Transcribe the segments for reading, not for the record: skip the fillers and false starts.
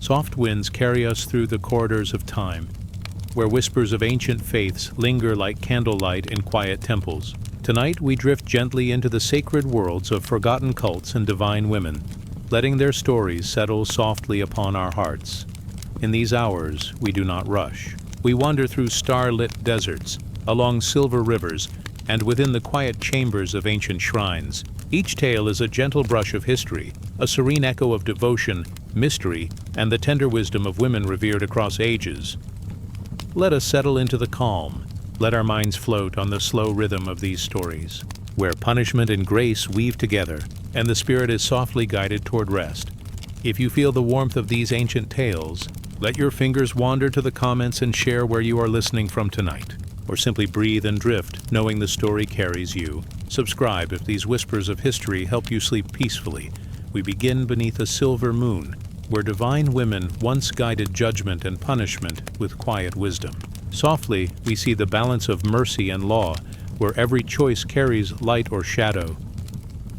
Soft winds carry us through the corridors of time, where whispers of ancient faiths linger like candlelight in quiet temples. Tonight we drift gently into the sacred worlds of forgotten cults and divine women, letting their stories settle softly upon our hearts. In these hours, we do not rush. We wander through star-lit deserts, along silver rivers, and within the quiet chambers of ancient shrines. Each tale is a gentle brush of history, a serene echo of devotion, mystery, and the tender wisdom of women revered across ages. Let us settle into the calm. Let our minds float on the slow rhythm of these stories, where punishment and grace weave together, and the spirit is softly guided toward rest. If you feel the warmth of these ancient tales, let your fingers wander to the comments and share where you are listening from tonight, or simply breathe and drift, knowing the story carries you. Subscribe if these whispers of history help you sleep peacefully. We begin beneath a silver moon, where divine women once guided judgment and punishment with quiet wisdom. Softly, we see the balance of mercy and law, where every choice carries light or shadow.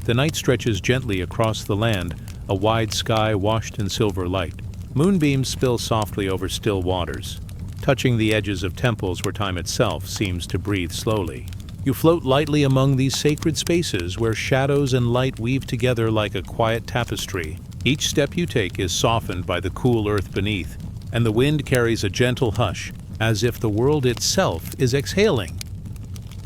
The night stretches gently across the land, a wide sky washed in silver light. Moonbeams spill softly over still waters, touching the edges of temples where time itself seems to breathe slowly. You float lightly among these sacred spaces where shadows and light weave together like a quiet tapestry. Each step you take is softened by the cool earth beneath, and the wind carries a gentle hush, as if the world itself is exhaling.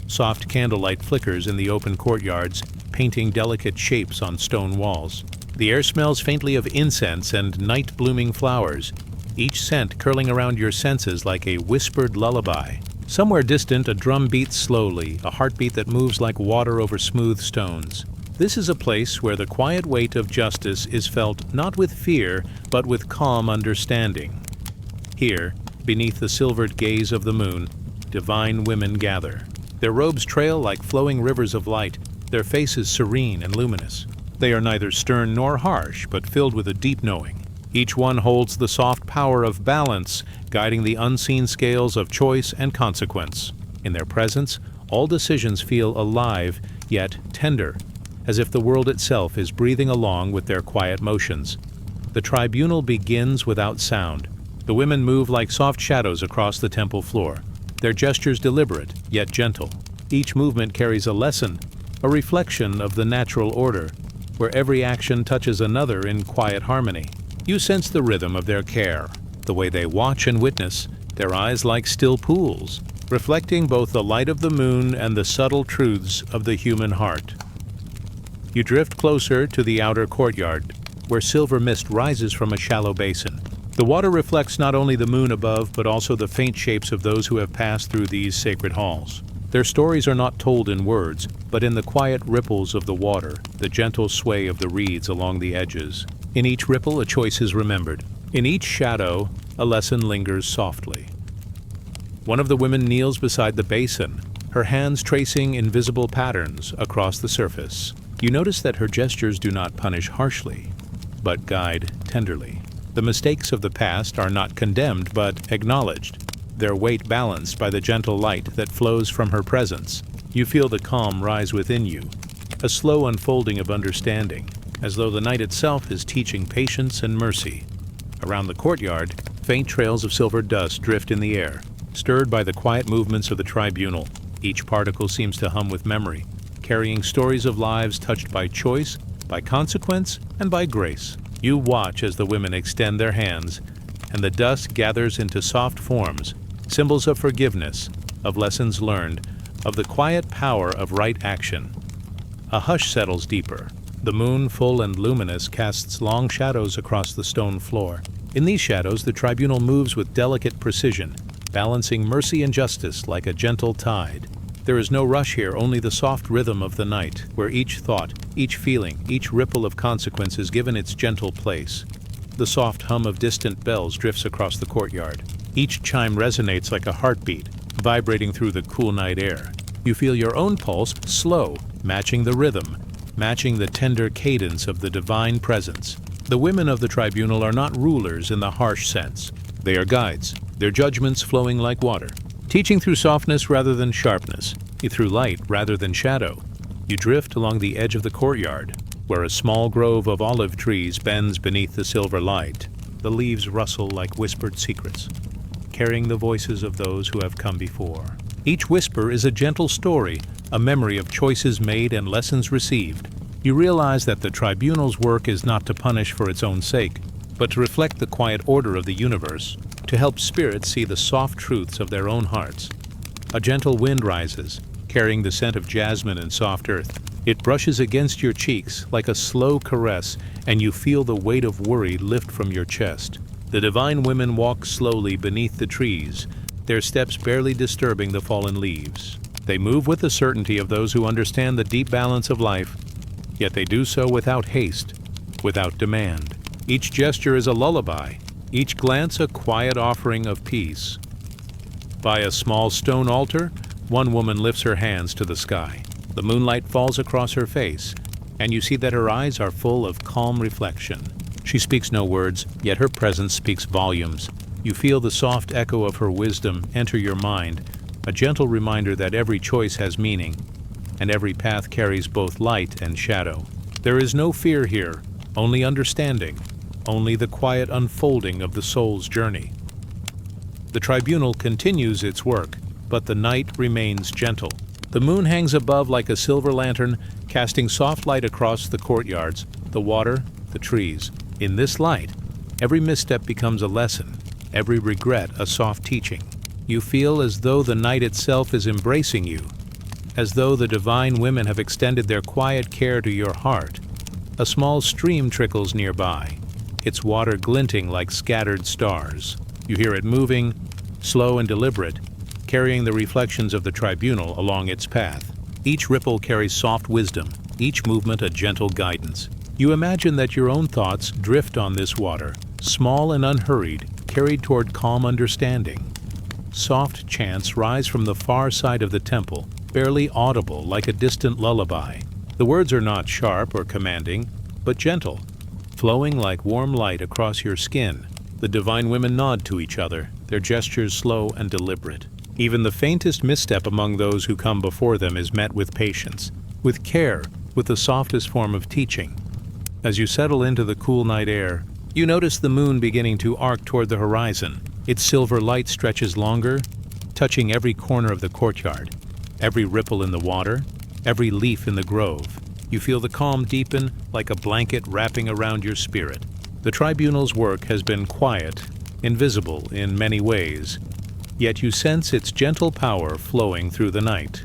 Soft candlelight flickers in the open courtyards, painting delicate shapes on stone walls. The air smells faintly of incense and night-blooming flowers, each scent curling around your senses like a whispered lullaby. Somewhere distant, a drum beats slowly, a heartbeat that moves like water over smooth stones. This is a place where the quiet weight of justice is felt not with fear, but with calm understanding. Here, beneath the silvered gaze of the moon, divine women gather. Their robes trail like flowing rivers of light, their faces serene and luminous. They are neither stern nor harsh, but filled with a deep knowing. Each one holds the soft power of balance, guiding the unseen scales of choice and consequence. In their presence, all decisions feel alive, yet tender, as if the world itself is breathing along with their quiet motions. The tribunal begins without sound. The women move like soft shadows across the temple floor, their gestures deliberate, yet gentle. Each movement carries a lesson, a reflection of the natural order, where every action touches another in quiet harmony. You sense the rhythm of their care, the way they watch and witness, their eyes like still pools, reflecting both the light of the moon and the subtle truths of the human heart. You drift closer to the outer courtyard, where silver mist rises from a shallow basin. The water reflects not only the moon above, but also the faint shapes of those who have passed through these sacred halls. Their stories are not told in words, but in the quiet ripples of the water, the gentle sway of the reeds along the edges. In each ripple, a choice is remembered. In each shadow, a lesson lingers softly. One of the women kneels beside the basin, her hands tracing invisible patterns across the surface. You notice that her gestures do not punish harshly, but guide tenderly. The mistakes of the past are not condemned, but acknowledged, their weight balanced by the gentle light that flows from her presence. You feel the calm rise within you, a slow unfolding of understanding, as though the night itself is teaching patience and mercy. Around the courtyard, faint trails of silver dust drift in the air, stirred by the quiet movements of the tribunal. Each particle seems to hum with memory, carrying stories of lives touched by choice, by consequence, and by grace. You watch as the women extend their hands, and the dust gathers into soft forms, symbols of forgiveness, of lessons learned, of the quiet power of right action. A hush settles deeper. The moon, full and luminous, casts long shadows across the stone floor. In these shadows, the tribunal moves with delicate precision, balancing mercy and justice like a gentle tide. There is no rush here, only the soft rhythm of the night, where each thought, each feeling, each ripple of consequence is given its gentle place. The soft hum of distant bells drifts across the courtyard. Each chime resonates like a heartbeat, vibrating through the cool night air. You feel your own pulse slow, matching the rhythm, matching the tender cadence of the divine presence. The women of the tribunal are not rulers in the harsh sense. They are guides, their judgments flowing like water, teaching through softness rather than sharpness, through light rather than shadow. You drift along the edge of the courtyard, where a small grove of olive trees bends beneath the silver light. The leaves rustle like whispered secrets, carrying the voices of those who have come before. Each whisper is a gentle story, a memory of choices made and lessons received. You realize that the tribunal's work is not to punish for its own sake, but to reflect the quiet order of the universe, to help spirits see the soft truths of their own hearts. A gentle wind rises, carrying the scent of jasmine and soft earth. It brushes against your cheeks like a slow caress, and you feel the weight of worry lift from your chest. The divine women walk slowly beneath the trees, their steps barely disturbing the fallen leaves. They move with the certainty of those who understand the deep balance of life, yet they do so without haste, without demand. Each gesture is a lullaby, each glance a quiet offering of peace. By a small stone altar, one woman lifts her hands to the sky. The moonlight falls across her face, and you see that her eyes are full of calm reflection. She speaks no words, yet her presence speaks volumes. You feel the soft echo of her wisdom enter your mind, a gentle reminder that every choice has meaning, and every path carries both light and shadow. There is no fear here, only understanding, only the quiet unfolding of the soul's journey. The tribunal continues its work, but the night remains gentle. The moon hangs above like a silver lantern, casting soft light across the courtyards, the water, the trees. In this light, every misstep becomes a lesson, every regret a soft teaching. You feel as though the night itself is embracing you, as though the divine women have extended their quiet care to your heart. A small stream trickles nearby, its water glinting like scattered stars. You hear it moving, slow and deliberate, carrying the reflections of the tribunal along its path. Each ripple carries soft wisdom, each movement a gentle guidance. You imagine that your own thoughts drift on this water, small and unhurried, carried toward calm understanding. Soft chants rise from the far side of the temple, barely audible like a distant lullaby. The words are not sharp or commanding, but gentle, flowing like warm light across your skin. The divine women nod to each other, their gestures slow and deliberate. Even the faintest misstep among those who come before them is met with patience, with care, with the softest form of teaching. As you settle into the cool night air, you notice the moon beginning to arc toward the horizon. Its silver light stretches longer, touching every corner of the courtyard, every ripple in the water, every leaf in the grove. You feel the calm deepen like a blanket wrapping around your spirit. The tribunal's work has been quiet, invisible in many ways, yet you sense its gentle power flowing through the night.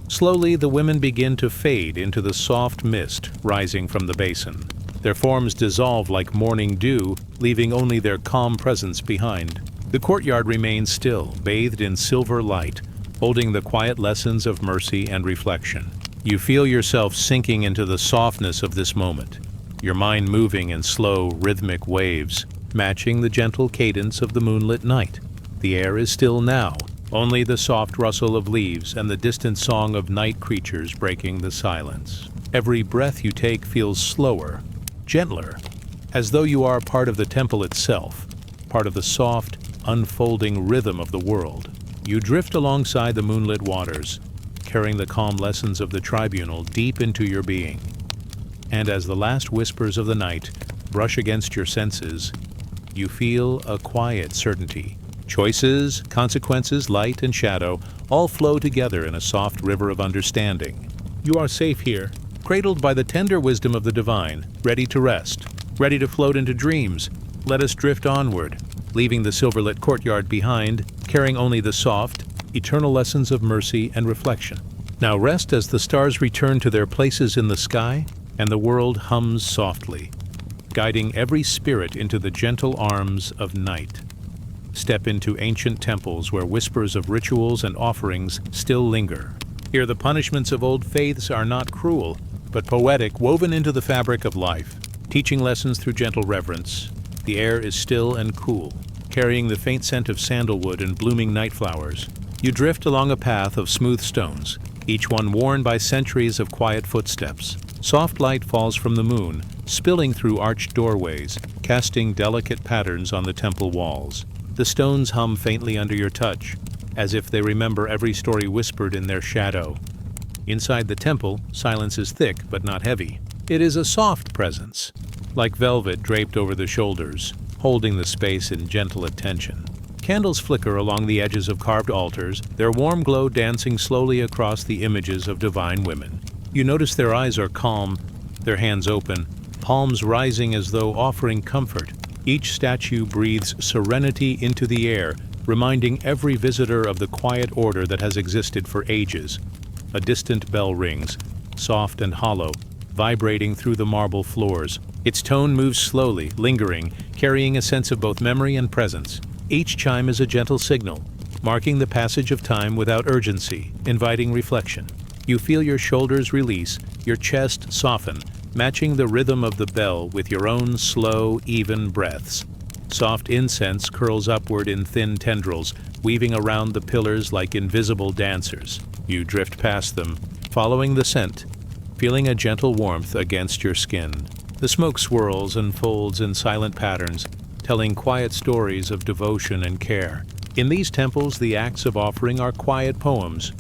Slowly, the women begin to fade into the soft mist rising from the basin. Their forms dissolve like morning dew, leaving only their calm presence behind. The courtyard remains still, bathed in silver light, holding the quiet lessons of mercy and reflection. You feel yourself sinking into the softness of this moment, your mind moving in slow, rhythmic waves, matching the gentle cadence of the moonlit night. The air is still now, only the soft rustle of leaves and the distant song of night creatures breaking the silence. Every breath you take feels slower, gentler, as though you are part of the temple itself, part of the soft, unfolding rhythm of the world. You drift alongside the moonlit waters, carrying the calm lessons of the tribunal deep into your being. And as the last whispers of the night brush against your senses, you feel a quiet certainty. Choices, consequences, light and shadow all flow together in a soft river of understanding. You are safe here, cradled by the tender wisdom of the divine, ready to rest, ready to float into dreams. Let us drift onward, leaving the silver-lit courtyard behind, carrying only the soft, eternal lessons of mercy and reflection. Now rest as the stars return to their places in the sky, and the world hums softly, guiding every spirit into the gentle arms of night. Step into ancient temples where whispers of rituals and offerings still linger. Here the punishments of old faiths are not cruel, but poetic, woven into the fabric of life, teaching lessons through gentle reverence. The air is still and cool, carrying the faint scent of sandalwood and blooming night flowers. You drift along a path of smooth stones, each one worn by centuries of quiet footsteps. Soft light falls from the moon, spilling through arched doorways, casting delicate patterns on the temple walls. The stones hum faintly under your touch, as if they remember every story whispered in their shadow. Inside the temple, silence is thick but not heavy. It is a soft presence, like velvet draped over the shoulders, holding the space in gentle attention. Candles flicker along the edges of carved altars, their warm glow dancing slowly across the images of divine women. You notice their eyes are calm, their hands open, palms rising as though offering comfort. Each statue breathes serenity into the air, reminding every visitor of the quiet order that has existed for ages. A distant bell rings, soft and hollow, vibrating through the marble floors. Its tone moves slowly, lingering, carrying a sense of both memory and presence. Each chime is a gentle signal, marking the passage of time without urgency, inviting reflection. You feel your shoulders release, your chest soften, matching the rhythm of the bell with your own slow, even breaths. Soft incense curls upward in thin tendrils, weaving around the pillars like invisible dancers. You drift past them, following the scent, feeling a gentle warmth against your skin. The smoke swirls and folds in silent patterns, telling quiet stories of devotion and care. In these temples, the acts of offering are quiet poems,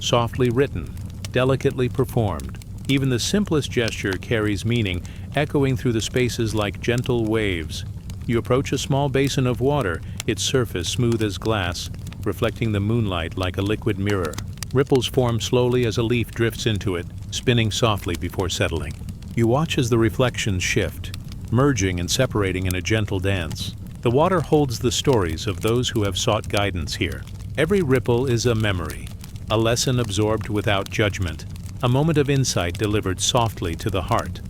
softly written, delicately performed. Even the simplest gesture carries meaning, echoing through the spaces like gentle waves. You approach a small basin of water, its surface smooth as glass, reflecting the moonlight like a liquid mirror. Ripples form slowly as a leaf drifts into it, spinning softly before settling. You watch as the reflections shift, merging and separating in a gentle dance. The water holds the stories of those who have sought guidance here. Every ripple is a memory, a lesson absorbed without judgment, a moment of insight delivered softly to the heart.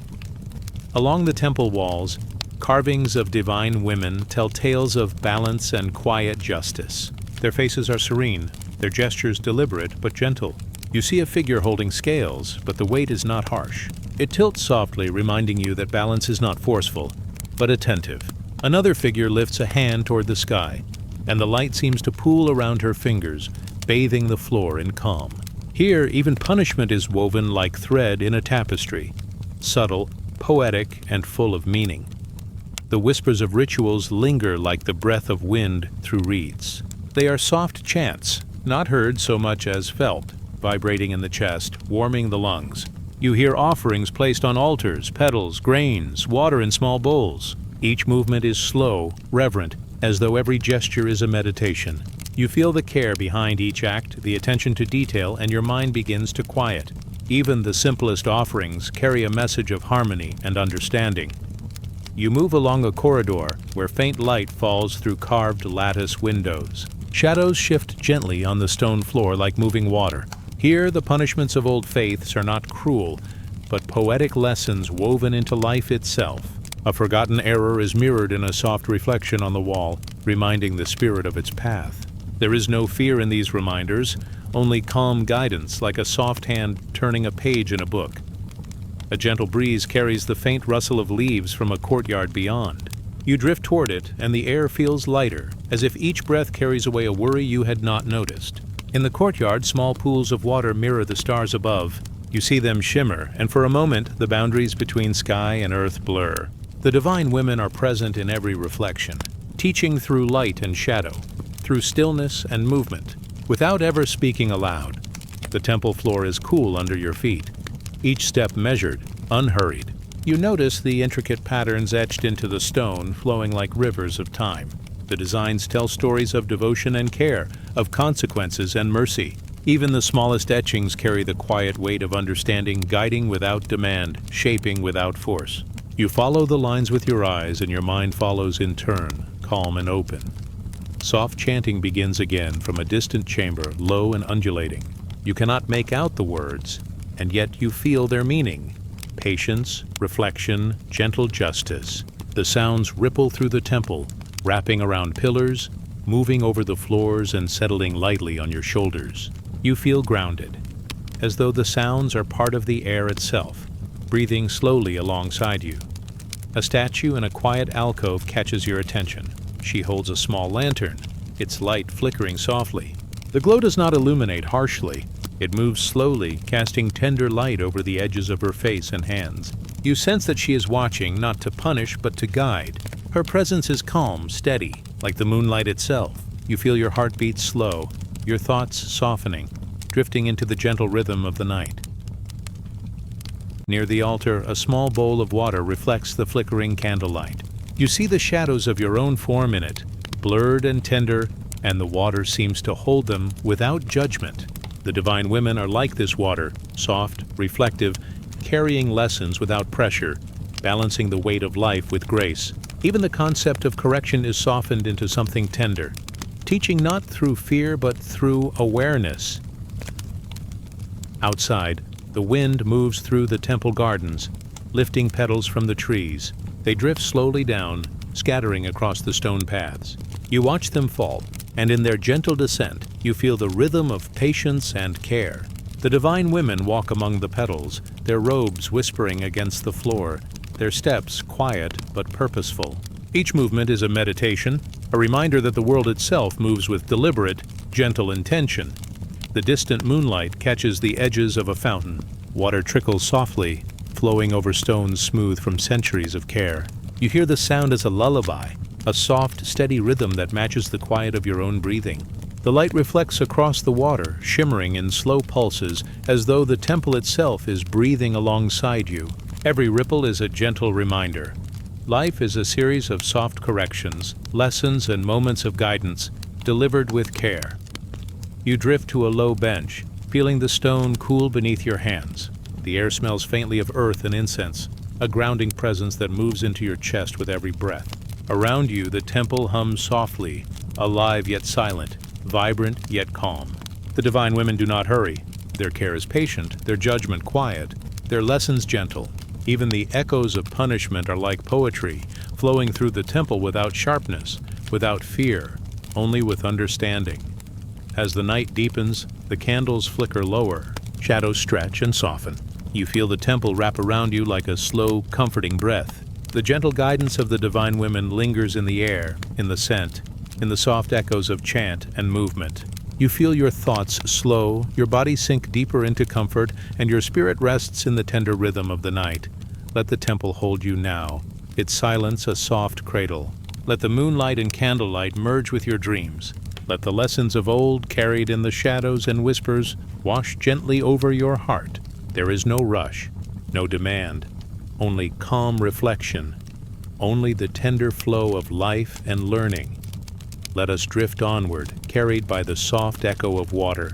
Along the temple walls, carvings of divine women tell tales of balance and quiet justice. Their faces are serene, their gestures deliberate but gentle. You see a figure holding scales, but the weight is not harsh. It tilts softly, reminding you that balance is not forceful, but attentive. Another figure lifts a hand toward the sky, and the light seems to pool around her fingers, bathing the floor in calm. Here, even punishment is woven like thread in a tapestry, subtle, poetic, and full of meaning. The whispers of rituals linger like the breath of wind through reeds. They are soft chants, not heard so much as felt, vibrating in the chest, warming the lungs. You hear offerings placed on altars, petals, grains, water in small bowls. Each movement is slow, reverent, as though every gesture is a meditation. You feel the care behind each act, the attention to detail, and your mind begins to quiet. Even the simplest offerings carry a message of harmony and understanding. You move along a corridor where faint light falls through carved lattice windows. Shadows shift gently on the stone floor like moving water. Here, the punishments of old faiths are not cruel, but poetic lessons woven into life itself. A forgotten error is mirrored in a soft reflection on the wall, reminding the spirit of its path. There is no fear in these reminders, only calm guidance, like a soft hand turning a page in a book. A gentle breeze carries the faint rustle of leaves from a courtyard beyond. You drift toward it, and the air feels lighter, as if each breath carries away a worry you had not noticed. In the courtyard, small pools of water mirror the stars above. You see them shimmer, and for a moment, the boundaries between sky and earth blur. The divine women are present in every reflection, teaching through light and shadow, through stillness and movement, without ever speaking aloud. The temple floor is cool under your feet, each step measured, unhurried. You notice the intricate patterns etched into the stone, flowing like rivers of time. The designs tell stories of devotion and care, of consequences and mercy. Even the smallest etchings carry the quiet weight of understanding, guiding without demand, shaping without force. You follow the lines with your eyes, and your mind follows in turn, calm and open. Soft chanting begins again from a distant chamber, low and undulating. You cannot make out the words, and yet you feel their meaning. Patience, reflection, gentle justice. The sounds ripple through the temple, wrapping around pillars, moving over the floors and settling lightly on your shoulders. You feel grounded, as though the sounds are part of the air itself, breathing slowly alongside you. A statue in a quiet alcove catches your attention. She holds a small lantern, its light flickering softly. The glow does not illuminate harshly. It moves slowly, casting tender light over the edges of her face and hands. You sense that she is watching, not to punish, but to guide. Her presence is calm, steady, like the moonlight itself. You feel your heartbeat slow, your thoughts softening, drifting into the gentle rhythm of the night. Near the altar, a small bowl of water reflects the flickering candlelight. You see the shadows of your own form in it, blurred and tender, and the water seems to hold them without judgment. The divine women are like this water, soft, reflective, carrying lessons without pressure, balancing the weight of life with grace. Even the concept of correction is softened into something tender, teaching not through fear but through awareness. Outside, the wind moves through the temple gardens, lifting petals from the trees. They drift slowly down, scattering across the stone paths. You watch them fall, and in their gentle descent, you feel the rhythm of patience and care. The divine women walk among the petals, their robes whispering against the floor, their steps quiet but purposeful. Each movement is a meditation, a reminder that the world itself moves with deliberate, gentle intention. The distant moonlight catches the edges of a fountain. Water trickles softly, flowing over stones smooth from centuries of care. You hear the sound as a lullaby, a soft, steady rhythm that matches the quiet of your own breathing. The light reflects across the water, shimmering in slow pulses, as though the temple itself is breathing alongside you. Every ripple is a gentle reminder. Life is a series of soft corrections, lessons, and moments of guidance, delivered with care. You drift to a low bench, feeling the stone cool beneath your hands. The air smells faintly of earth and incense, a grounding presence that moves into your chest with every breath. Around you, the temple hums softly, alive yet silent, vibrant yet calm. The divine women do not hurry. Their care is patient, their judgment quiet, their lessons gentle. Even the echoes of punishment are like poetry, flowing through the temple without sharpness, without fear, only with understanding. As the night deepens, the candles flicker lower, shadows stretch and soften. You feel the temple wrap around you like a slow, comforting breath. The gentle guidance of the divine women lingers in the air, in the scent, in the soft echoes of chant and movement. You feel your thoughts slow, your body sink deeper into comfort, and your spirit rests in the tender rhythm of the night. Let the temple hold you now, its silence a soft cradle. Let the moonlight and candlelight merge with your dreams. Let the lessons of old, carried in the shadows and whispers, wash gently over your heart. There is no rush, no demand, only calm reflection, only the tender flow of life and learning. Let us drift onward, carried by the soft echo of water,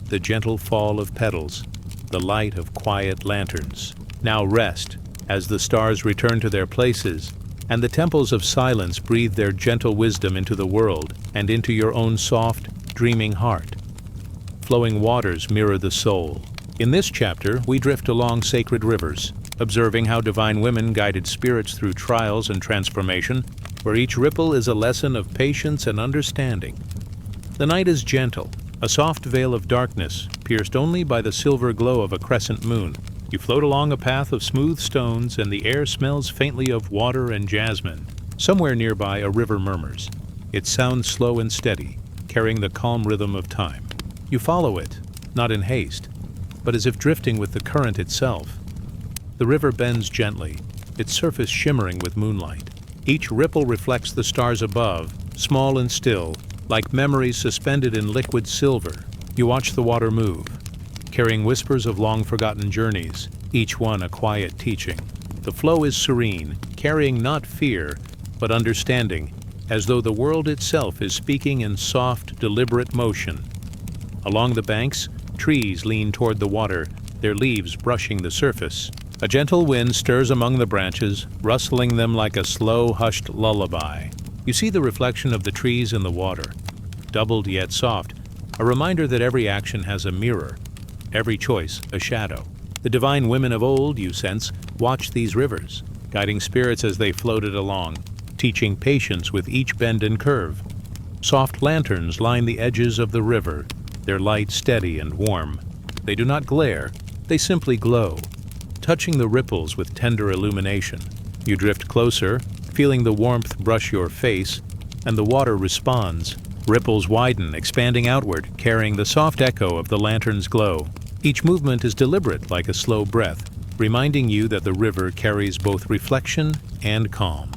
the gentle fall of petals, the light of quiet lanterns. Now rest, as the stars return to their places, and the temples of silence breathe their gentle wisdom into the world and into your own soft, dreaming heart. Flowing waters mirror the soul. In this chapter, we drift along sacred rivers, observing how divine women guided spirits through trials and transformation, where each ripple is a lesson of patience and understanding. The night is gentle, a soft veil of darkness, pierced only by the silver glow of a crescent moon. You float along a path of smooth stones, and the air smells faintly of water and jasmine. Somewhere nearby, a river murmurs. It sounds slow and steady, carrying the calm rhythm of time. You follow it, not in haste, but as if drifting with the current itself. The river bends gently, its surface shimmering with moonlight. Each ripple reflects the stars above, small and still, like memories suspended in liquid silver. You watch the water move, carrying whispers of long-forgotten journeys, each one a quiet teaching. The flow is serene, carrying not fear, but understanding, as though the world itself is speaking in soft, deliberate motion. Along the banks, trees lean toward the water, their leaves brushing the surface. A gentle wind stirs among the branches, rustling them like a slow, hushed lullaby. You see the reflection of the trees in the water, doubled yet soft, a reminder that every action has a mirror, every choice a shadow. The divine women of old, you sense, watched these rivers, guiding spirits as they floated along, teaching patience with each bend and curve. Soft lanterns line the edges of the river, their light steady and warm. They do not glare, they simply glow, touching the ripples with tender illumination. You drift closer, feeling the warmth brush your face, and the water responds. Ripples widen, expanding outward, carrying the soft echo of the lantern's glow. Each movement is deliberate like a slow breath, reminding you that the river carries both reflection and calm.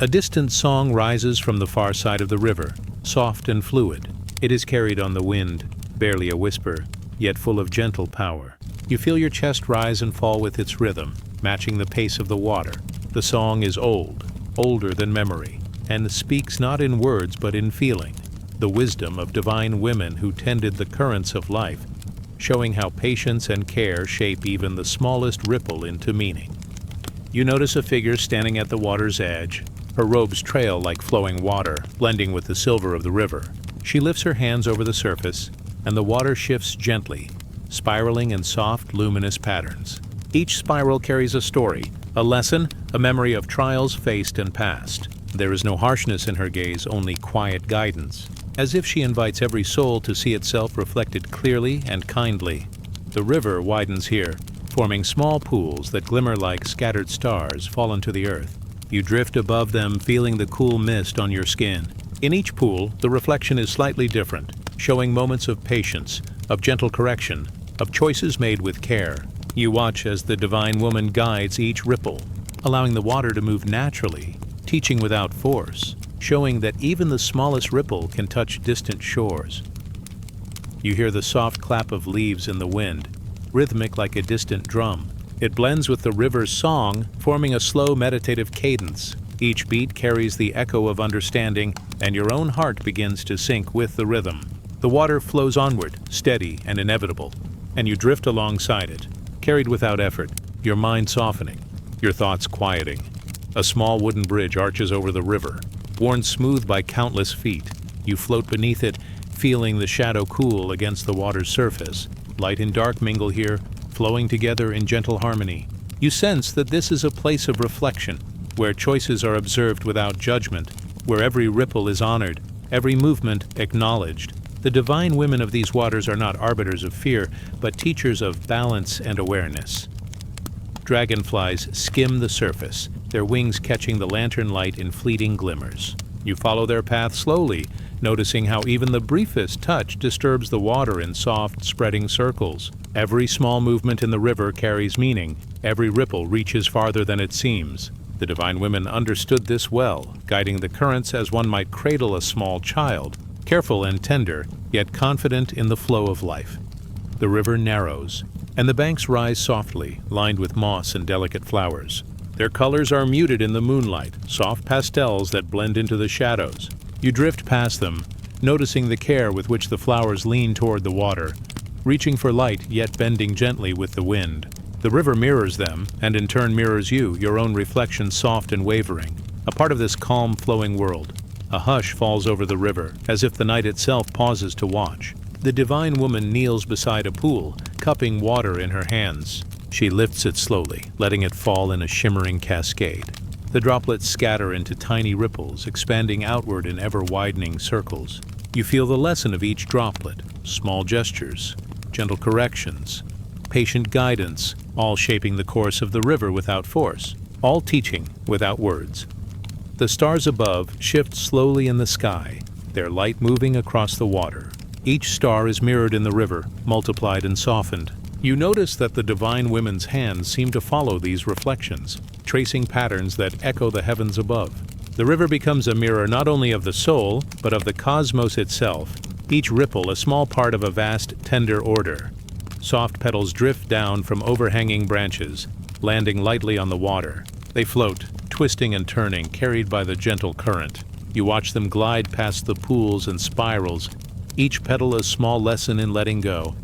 A distant song rises from the far side of the river, soft and fluid. It is carried on the wind, barely a whisper, yet full of gentle power. You feel your chest rise and fall with its rhythm, matching the pace of the water. The song is old, older than memory, and speaks not in words but in feeling, the wisdom of divine women who tended the currents of life, showing how patience and care shape even the smallest ripple into meaning. You notice a figure standing at the water's edge. Her robes trail like flowing water, blending with the silver of the river. She lifts her hands over the surface, and the water shifts gently, spiraling in soft, luminous patterns. Each spiral carries a story, a lesson, a memory of trials faced and past. There is no harshness in her gaze, only quiet guidance, as if she invites every soul to see itself reflected clearly and kindly. The river widens here, forming small pools that glimmer like scattered stars fallen to the earth. You drift above them, feeling the cool mist on your skin. In each pool, the reflection is slightly different, showing moments of patience, of gentle correction, of choices made with care. You watch as the divine woman guides each ripple, allowing the water to move naturally, teaching without force, showing that even the smallest ripple can touch distant shores. You hear the soft clap of leaves in the wind, rhythmic like a distant drum. It blends with the river's song, forming a slow meditative cadence. Each beat carries the echo of understanding, and your own heart begins to sync with the rhythm. The water flows onward, steady and inevitable, and you drift alongside it, carried without effort, your mind softening, your thoughts quieting. A small wooden bridge arches over the river, worn smooth by countless feet. You float beneath it, feeling the shadow cool against the water's surface. Light and dark mingle here, flowing together in gentle harmony. You sense that this is a place of reflection, where choices are observed without judgment, where every ripple is honored, every movement acknowledged. The divine women of these waters are not arbiters of fear, but teachers of balance and awareness. Dragonflies skim the surface, their wings catching the lantern light in fleeting glimmers. You follow their path slowly, noticing how even the briefest touch disturbs the water in soft, spreading circles. Every small movement in the river carries meaning. Every ripple reaches farther than it seems. The divine women understood this well, guiding the currents as one might cradle a small child, careful and tender, yet confident in the flow of life. The river narrows, and the banks rise softly, lined with moss and delicate flowers. Their colors are muted in the moonlight, soft pastels that blend into the shadows. You drift past them, noticing the care with which the flowers lean toward the water, reaching for light yet bending gently with the wind. The river mirrors them, and in turn mirrors you, your own reflection soft and wavering, a part of this calm, flowing world. A hush falls over the river, as if the night itself pauses to watch. The divine woman kneels beside a pool, cupping water in her hands. She lifts it slowly, letting it fall in a shimmering cascade. The droplets scatter into tiny ripples, expanding outward in ever-widening circles. You feel the lesson of each droplet, small gestures, gentle corrections, patient guidance, all shaping the course of the river without force, all teaching without words. The stars above shift slowly in the sky, their light moving across the water. Each star is mirrored in the river, multiplied and softened. You notice that the divine women's hands seem to follow these reflections, tracing patterns that echo the heavens above. The river becomes a mirror not only of the soul, but of the cosmos itself, each ripple a small part of a vast, tender order. Soft petals drift down from overhanging branches, landing lightly on the water. They float, twisting and turning, carried by the gentle current. You watch them glide past the pools and spirals, each petal a small lesson in letting go,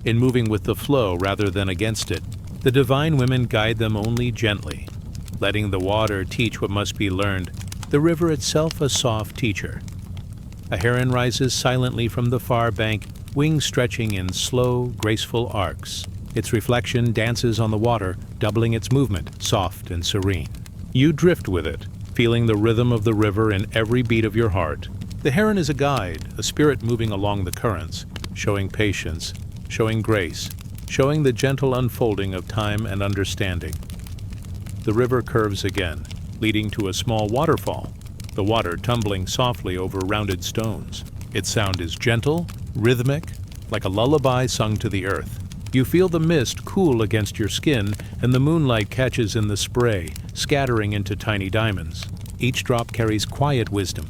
in moving with the flow rather than against it. The divine women guide them only gently, letting the water teach what must be learned, the river itself a soft teacher. A heron rises silently from the far bank, wings stretching in slow, graceful arcs. Its reflection dances on the water, doubling its movement, soft and serene. You drift with it, feeling the rhythm of the river in every beat of your heart. The heron is a guide, a spirit moving along the currents, showing patience, showing grace, showing the gentle unfolding of time and understanding. The river curves again, leading to a small waterfall, the water tumbling softly over rounded stones. Its sound is gentle, rhythmic, like a lullaby sung to the earth. You feel the mist cool against your skin, and the moonlight catches in the spray, scattering into tiny diamonds. Each drop carries quiet wisdom.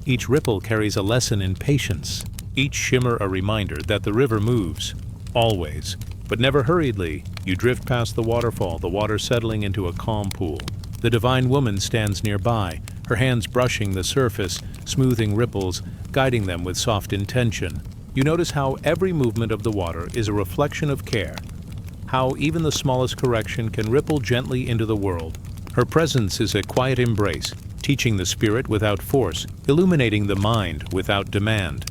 Each ripple carries a lesson in patience. Each shimmer a reminder that the river moves, always, But never hurriedly, you drift past the waterfall, the water settling into a calm pool. The divine woman stands nearby, her hands brushing the surface, smoothing ripples, guiding them with soft intention. You notice how every movement of the water is a reflection of care, how even the smallest correction can ripple gently into the world. Her presence is a quiet embrace, teaching the spirit without force, illuminating the mind without demand.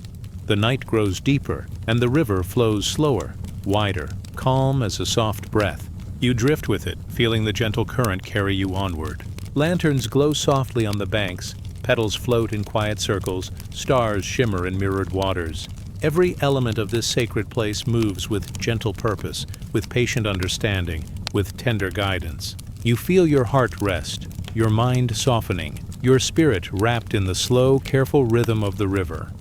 The night grows deeper, and the river flows slower, wider, calm as a soft breath. You drift with it, feeling the gentle current carry you onward. Lanterns glow softly on the banks, petals float in quiet circles, stars shimmer in mirrored waters. Every element of this sacred place moves with gentle purpose, with patient understanding, with tender guidance. You feel your heart rest, your mind softening, your spirit wrapped in the slow, careful rhythm of the river.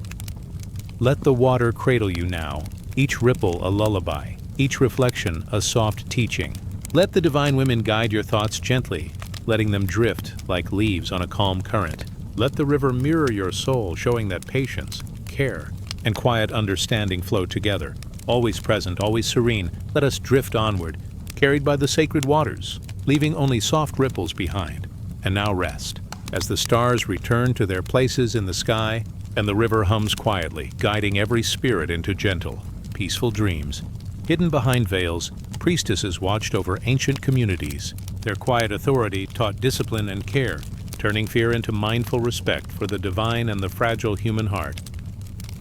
Let the water cradle you now, each ripple a lullaby, each reflection a soft teaching. Let the divine women guide your thoughts gently, letting them drift like leaves on a calm current. Let the river mirror your soul, showing that patience, care, and quiet understanding flow together. Always present, always serene, let us drift onward, carried by the sacred waters, leaving only soft ripples behind. And now rest, as the stars return to their places in the sky, and the river hums quietly, guiding every spirit into gentle, peaceful dreams. Hidden behind veils, priestesses watched over ancient communities. Their quiet authority taught discipline and care, turning fear into mindful respect for the divine and the fragile human heart.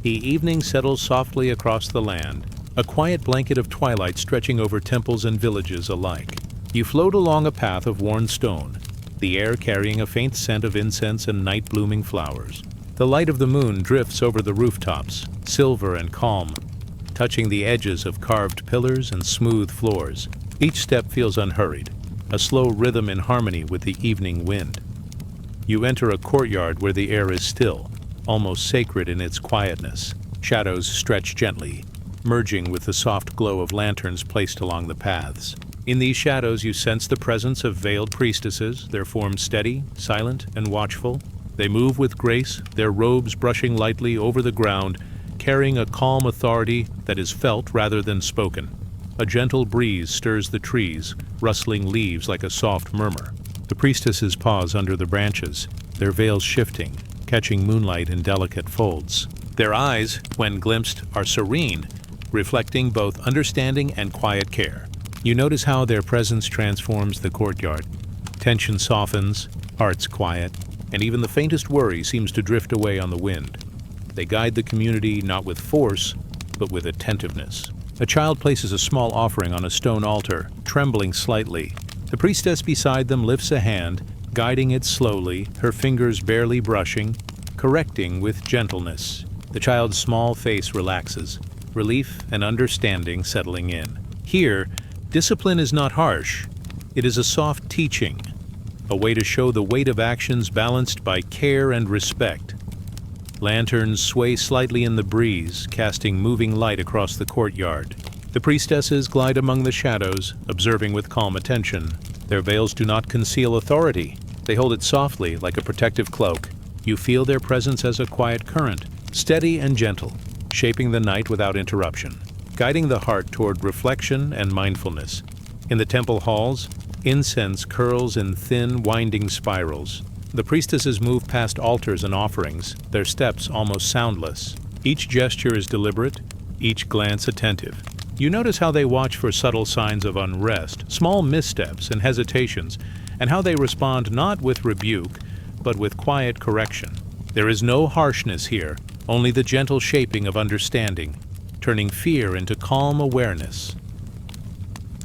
The evening settles softly across the land, a quiet blanket of twilight stretching over temples and villages alike. You float along a path of worn stone, the air carrying a faint scent of incense and night-blooming flowers. The light of the moon drifts over the rooftops, silver and calm, touching the edges of carved pillars and smooth floors. Each step feels unhurried, a slow rhythm in harmony with the evening wind. You enter a courtyard where the air is still, almost sacred in its quietness. Shadows stretch gently, merging with the soft glow of lanterns placed along the paths. In these shadows you sense the presence of veiled priestesses, their forms steady, silent, and watchful. They move with grace, their robes brushing lightly over the ground, carrying a calm authority that is felt rather than spoken. A gentle breeze stirs the trees, rustling leaves like a soft murmur. The priestesses pause under the branches, their veils shifting, catching moonlight in delicate folds. Their eyes, when glimpsed, are serene, reflecting both understanding and quiet care. You notice how their presence transforms the courtyard. Tension softens, hearts quiet, and even the faintest worry seems to drift away on the wind. They guide the community not with force, but with attentiveness. A child places a small offering on a stone altar, trembling slightly. The priestess beside them lifts a hand, guiding it slowly, her fingers barely brushing, correcting with gentleness. The child's small face relaxes, relief and understanding settling in. Here, discipline is not harsh. It is a soft teaching, a way to show the weight of actions balanced by care and respect. Lanterns sway slightly in the breeze, casting moving light across the courtyard. The priestesses glide among the shadows, observing with calm attention. Their veils do not conceal authority. They hold it softly, like a protective cloak. You feel their presence as a quiet current, steady and gentle, shaping the night without interruption, guiding the heart toward reflection and mindfulness. In the temple halls, incense curls in thin, winding spirals. The priestesses move past altars and offerings, their steps almost soundless. Each gesture is deliberate, each glance attentive. You notice how they watch for subtle signs of unrest, small missteps and hesitations, and how they respond not with rebuke, but with quiet correction. There is no harshness here, only the gentle shaping of understanding, turning fear into calm awareness.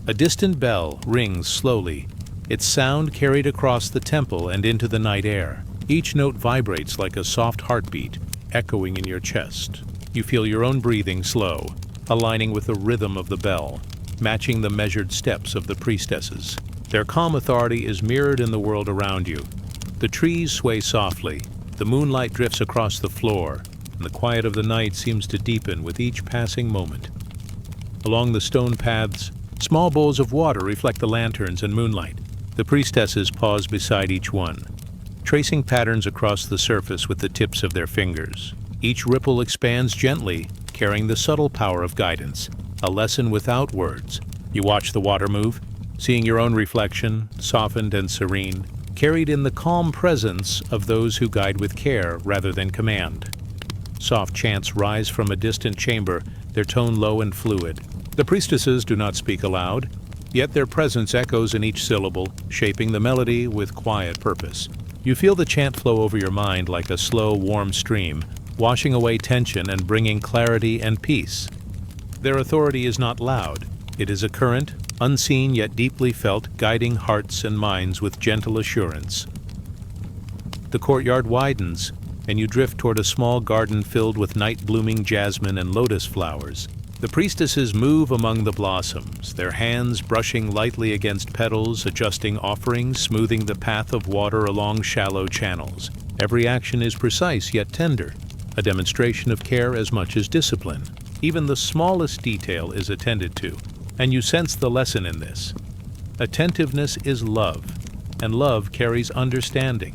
A distant bell rings slowly, its sound carried across the temple and into the night air. Each note vibrates like a soft heartbeat, echoing in your chest. You feel your own breathing slow, aligning with the rhythm of the bell, matching the measured steps of the priestesses. Their calm authority is mirrored in the world around you. The trees sway softly, the moonlight drifts across the floor, and the quiet of the night seems to deepen with each passing moment. Along the stone paths, small bowls of water reflect the lanterns and moonlight. The priestesses pause beside each one, tracing patterns across the surface with the tips of their fingers. Each ripple expands gently, carrying the subtle power of guidance. a lesson without words. You watch the water move, seeing your own reflection, softened and serene, carried in the calm presence of those who guide with care rather than command. Soft chants rise from a distant chamber, their tone low and fluid. The priestesses do not speak aloud, yet their presence echoes in each syllable, shaping the melody with quiet purpose. You feel the chant flow over your mind like a slow, warm stream, washing away tension and bringing clarity and peace. Their authority is not loud. It is a current, unseen yet deeply felt, guiding hearts and minds with gentle assurance. The courtyard widens, and you drift toward a small garden filled with night-blooming jasmine and lotus flowers. The priestesses move among the blossoms, their hands brushing lightly against petals, adjusting offerings, smoothing the path of water along shallow channels. Every action is precise yet tender, a demonstration of care as much as discipline. Even the smallest detail is attended to, and you sense the lesson in this. Attentiveness is love, and love carries understanding.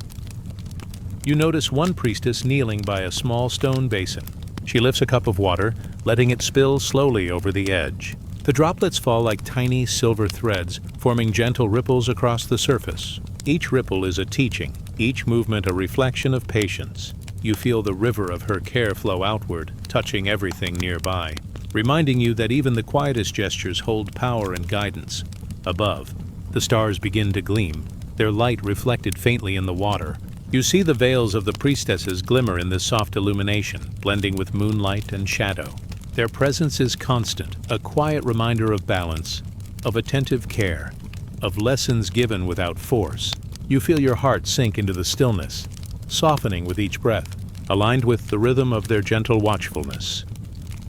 You notice one priestess kneeling by a small stone basin. She lifts a cup of water, letting it spill slowly over the edge. The droplets fall like tiny silver threads, forming gentle ripples across the surface. Each ripple is a teaching, each movement a reflection of patience. You feel the river of her care flow outward, touching everything nearby, reminding you that even the quietest gestures hold power and guidance. Above, the stars begin to gleam, their light reflected faintly in the water. You see the veils of the priestesses glimmer in this soft illumination, blending with moonlight and shadow. Their presence is constant, a quiet reminder of balance, of attentive care, of lessons given without force. You feel your heart sink into the stillness, softening with each breath, aligned with the rhythm of their gentle watchfulness.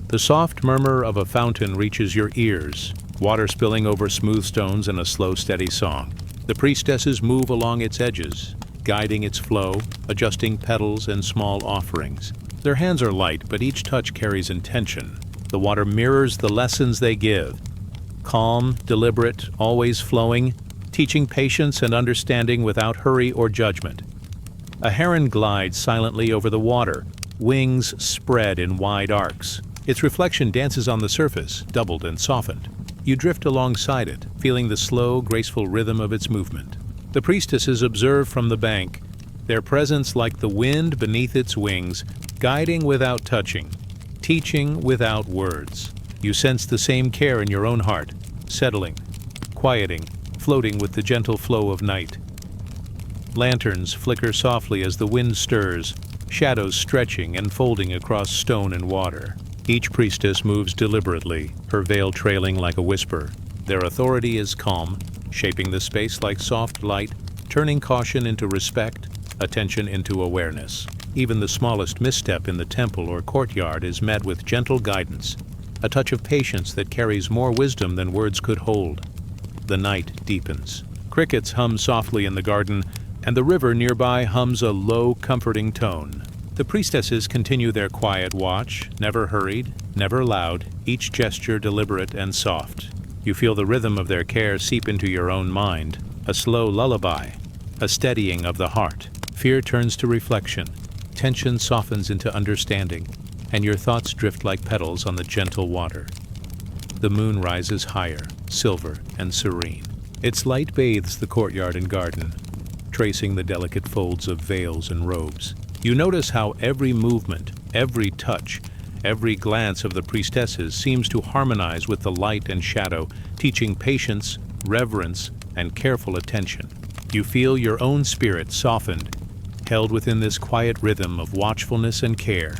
The soft murmur of a fountain reaches your ears, water spilling over smooth stones in a slow, steady song. The priestesses move along its edges, guiding its flow, adjusting petals and small offerings. Their hands are light, but each touch carries intention. The water mirrors the lessons they give. Calm, deliberate, always flowing, teaching patience and understanding without hurry or judgment. A heron glides silently over the water, wings spread in wide arcs. Its reflection dances on the surface, doubled and softened. You drift alongside it, feeling the slow, graceful rhythm of its movement. The priestesses observe from the bank, their presence like the wind beneath its wings, guiding without touching, teaching without words. You sense the same care in your own heart, settling, quieting, floating with the gentle flow of night. Lanterns flicker softly as the wind stirs, shadows stretching and folding across stone and water. Each priestess moves deliberately, her veil trailing like a whisper. Their authority is calm, shaping the space like soft light, turning caution into respect, attention into awareness. Even the smallest misstep in the temple or courtyard is met with gentle guidance, a touch of patience that carries more wisdom than words could hold. The night deepens. Crickets hum softly in the garden, and the river nearby hums a low, comforting tone. The priestesses continue their quiet watch, never hurried, never loud, each gesture deliberate and soft. You feel the rhythm of their care seep into your own mind, a slow lullaby, a steadying of the heart. Fear turns to reflection, tension softens into understanding, and your thoughts drift like petals on the gentle water. The moon rises higher, silver and serene. Its light bathes the courtyard and garden, tracing the delicate folds of veils and robes. You notice how every movement, every touch, every glance of the priestesses seems to harmonize with the light and shadow, teaching patience, reverence, and careful attention. You feel your own spirit softened, held within this quiet rhythm of watchfulness and care.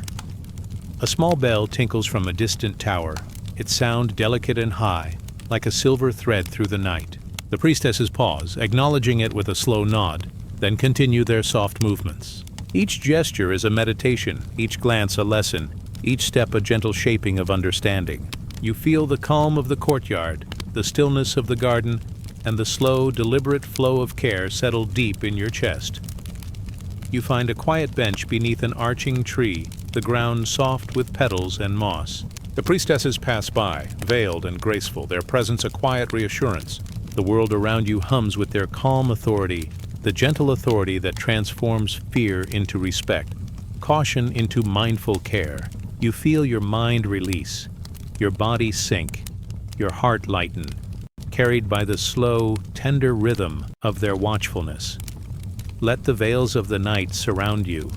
A small bell tinkles from a distant tower, its sound delicate and high, like a silver thread through the night. The priestesses pause, acknowledging it with a slow nod, then continue their soft movements. Each gesture is a meditation, each glance a lesson, each step a gentle shaping of understanding. You feel the calm of the courtyard, the stillness of the garden, and the slow, deliberate flow of care settle deep in your chest. You find a quiet bench beneath an arching tree, the ground soft with petals and moss. The priestesses pass by, veiled and graceful, their presence a quiet reassurance. The world around you hums with their calm authority, the gentle authority that transforms fear into respect, caution into mindful care. You feel your mind release, your body sink, your heart lighten, carried by the slow, tender rhythm of their watchfulness. Let the veils of the night surround you,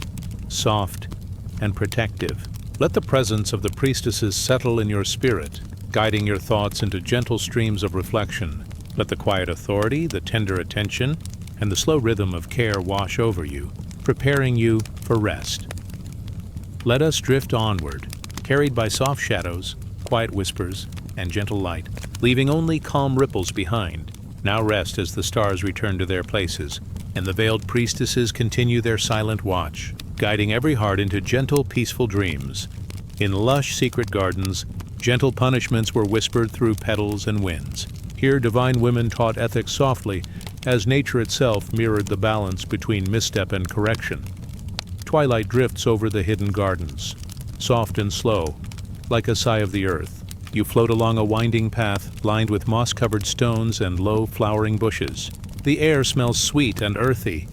soft and protective. Let the presence of the priestesses settle in your spirit, guiding your thoughts into gentle streams of reflection. Let the quiet authority, the tender attention, and the slow rhythm of care wash over you, preparing you for rest. Let us drift onward, carried by soft shadows, quiet whispers, and gentle light, leaving only calm ripples behind. Now rest as the stars return to their places, and the veiled priestesses continue their silent watch, guiding every heart into gentle, peaceful dreams. In lush, secret gardens, gentle punishments were whispered through petals and winds. Here divine women taught ethics softly, as nature itself mirrored the balance between misstep and correction. Twilight drifts over the hidden gardens, soft and slow, like a sigh of the earth. You float along a winding path lined with moss-covered stones and low flowering bushes. The air smells sweet and earthy,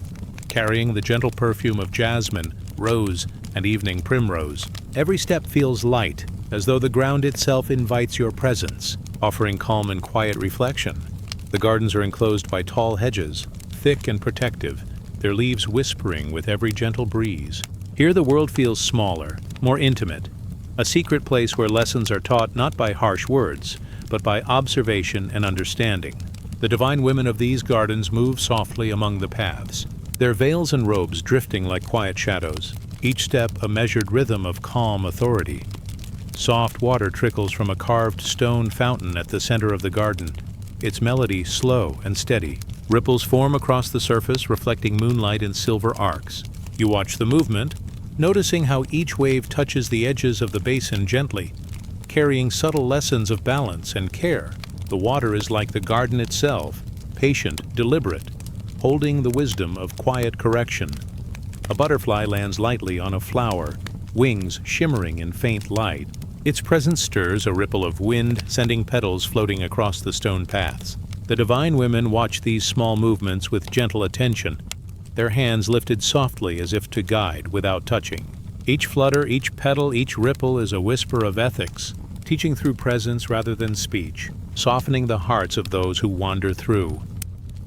carrying the gentle perfume of jasmine, rose, and evening primrose. Every step feels light, as though the ground itself invites your presence, offering calm and quiet reflection. The gardens are enclosed by tall hedges, thick and protective, their leaves whispering with every gentle breeze. Here the world feels smaller, more intimate, a secret place where lessons are taught not by harsh words, but by observation and understanding. The divine women of these gardens move softly among the paths, their veils and robes drifting like quiet shadows, each step a measured rhythm of calm authority. Soft water trickles from a carved stone fountain at the center of the garden, its melody slow and steady. Ripples form across the surface, reflecting moonlight in silver arcs. You watch the movement, noticing how each wave touches the edges of the basin gently, carrying subtle lessons of balance and care. The water is like the garden itself, patient, deliberate, holding the wisdom of quiet correction. A butterfly lands lightly on a flower, wings shimmering in faint light. Its presence stirs a ripple of wind, sending petals floating across the stone paths. The divine women watch these small movements with gentle attention, their hands lifted softly as if to guide without touching. Each flutter, each petal, each ripple is a whisper of ethics, teaching through presence rather than speech, softening the hearts of those who wander through.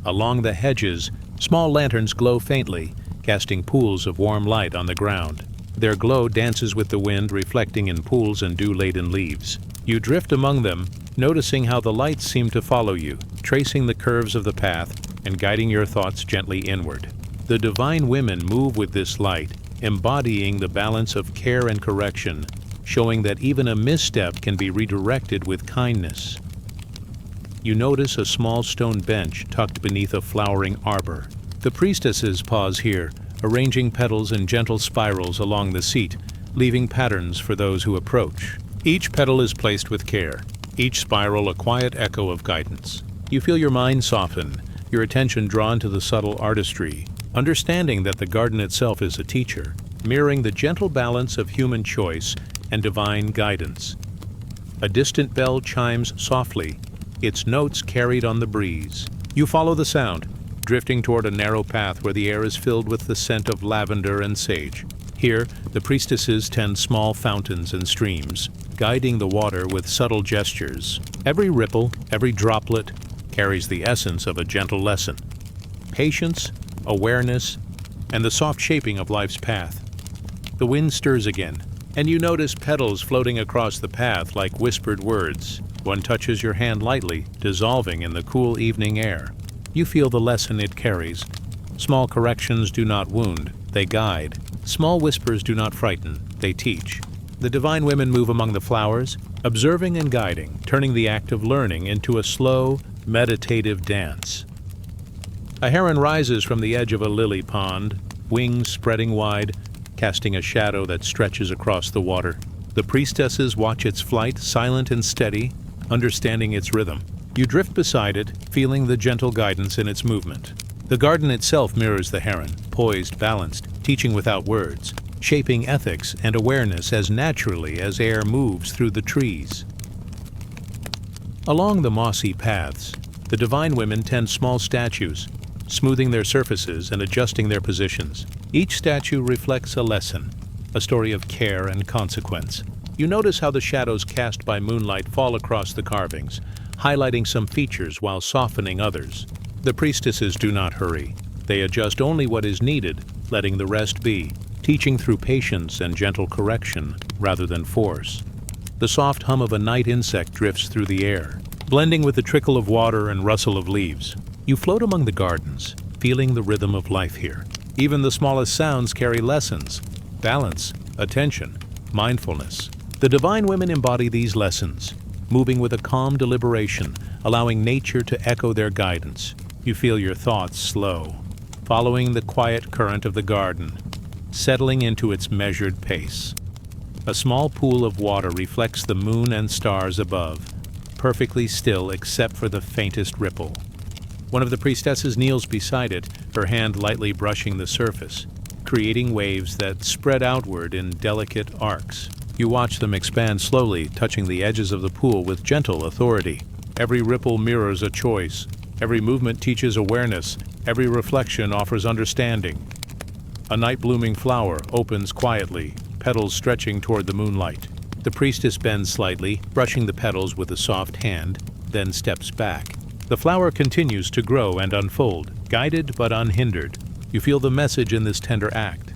Along the hedges, small lanterns glow faintly, casting pools of warm light on the ground. Their glow dances with the wind, reflecting in pools and dew-laden leaves. You drift among them, noticing how the lights seem to follow you, tracing the curves of the path and guiding your thoughts gently inward. The divine women move with this light, embodying the balance of care and correction, showing that even a misstep can be redirected with kindness. You notice a small stone bench tucked beneath a flowering arbor. The priestesses pause here, arranging petals in gentle spirals along the seat, leaving patterns for those who approach. Each petal is placed with care, each spiral a quiet echo of guidance. You feel your mind soften, your attention drawn to the subtle artistry, understanding that the garden itself is a teacher, mirroring the gentle balance of human choice and divine guidance. A distant bell chimes softly, its notes carried on the breeze. You follow the sound, drifting toward a narrow path where the air is filled with the scent of lavender and sage. Here, the priestesses tend small fountains and streams, guiding the water with subtle gestures. Every ripple, every droplet, carries the essence of a gentle lesson. Patience, awareness, and the soft shaping of life's path. The wind stirs again, and you notice petals floating across the path like whispered words. One touches your hand lightly, dissolving in the cool evening air. You feel the lesson it carries. Small corrections do not wound, they guide. Small whispers do not frighten, they teach. The divine women move among the flowers, observing and guiding, turning the act of learning into a slow, meditative dance. A heron rises from the edge of a lily pond, wings spreading wide, casting a shadow that stretches across the water. The priestesses watch its flight, silent and steady, understanding its rhythm. You drift beside it, feeling the gentle guidance in its movement. The garden itself mirrors the heron, poised, balanced, teaching without words, shaping ethics and awareness as naturally as air moves through the trees. Along the mossy paths, the divine women tend small statues, smoothing their surfaces and adjusting their positions. Each statue reflects a lesson, a story of care and consequence. You notice how the shadows cast by moonlight fall across the carvings, highlighting some features while softening others. The priestesses do not hurry. They adjust only what is needed, letting the rest be, teaching through patience and gentle correction rather than force. The soft hum of a night insect drifts through the air, blending with the trickle of water and rustle of leaves. You float among the gardens, feeling the rhythm of life here. Even the smallest sounds carry lessons: balance, attention, mindfulness. The divine women embody these lessons, moving with a calm deliberation, allowing nature to echo their guidance. You feel your thoughts slow, following the quiet current of the garden, settling into its measured pace. A small pool of water reflects the moon and stars above, perfectly still except for the faintest ripple. One of the priestesses kneels beside it, her hand lightly brushing the surface, creating waves that spread outward in delicate arcs. You watch them expand slowly, touching the edges of the pool with gentle authority. Every ripple mirrors a choice. Every movement teaches awareness. Every reflection offers understanding. A night-blooming flower opens quietly, petals stretching toward the moonlight. The priestess bends slightly, brushing the petals with a soft hand, then steps back. The flower continues to grow and unfold, guided but unhindered. You feel the message in this tender act.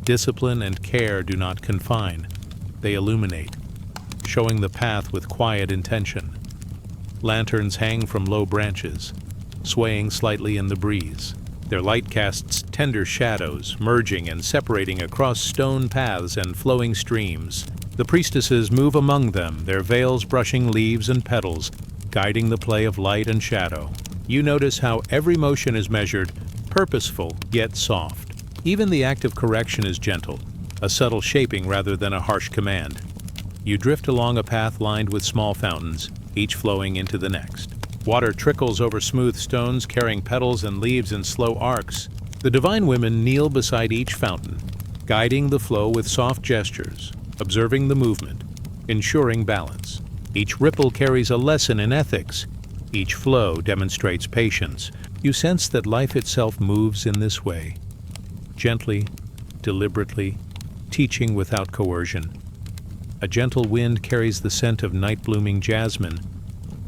Discipline and care do not confine. They illuminate, showing the path with quiet intention. Lanterns hang from low branches, swaying slightly in the breeze. Their light casts tender shadows, merging and separating across stone paths and flowing streams. The priestesses move among them, their veils brushing leaves and petals, guiding the play of light and shadow. You notice how every motion is measured, purposeful yet soft. Even the act of correction is gentle, a subtle shaping rather than a harsh command. You drift along a path lined with small fountains, each flowing into the next. Water trickles over smooth stones, carrying petals and leaves in slow arcs. The divine women kneel beside each fountain, guiding the flow with soft gestures, observing the movement, ensuring balance. Each ripple carries a lesson in ethics. Each flow demonstrates patience. You sense that life itself moves in this way, gently, deliberately, teaching without coercion. A gentle wind carries the scent of night-blooming jasmine,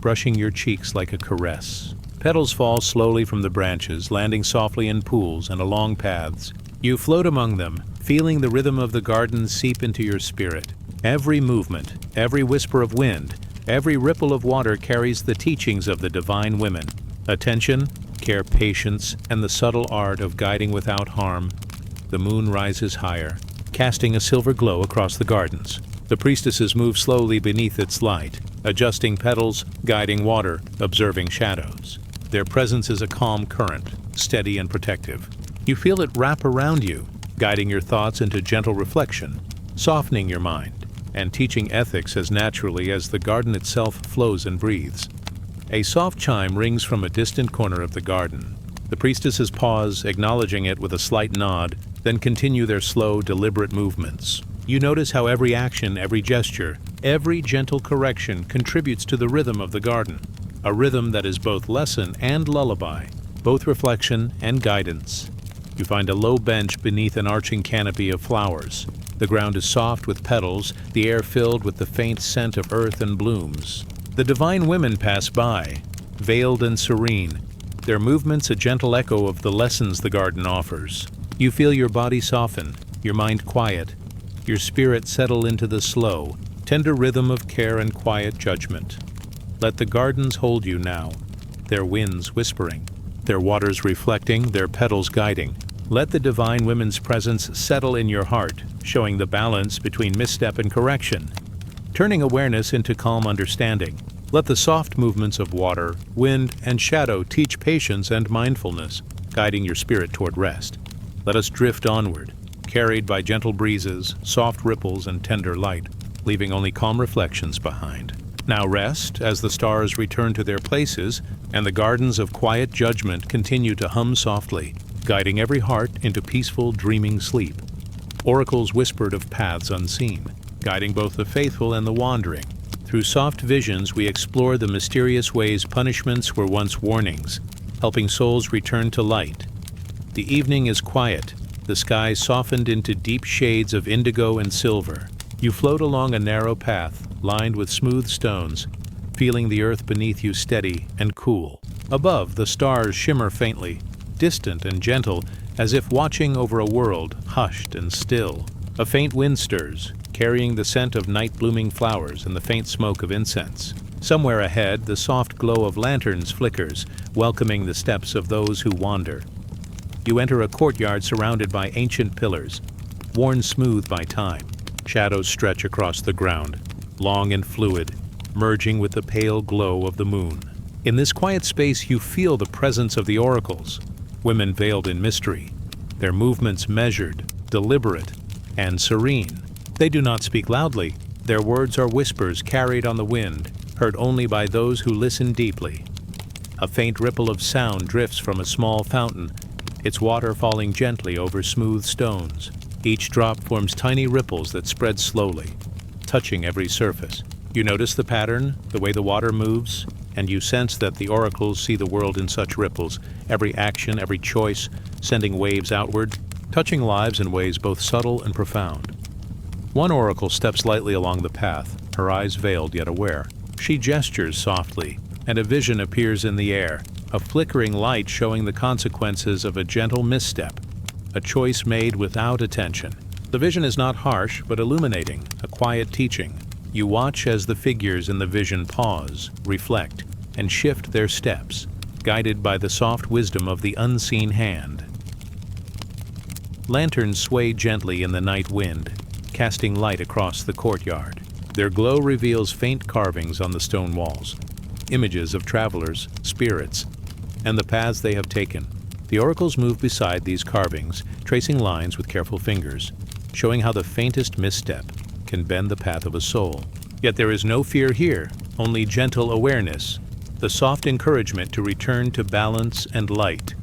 brushing your cheeks like a caress. Petals fall slowly from the branches, landing softly in pools and along paths. You float among them, feeling the rhythm of the garden seep into your spirit. Every movement, every whisper of wind, every ripple of water carries the teachings of the divine women. Attention, care, patience, and the subtle art of guiding without harm. The moon rises higher, casting a silver glow across the gardens. The priestesses move slowly beneath its light, adjusting petals, guiding water, observing shadows. Their presence is a calm current, steady and protective. You feel it wrap around you, guiding your thoughts into gentle reflection, softening your mind, and teaching ethics as naturally as the garden itself flows and breathes. A soft chime rings from a distant corner of the garden. The priestesses pause, acknowledging it with a slight nod, then continue their slow, deliberate movements. You notice how every action, every gesture, every gentle correction contributes to the rhythm of the garden, a rhythm that is both lesson and lullaby, both reflection and guidance. You find a low bench beneath an arching canopy of flowers. The ground is soft with petals, the air filled with the faint scent of earth and blooms. The divine women pass by, veiled and serene, their movements a gentle echo of the lessons the garden offers. You feel your body soften, your mind quiet, your spirit settle into the slow, tender rhythm of care and quiet judgment. Let the gardens hold you now, their winds whispering, their waters reflecting, their petals guiding. Let the divine women's presence settle in your heart, showing the balance between misstep and correction, turning awareness into calm understanding. Let the soft movements of water, wind, and shadow teach patience and mindfulness, guiding your spirit toward rest. Let us drift onward, carried by gentle breezes, soft ripples, and tender light, leaving only calm reflections behind. Now rest as the stars return to their places and the gardens of quiet judgment continue to hum softly, guiding every heart into peaceful, dreaming sleep. Oracles whispered of paths unseen, guiding both the faithful and the wandering. Through soft visions, we explore the mysterious ways punishments were once warnings, helping souls return to light. The evening is quiet, the sky softened into deep shades of indigo and silver. You float along a narrow path, lined with smooth stones, feeling the earth beneath you steady and cool. Above, the stars shimmer faintly, distant and gentle, as if watching over a world hushed and still. A faint wind stirs, carrying the scent of night-blooming flowers and the faint smoke of incense. Somewhere ahead, the soft glow of lanterns flickers, welcoming the steps of those who wander. You enter a courtyard surrounded by ancient pillars, worn smooth by time. Shadows stretch across the ground, long and fluid, merging with the pale glow of the moon. In this quiet space, you feel the presence of the oracles, women veiled in mystery, their movements measured, deliberate, and serene. They do not speak loudly. Their words are whispers carried on the wind, heard only by those who listen deeply. A faint ripple of sound drifts from a small fountain, its water falling gently over smooth stones. Each drop forms tiny ripples that spread slowly, touching every surface. You notice the pattern, the way the water moves, and you sense that the oracles see the world in such ripples, every action, every choice, sending waves outward, touching lives in ways both subtle and profound. One oracle steps lightly along the path, her eyes veiled yet aware. She gestures softly, and a vision appears in the air, a flickering light showing the consequences of a gentle misstep, a choice made without attention. The vision is not harsh, but illuminating, a quiet teaching. You watch as the figures in the vision pause, reflect, and shift their steps, guided by the soft wisdom of the unseen hand. Lanterns sway gently in the night wind, casting light across the courtyard. Their glow reveals faint carvings on the stone walls, images of travelers, spirits, and the paths they have taken. The oracles move beside these carvings, tracing lines with careful fingers, showing how the faintest misstep can bend the path of a soul. Yet there is no fear here, only gentle awareness, the soft encouragement to return to balance and light.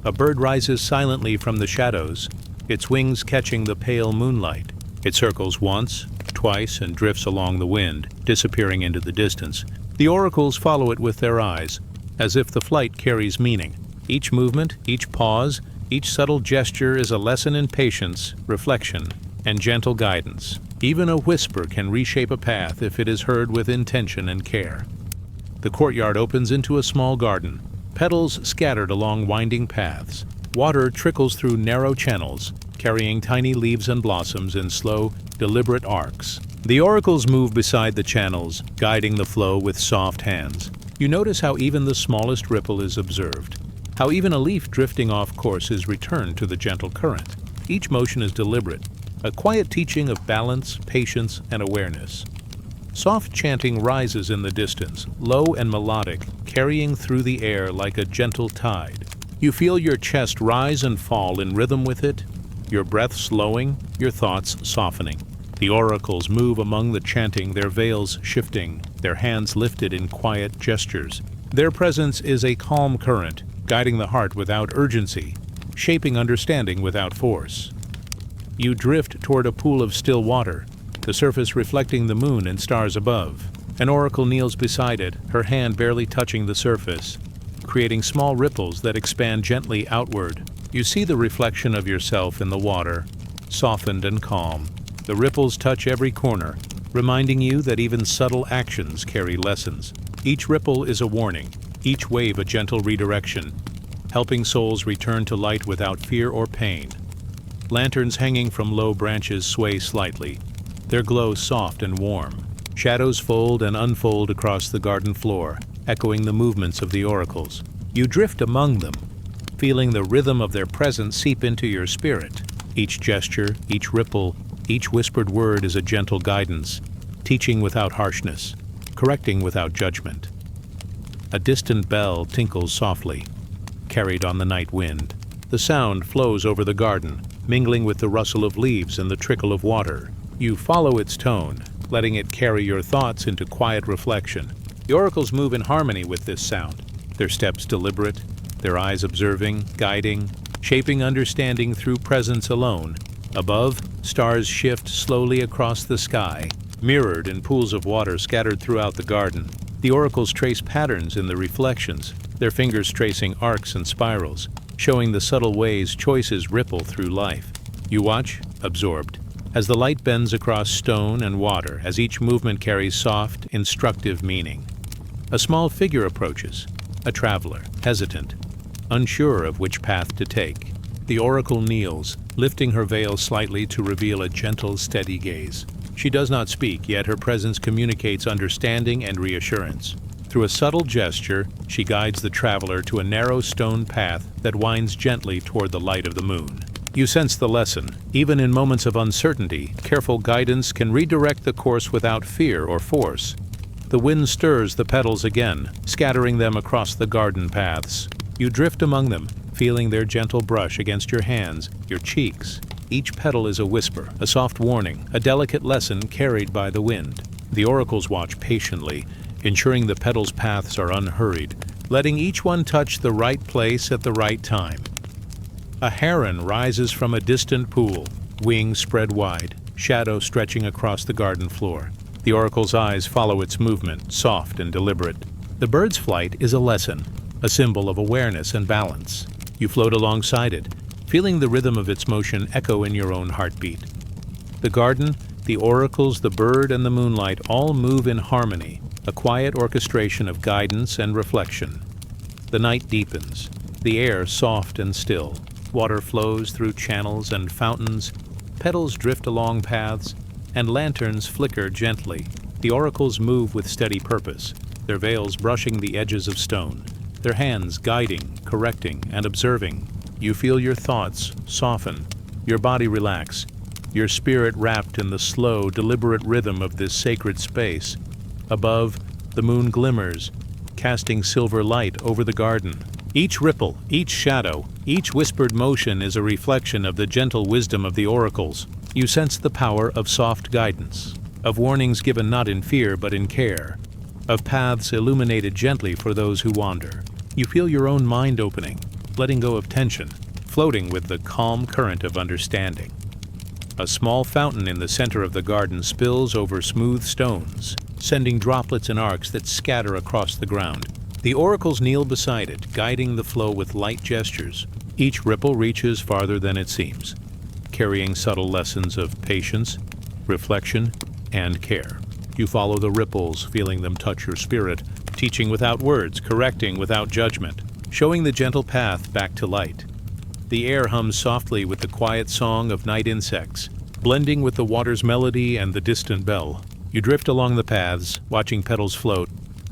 A bird rises silently from the shadows, its wings catching the pale moonlight. It circles once, twice, and drifts along the wind, disappearing into the distance. The oracles follow it with their eyes, as if the flight carries meaning. Each movement, each pause, each subtle gesture is a lesson in patience, reflection, and gentle guidance. Even a whisper can reshape a path if it is heard with intention and care. The courtyard opens into a small garden, petals scattered along winding paths. Water trickles through narrow channels, carrying tiny leaves and blossoms in slow, deliberate arcs. The oracles move beside the channels, guiding the flow with soft hands. You notice how even the smallest ripple is observed, how even a leaf drifting off course is returned to the gentle current. Each motion is deliberate, a quiet teaching of balance, patience, and awareness. Soft chanting rises in the distance, low and melodic, carrying through the air like a gentle tide. You feel your chest rise and fall in rhythm with it, your breath slowing, your thoughts softening. The oracles move among the chanting, their veils shifting, their hands lifted in quiet gestures. Their presence is a calm current, guiding the heart without urgency, shaping understanding without force. You drift toward a pool of still water, the surface reflecting the moon and stars above. An oracle kneels beside it, her hand barely touching the surface, creating small ripples that expand gently outward. You see the reflection of yourself in the water, softened and calm. The ripples touch every corner, reminding you that even subtle actions carry lessons. Each ripple is a warning, each wave a gentle redirection, helping souls return to light without fear or pain. Lanterns hanging from low branches sway slightly, their glow soft and warm. Shadows fold and unfold across the garden floor, echoing the movements of the oracles. You drift among them, feeling the rhythm of their presence seep into your spirit. Each gesture, each ripple, each whispered word is a gentle guidance, teaching without harshness, correcting without judgment. A distant bell tinkles softly, carried on the night wind. The sound flows over the garden, mingling with the rustle of leaves and the trickle of water. You follow its tone, letting it carry your thoughts into quiet reflection. The oracles move in harmony with this sound, their steps deliberate, their eyes observing, guiding, shaping understanding through presence alone. Above, stars shift slowly across the sky, mirrored in pools of water scattered throughout the garden. The oracles trace patterns in the reflections, their fingers tracing arcs and spirals, showing the subtle ways choices ripple through life. You watch, absorbed, as the light bends across stone and water, as each movement carries soft, instructive meaning. A small figure approaches, a traveler, hesitant, unsure of which path to take. The oracle kneels, lifting her veil slightly to reveal a gentle, steady gaze. She does not speak, yet her presence communicates understanding and reassurance. Through a subtle gesture, she guides the traveler to a narrow stone path that winds gently toward the light of the moon. You sense the lesson. Even in moments of uncertainty, careful guidance can redirect the course without fear or force. The wind stirs the petals again, scattering them across the garden paths. You drift among them, feeling their gentle brush against your hands, your cheeks. Each petal is a whisper, a soft warning, a delicate lesson carried by the wind. The oracles watch patiently, ensuring the petals' paths are unhurried, letting each one touch the right place at the right time. A heron rises from a distant pool, wings spread wide, shadow stretching across the garden floor. The oracle's eyes follow its movement, soft and deliberate. The bird's flight is a lesson, a symbol of awareness and balance. You float alongside it, feeling the rhythm of its motion echo in your own heartbeat. The garden, the oracles, the bird, and the moonlight all move in harmony, a quiet orchestration of guidance and reflection. The night deepens, the air soft and still. Water flows through channels and fountains, petals drift along paths, and lanterns flicker gently. The oracles move with steady purpose, their veils brushing the edges of stone, their hands guiding, correcting, and observing. You feel your thoughts soften, your body relax, your spirit wrapped in the slow, deliberate rhythm of this sacred space. Above, the moon glimmers, casting silver light over the garden. Each ripple, each shadow, each whispered motion is a reflection of the gentle wisdom of the oracles. You sense the power of soft guidance, of warnings given not in fear but in care, of paths illuminated gently for those who wander. You feel your own mind opening, letting go of tension, floating with the calm current of understanding. A small fountain in the center of the garden spills over smooth stones, sending droplets and arcs that scatter across the ground. The oracles kneel beside it, guiding the flow with light gestures. Each ripple reaches farther than it seems, carrying subtle lessons of patience, reflection, and care. You follow the ripples, feeling them touch your spirit, teaching without words, correcting without judgment, showing the gentle path back to light. The air hums softly with the quiet song of night insects, blending with the water's melody and the distant bell. You drift along the paths, watching petals float,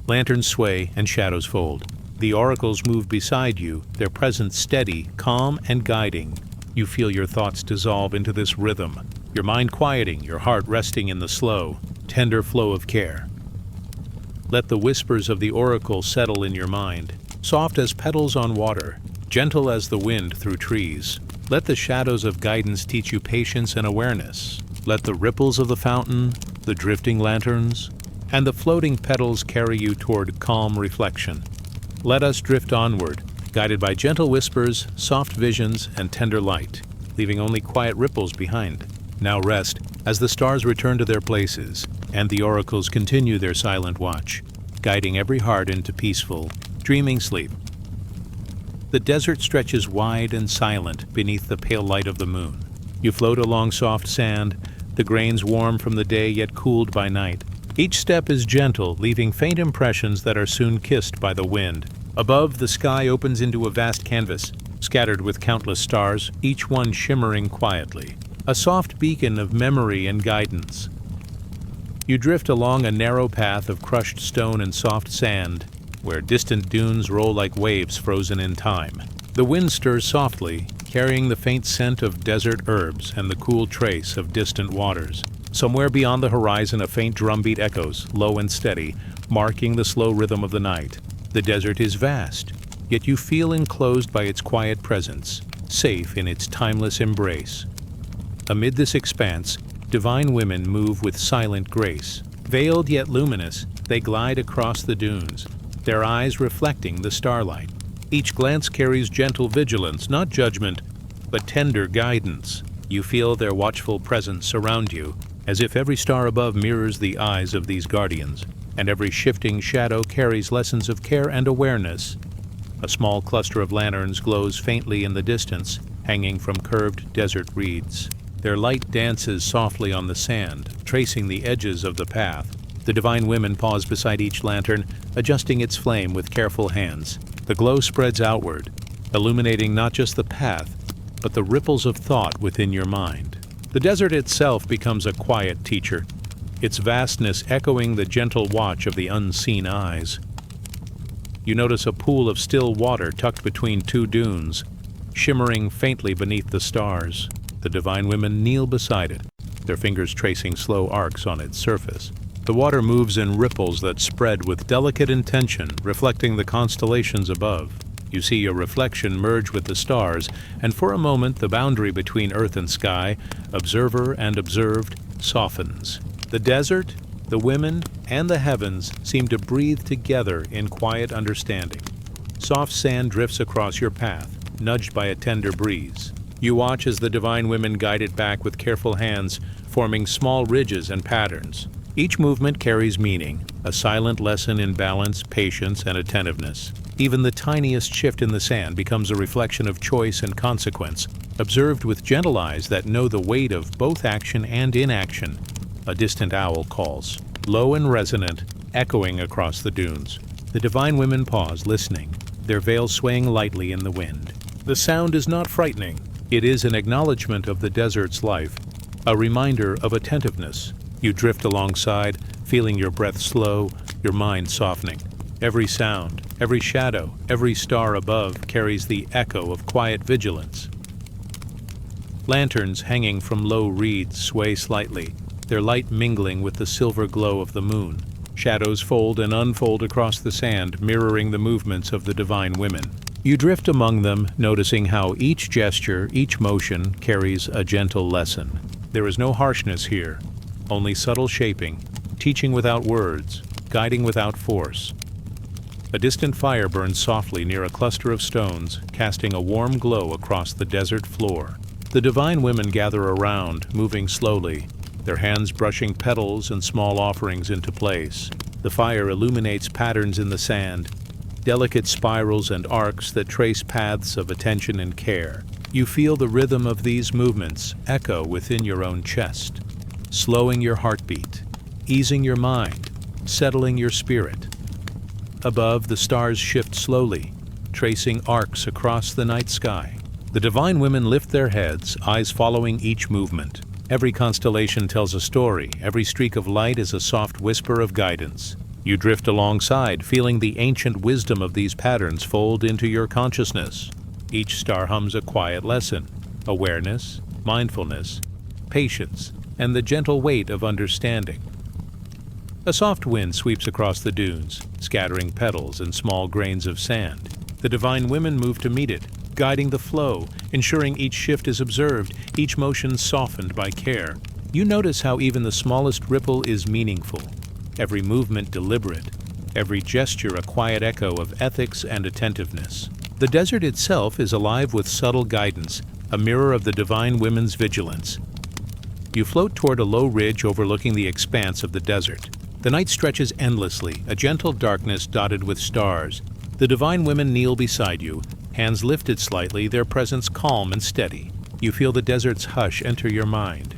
lanterns sway, and shadows fold. The oracles move beside you, their presence steady, calm, and guiding. You feel your thoughts dissolve into this rhythm, your mind quieting, your heart resting in the slow, tender flow of care. Let the whispers of the oracle settle in your mind, soft as petals on water, gentle as the wind through trees. Let the shadows of guidance teach you patience and awareness. Let the ripples of the fountain, the drifting lanterns, and the floating petals carry you toward calm reflection. Let us drift onward, guided by gentle whispers, soft visions, and tender light, leaving only quiet ripples behind. Now rest, as the stars return to their places, and the oracles continue their silent watch, guiding every heart into peaceful, dreaming sleep. The desert stretches wide and silent beneath the pale light of the moon. You float along soft sand, the grains warm from the day yet cooled by night. Each step is gentle, leaving faint impressions that are soon kissed by the wind. Above, the sky opens into a vast canvas, scattered with countless stars, each one shimmering quietly, a soft beacon of memory and guidance. You drift along a narrow path of crushed stone and soft sand, where distant dunes roll like waves frozen in time. The wind stirs softly, carrying the faint scent of desert herbs and the cool trace of distant waters. Somewhere beyond the horizon, a faint drumbeat echoes, low and steady, marking the slow rhythm of the night. The desert is vast, yet you feel enclosed by its quiet presence, safe in its timeless embrace. Amid this expanse, divine women move with silent grace. Veiled yet luminous, they glide across the dunes, their eyes reflecting the starlight. Each glance carries gentle vigilance, not judgment, but tender guidance. You feel their watchful presence surround you, as if every star above mirrors the eyes of these guardians, and every shifting shadow carries lessons of care and awareness. A small cluster of lanterns glows faintly in the distance, hanging from curved desert reeds. Their light dances softly on the sand, tracing the edges of the path. The divine women pause beside each lantern, adjusting its flame with careful hands. The glow spreads outward, illuminating not just the path, but the ripples of thought within your mind. The desert itself becomes a quiet teacher, its vastness echoing the gentle watch of the unseen eyes. You notice a pool of still water tucked between two dunes, shimmering faintly beneath the stars. The divine women kneel beside it, their fingers tracing slow arcs on its surface. The water moves in ripples that spread with delicate intention, reflecting the constellations above. You see your reflection merge with the stars, and for a moment the boundary between earth and sky, observer and observed, softens. The desert, the women, and the heavens seem to breathe together in quiet understanding. Soft sand drifts across your path, nudged by a tender breeze. You watch as the divine women guide it back with careful hands, forming small ridges and patterns. Each movement carries meaning, a silent lesson in balance, patience, and attentiveness. Even the tiniest shift in the sand becomes a reflection of choice and consequence, observed with gentle eyes that know the weight of both action and inaction. A distant owl calls, low and resonant, echoing across the dunes. The divine women pause, listening, their veils swaying lightly in the wind. The sound is not frightening. It is an acknowledgement of the desert's life, a reminder of attentiveness. You drift alongside, feeling your breath slow, your mind softening. Every sound, every shadow, every star above carries the echo of quiet vigilance. Lanterns hanging from low reeds sway slightly, their light mingling with the silver glow of the moon. Shadows fold and unfold across the sand, mirroring the movements of the divine women. You drift among them, noticing how each gesture, each motion carries a gentle lesson. There is no harshness here, only subtle shaping, teaching without words, guiding without force. A distant fire burns softly near a cluster of stones, casting a warm glow across the desert floor. The divine women gather around, moving slowly, their hands brushing petals and small offerings into place. The fire illuminates patterns in the sand, delicate spirals and arcs that trace paths of attention and care. You feel the rhythm of these movements echo within your own chest, slowing your heartbeat, easing your mind, settling your spirit. Above, the stars shift slowly, tracing arcs across the night sky. The divine women lift their heads, eyes following each movement. Every constellation tells a story, every streak of light is a soft whisper of guidance. You drift alongside, feeling the ancient wisdom of these patterns fold into your consciousness. Each star hums a quiet lesson: awareness, mindfulness, patience, and the gentle weight of understanding. A soft wind sweeps across the dunes, scattering petals and small grains of sand. The divine women move to meet it, guiding the flow, ensuring each shift is observed, each motion softened by care. You notice how even the smallest ripple is meaningful, every movement deliberate, every gesture a quiet echo of ethics and attentiveness. The desert itself is alive with subtle guidance, a mirror of the divine women's vigilance. You float toward a low ridge overlooking the expanse of the desert. The night stretches endlessly, a gentle darkness dotted with stars. The divine women kneel beside you, hands lifted slightly, their presence calm and steady. You feel the desert's hush enter your mind,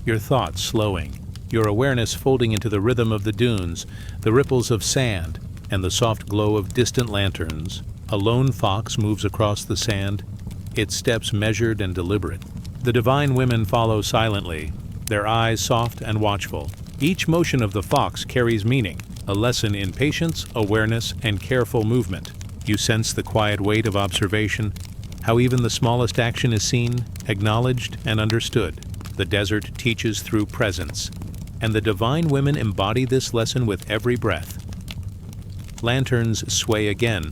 your thoughts slowing, your awareness folding into the rhythm of the dunes, the ripples of sand, and the soft glow of distant lanterns. A lone fox moves across the sand, its steps measured and deliberate. The divine women follow silently, their eyes soft and watchful. Each motion of the fox carries meaning, a lesson in patience, awareness, and careful movement. You sense the quiet weight of observation, how even the smallest action is seen, acknowledged, and understood. The desert teaches through presence, and the divine women embody this lesson with every breath. Lanterns sway again,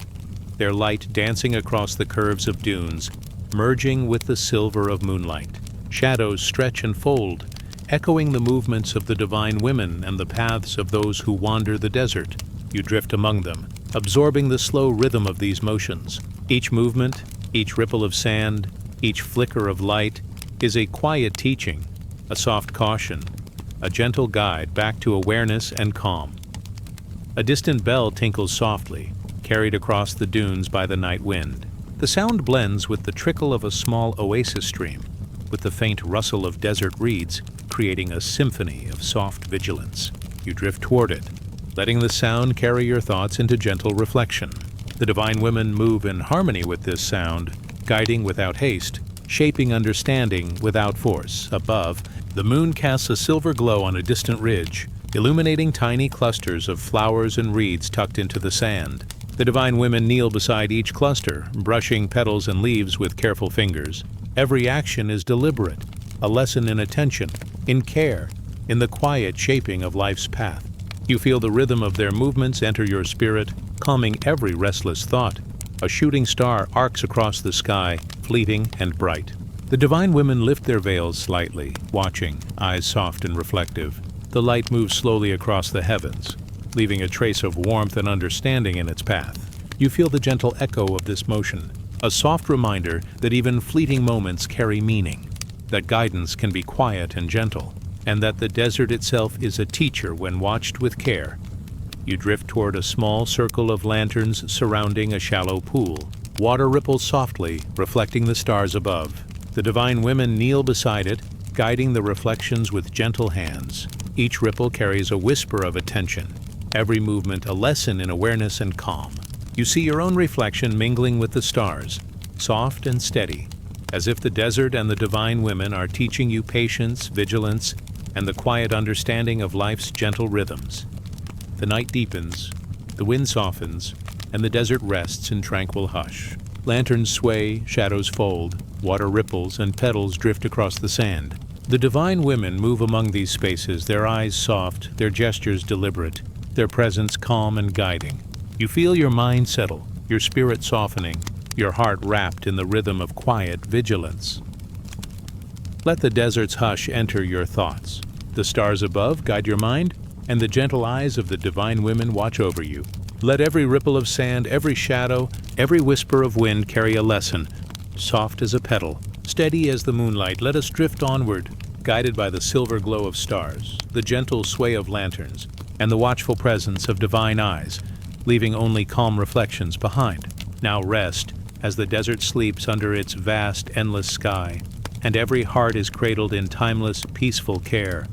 their light dancing across the curves of dunes, merging with the silver of moonlight. Shadows stretch and fold, echoing the movements of the divine women and the paths of those who wander the desert. You drift among them, absorbing the slow rhythm of these motions. Each movement, each ripple of sand, each flicker of light is a quiet teaching, a soft caution, a gentle guide back to awareness and calm. A distant bell tinkles softly, carried across the dunes by the night wind. The sound blends with the trickle of a small oasis stream, with the faint rustle of desert reeds, creating a symphony of soft vigilance. You drift toward it, letting the sound carry your thoughts into gentle reflection. The divine women move in harmony with this sound, guiding without haste, shaping understanding without force. Above, the moon casts a silver glow on a distant ridge, illuminating tiny clusters of flowers and reeds tucked into the sand. The divine women kneel beside each cluster, brushing petals and leaves with careful fingers. Every action is deliberate, a lesson in attention, in care, in the quiet shaping of life's path. You feel the rhythm of their movements enter your spirit, calming every restless thought. A shooting star arcs across the sky, fleeting and bright. The divine women lift their veils slightly, watching, eyes soft and reflective. The light moves slowly across the heavens, leaving a trace of warmth and understanding in its path. You feel the gentle echo of this motion, a soft reminder that even fleeting moments carry meaning, that guidance can be quiet and gentle, and that the desert itself is a teacher when watched with care. You drift toward a small circle of lanterns surrounding a shallow pool. Water ripples softly, reflecting the stars above. The divine women kneel beside it, guiding the reflections with gentle hands. Each ripple carries a whisper of attention, every movement a lesson in awareness and calm. You see your own reflection mingling with the stars, soft and steady, as if the desert and the divine women are teaching you patience, vigilance, and the quiet understanding of life's gentle rhythms. The night deepens, the wind softens, and the desert rests in tranquil hush. Lanterns sway, shadows fold, water ripples, and petals drift across the sand. The divine women move among these spaces, their eyes soft, their gestures deliberate, their presence calm and guiding. You feel your mind settle, your spirit softening, your heart wrapped in the rhythm of quiet vigilance. Let the desert's hush enter your thoughts. The stars above guide your mind, and the gentle eyes of the divine women watch over you. Let every ripple of sand, every shadow, every whisper of wind carry a lesson. Soft as a petal, steady as the moonlight, let us drift onward, guided by the silver glow of stars, the gentle sway of lanterns, and the watchful presence of divine eyes, leaving only calm reflections behind. Now rest, as the desert sleeps under its vast, endless sky, and every heart is cradled in timeless, peaceful care.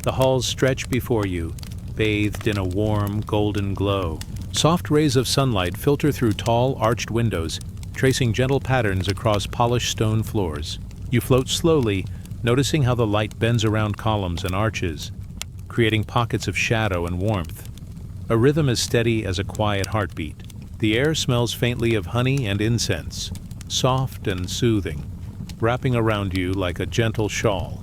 The halls stretch before you, bathed in a warm, golden glow. Soft rays of sunlight filter through tall, arched windows, tracing gentle patterns across polished stone floors. You float slowly, noticing how the light bends around columns and arches, creating pockets of shadow and warmth. A rhythm as steady as a quiet heartbeat. The air smells faintly of honey and incense, soft and soothing, wrapping around you like a gentle shawl.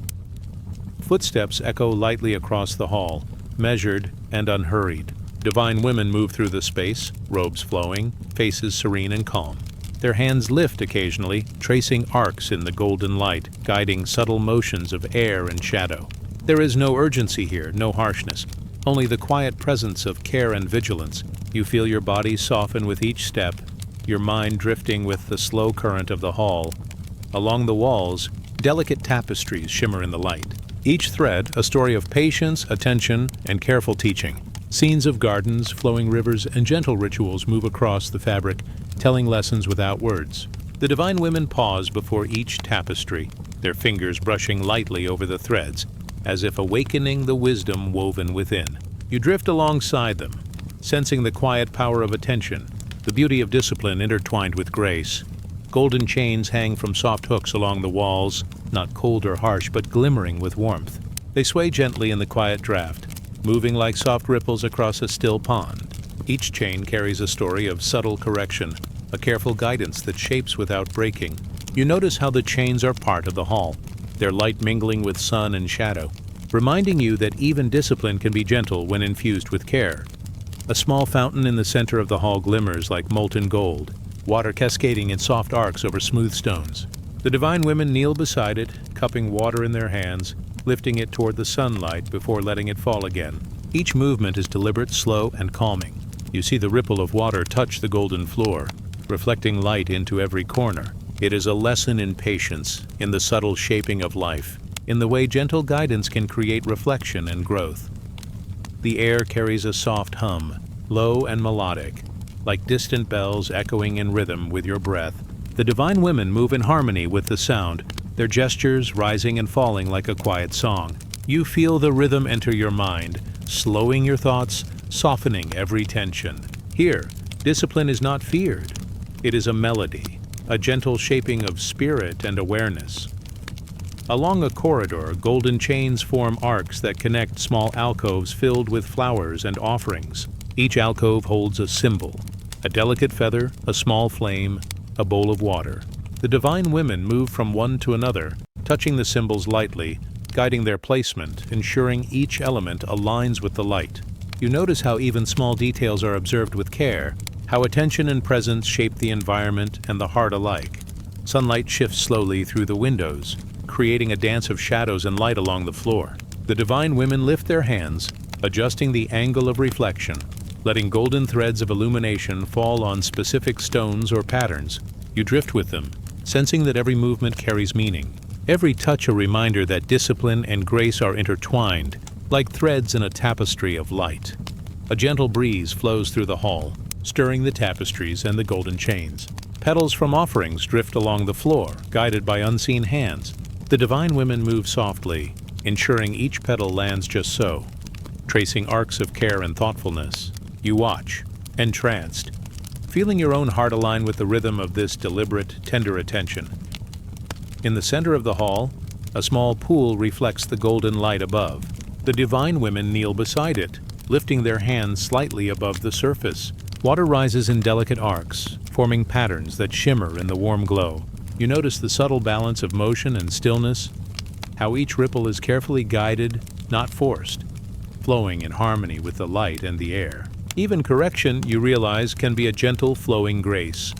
Footsteps echo lightly across the hall, measured and unhurried. Divine women move through the space, robes flowing, faces serene and calm. Their hands lift occasionally, tracing arcs in the golden light, guiding subtle motions of air and shadow. There is no urgency here, no harshness, only the quiet presence of care and vigilance. You feel your body soften with each step, your mind drifting with the slow current of the hall. Along the walls, delicate tapestries shimmer in the light. Each thread a story of patience, attention, and careful teaching. Scenes of gardens, flowing rivers, and gentle rituals move across the fabric, telling lessons without words. The divine women pause before each tapestry, their fingers brushing lightly over the threads, as if awakening the wisdom woven within. You drift alongside them, sensing the quiet power of attention, the beauty of discipline intertwined with grace. Golden chains hang from soft hooks along the walls, not cold or harsh, but glimmering with warmth. They sway gently in the quiet draft, moving like soft ripples across a still pond. Each chain carries a story of subtle correction, a careful guidance that shapes without breaking. You notice how the chains are part of the hall, their light mingling with sun and shadow, reminding you that even discipline can be gentle when infused with care. A small fountain in the center of the hall glimmers like molten gold, water cascading in soft arcs over smooth stones. The divine women kneel beside it, cupping water in their hands, lifting it toward the sunlight before letting it fall again. Each movement is deliberate, slow, and calming. You see the ripple of water touch the golden floor, reflecting light into every corner. It is a lesson in patience, in the subtle shaping of life, in the way gentle guidance can create reflection and growth. The air carries a soft hum, low and melodic, like distant bells echoing in rhythm with your breath. The divine women move in harmony with the sound, their gestures rising and falling like a quiet song. You feel the rhythm enter your mind, slowing your thoughts, softening every tension. Here, discipline is not feared. It is a melody, a gentle shaping of spirit and awareness. Along a corridor, golden chains form arcs that connect small alcoves filled with flowers and offerings. Each alcove holds a symbol, a delicate feather, a small flame, a bowl of water. The divine women move from one to another, touching the symbols lightly, guiding their placement, ensuring each element aligns with the light. You notice how even small details are observed with care, how attention and presence shape the environment and the heart alike. Sunlight shifts slowly through the windows, creating a dance of shadows and light along the floor. The divine women lift their hands, adjusting the angle of reflection, letting golden threads of illumination fall on specific stones or patterns. You drift with them, sensing that every movement carries meaning. Every touch a reminder that discipline and grace are intertwined, like threads in a tapestry of light. A gentle breeze flows through the hall, stirring the tapestries and the golden chains. Petals from offerings drift along the floor, guided by unseen hands. The divine women move softly, ensuring each petal lands just so, tracing arcs of care and thoughtfulness. You watch, entranced, feeling your own heart align with the rhythm of this deliberate, tender attention. In the center of the hall, a small pool reflects the golden light above. The divine women kneel beside it, lifting their hands slightly above the surface. Water rises in delicate arcs, forming patterns that shimmer in the warm glow. You notice the subtle balance of motion and stillness, how each ripple is carefully guided, not forced, flowing in harmony with the light and the air. Even correction, you realize, can be a gentle, flowing grace.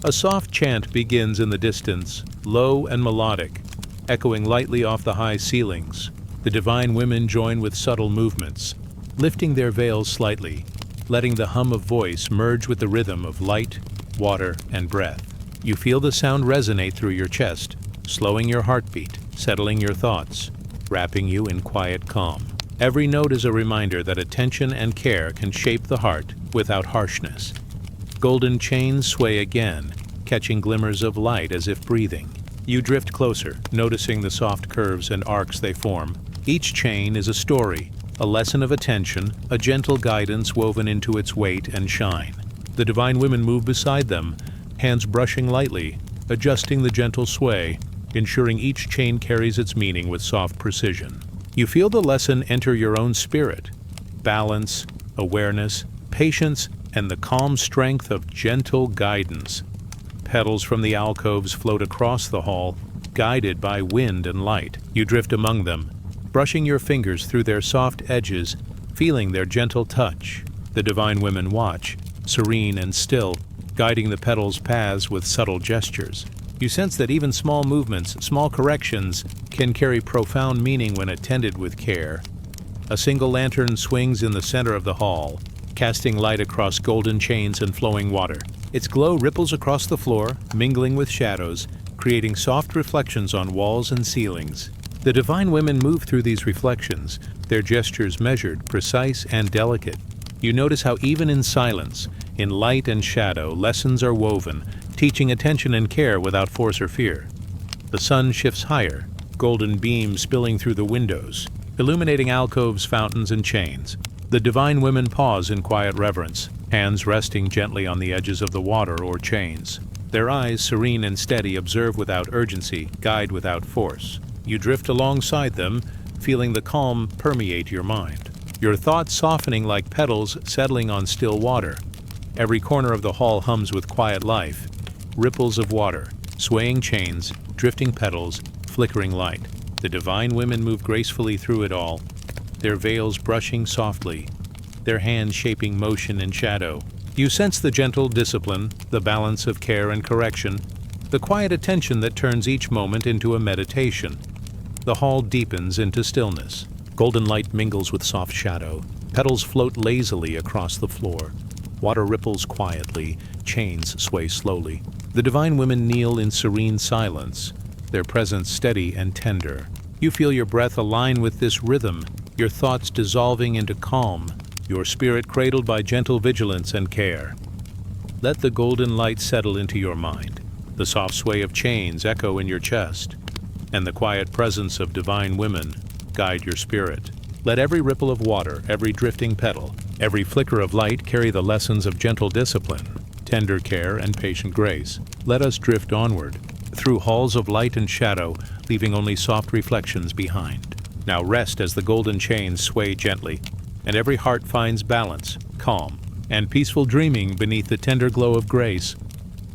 A soft chant begins in the distance, low and melodic, echoing lightly off the high ceilings. The divine women join with subtle movements, lifting their veils slightly, letting the hum of voice merge with the rhythm of light, water, and breath. You feel the sound resonate through your chest, slowing your heartbeat, settling your thoughts, wrapping you in quiet calm. Every note is a reminder that attention and care can shape the heart without harshness. Golden chains sway again, catching glimmers of light as if breathing. You drift closer, noticing the soft curves and arcs they form. Each chain is a story, a lesson of attention, a gentle guidance woven into its weight and shine. The divine women move beside them, hands brushing lightly, adjusting the gentle sway, ensuring each chain carries its meaning with soft precision. You feel the lesson enter your own spirit. Balance, awareness, patience, and the calm strength of gentle guidance. Petals from the alcoves float across the hall, guided by wind and light. You drift among them, brushing your fingers through their soft edges, feeling their gentle touch. The divine women watch, serene and still, guiding the petals' paths with subtle gestures. You sense that even small movements, small corrections, can carry profound meaning when attended with care. A single lantern swings in the center of the hall, casting light across golden chains and flowing water. Its glow ripples across the floor, mingling with shadows, creating soft reflections on walls and ceilings. The divine women move through these reflections, their gestures measured, precise, and delicate. You notice how even in silence, in light and shadow, lessons are woven, teaching attention and care without force or fear. The sun shifts higher, golden beams spilling through the windows, illuminating alcoves, fountains, and chains. The divine women pause in quiet reverence, hands resting gently on the edges of the water or chains. Their eyes, serene and steady, observe without urgency, guide without force. You drift alongside them, feeling the calm permeate your mind. Your thoughts softening like petals settling on still water. Every corner of the hall hums with quiet life. Ripples of water, swaying chains, drifting petals, flickering light. The divine women move gracefully through it all, their veils brushing softly, their hands shaping motion and shadow. You sense the gentle discipline, the balance of care and correction, the quiet attention that turns each moment into a meditation. The hall deepens into stillness. Golden light mingles with soft shadow. Petals float lazily across the floor. Water ripples quietly. Chains sway slowly. The divine women kneel in serene silence, their presence steady and tender. You feel your breath align with this rhythm, your thoughts dissolving into calm, your spirit cradled by gentle vigilance and care. Let the golden light settle into your mind. The soft sway of chains echo in your chest. and the quiet presence of divine women guide your spirit. Let every ripple of water, every drifting petal, every flicker of light carry the lessons of gentle discipline, tender care, and patient grace. Let us drift onward, through halls of light and shadow, leaving only soft reflections behind. Now rest as the golden chains sway gently, and every heart finds balance, calm, and peaceful dreaming beneath the tender glow of grace.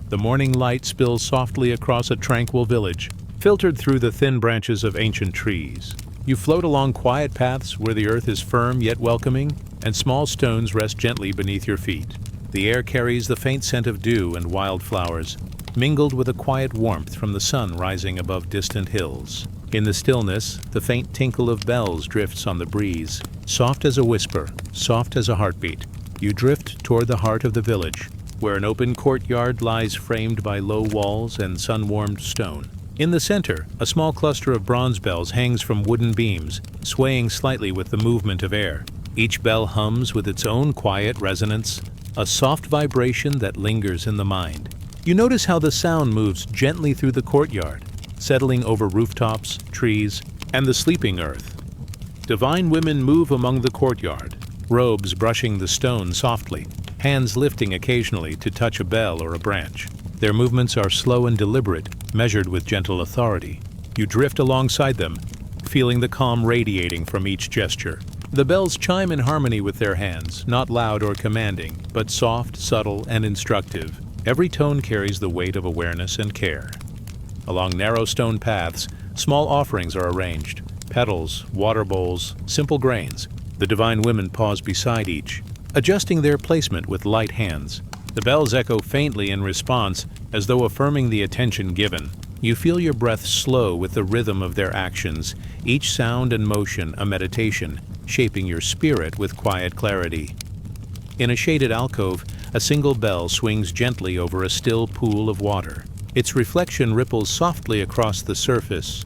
The morning light spills softly across a tranquil village, filtered through the thin branches of ancient trees. You float along quiet paths where the earth is firm yet welcoming, and small stones rest gently beneath your feet. The air carries the faint scent of dew and wildflowers, mingled with a quiet warmth from the sun rising above distant hills. In the stillness, the faint tinkle of bells drifts on the breeze, soft as a whisper, soft as a heartbeat. You drift toward the heart of the village, where an open courtyard lies framed by low walls and sun-warmed stone. In the center, a small cluster of bronze bells hangs from wooden beams, swaying slightly with the movement of air. Each bell hums with its own quiet resonance, a soft vibration that lingers in the mind. You notice how the sound moves gently through the courtyard, settling over rooftops, trees, and the sleeping earth. Divine women move among the courtyard, robes brushing the stone softly, hands lifting occasionally to touch a bell or a branch. Their movements are slow and deliberate, measured with gentle authority. You drift alongside them, feeling the calm radiating from each gesture. The bells chime in harmony with their hands, not loud or commanding, but soft, subtle, and instructive. Every tone carries the weight of awareness and care. Along narrow stone paths, small offerings are arranged. Petals, water bowls, simple grains. The divine women pause beside each, adjusting their placement with light hands. The bells echo faintly in response, as though affirming the attention given. You feel your breath slow with the rhythm of their actions, each sound and motion a meditation, shaping your spirit with quiet clarity. In a shaded alcove, a single bell swings gently over a still pool of water. Its reflection ripples softly across the surface,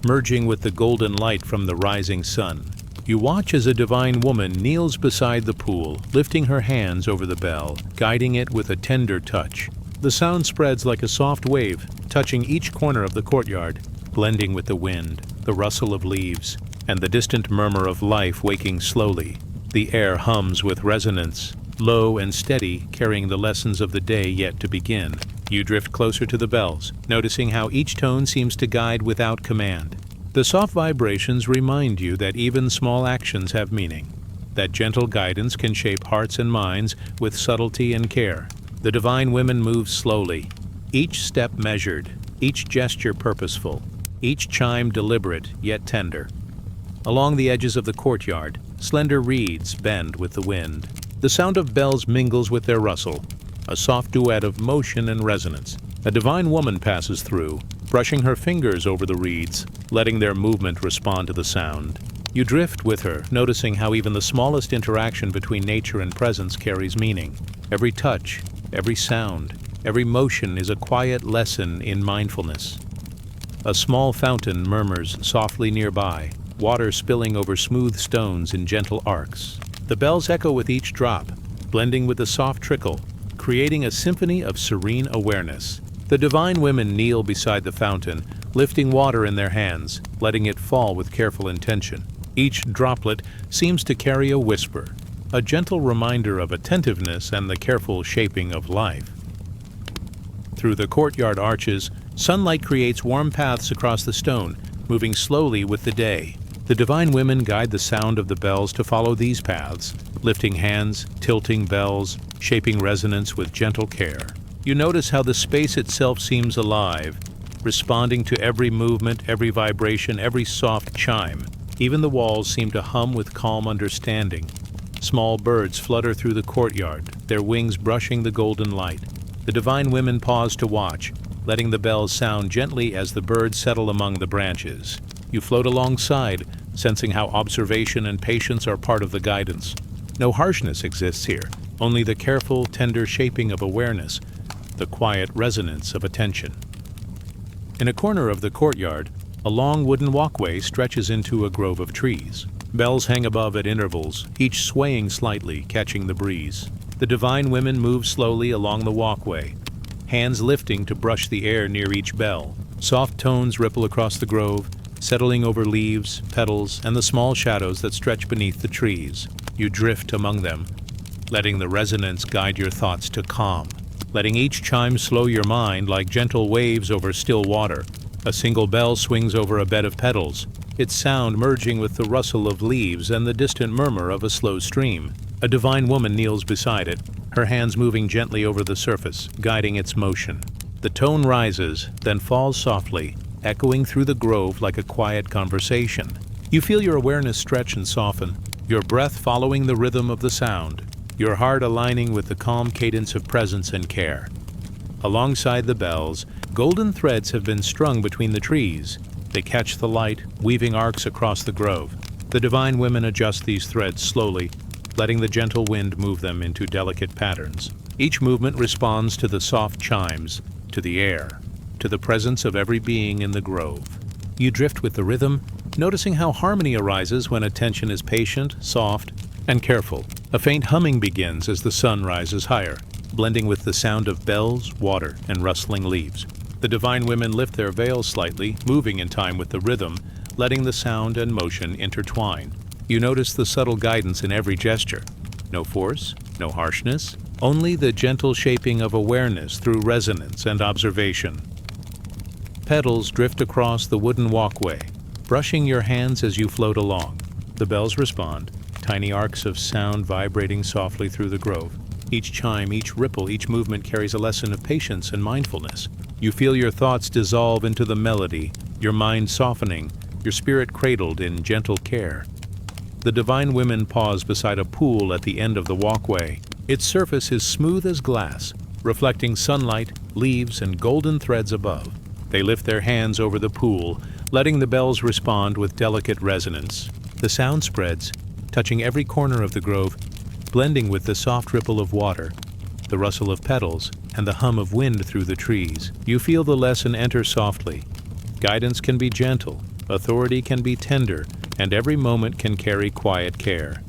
merging with the golden light from the rising sun. You watch as a divine woman kneels beside the pool, lifting her hands over the bell, guiding it with a tender touch. The sound spreads like a soft wave, touching each corner of the courtyard, blending with the wind, the rustle of leaves, and the distant murmur of life waking slowly. The air hums with resonance, low and steady, carrying the lessons of the day yet to begin. You drift closer to the bells, noticing how each tone seems to guide without command. The soft vibrations remind you that even small actions have meaning, that gentle guidance can shape hearts and minds with subtlety and care. The divine women move slowly, each step measured, each gesture purposeful, each chime deliberate yet tender. Along the edges of the courtyard, slender reeds bend with the wind. The sound of bells mingles with their rustle, a soft duet of motion and resonance. A divine woman passes through, brushing her fingers over the reeds, letting their movement respond to the sound. You drift with her, noticing how even the smallest interaction between nature and presence carries meaning. Every touch, every sound, every motion is a quiet lesson in mindfulness. A small fountain murmurs softly nearby, water spilling over smooth stones in gentle arcs. The bells echo with each drop, blending with the soft trickle, creating a symphony of serene awareness. The divine women kneel beside the fountain, lifting water in their hands, letting it fall with careful intention. Each droplet seems to carry a whisper, a gentle reminder of attentiveness and the careful shaping of life. Through the courtyard arches, sunlight creates warm paths across the stone, moving slowly with the day. The divine women guide the sound of the bells to follow these paths, lifting hands, tilting bells, shaping resonance with gentle care. You notice how the space itself seems alive, responding to every movement, every vibration, every soft chime. Even the walls seem to hum with calm understanding. Small birds flutter through the courtyard, their wings brushing the golden light. The divine women pause to watch, letting the bells sound gently as the birds settle among the branches. You float alongside, sensing how observation and patience are part of the guidance. No harshness exists here, only the careful, tender shaping of awareness, the quiet resonance of attention. In a corner of the courtyard, a long wooden walkway stretches into a grove of trees. Bells hang above at intervals, each swaying slightly, catching the breeze. The divine women move slowly along the walkway, hands lifting to brush the air near each bell. Soft tones ripple across the grove, settling over leaves, petals, and the small shadows that stretch beneath the trees. You drift among them, letting the resonance guide your thoughts to calm, letting each chime slow your mind like gentle waves over still water. A single bell swings over a bed of petals, its sound merging with the rustle of leaves and the distant murmur of a slow stream. A divine woman kneels beside it, her hands moving gently over the surface, guiding its motion. The tone rises, then falls softly, echoing through the grove like a quiet conversation. You feel your awareness stretch and soften, your breath following the rhythm of the sound, your heart aligning with the calm cadence of presence and care. Alongside the bells, golden threads have been strung between the trees. They catch the light, weaving arcs across the grove. The divine women adjust these threads slowly, letting the gentle wind move them into delicate patterns. Each movement responds to the soft chimes, to the air, to the presence of every being in the grove. You drift with the rhythm, noticing how harmony arises when attention is patient, soft, and careful. A faint humming begins as the sun rises higher, blending with the sound of bells, water, and rustling leaves. The divine women lift their veils slightly, moving in time with the rhythm, letting the sound and motion intertwine. You notice the subtle guidance in every gesture. No force, no harshness, only the gentle shaping of awareness through resonance and observation. Petals drift across the wooden walkway, brushing your hands as you float along. The bells respond, tiny arcs of sound vibrating softly through the grove. Each chime, each ripple, each movement carries a lesson of patience and mindfulness. You feel your thoughts dissolve into the melody, your mind softening, your spirit cradled in gentle care. The divine women pause beside a pool at the end of the walkway. Its surface is smooth as glass, reflecting sunlight, leaves, and golden threads above. They lift their hands over the pool, letting the bells respond with delicate resonance. The sound spreads, touching every corner of the grove, blending with the soft ripple of water, the rustle of petals, and the hum of wind through the trees. You feel the lesson enter softly. Guidance can be gentle, authority can be tender, and every moment can carry quiet care.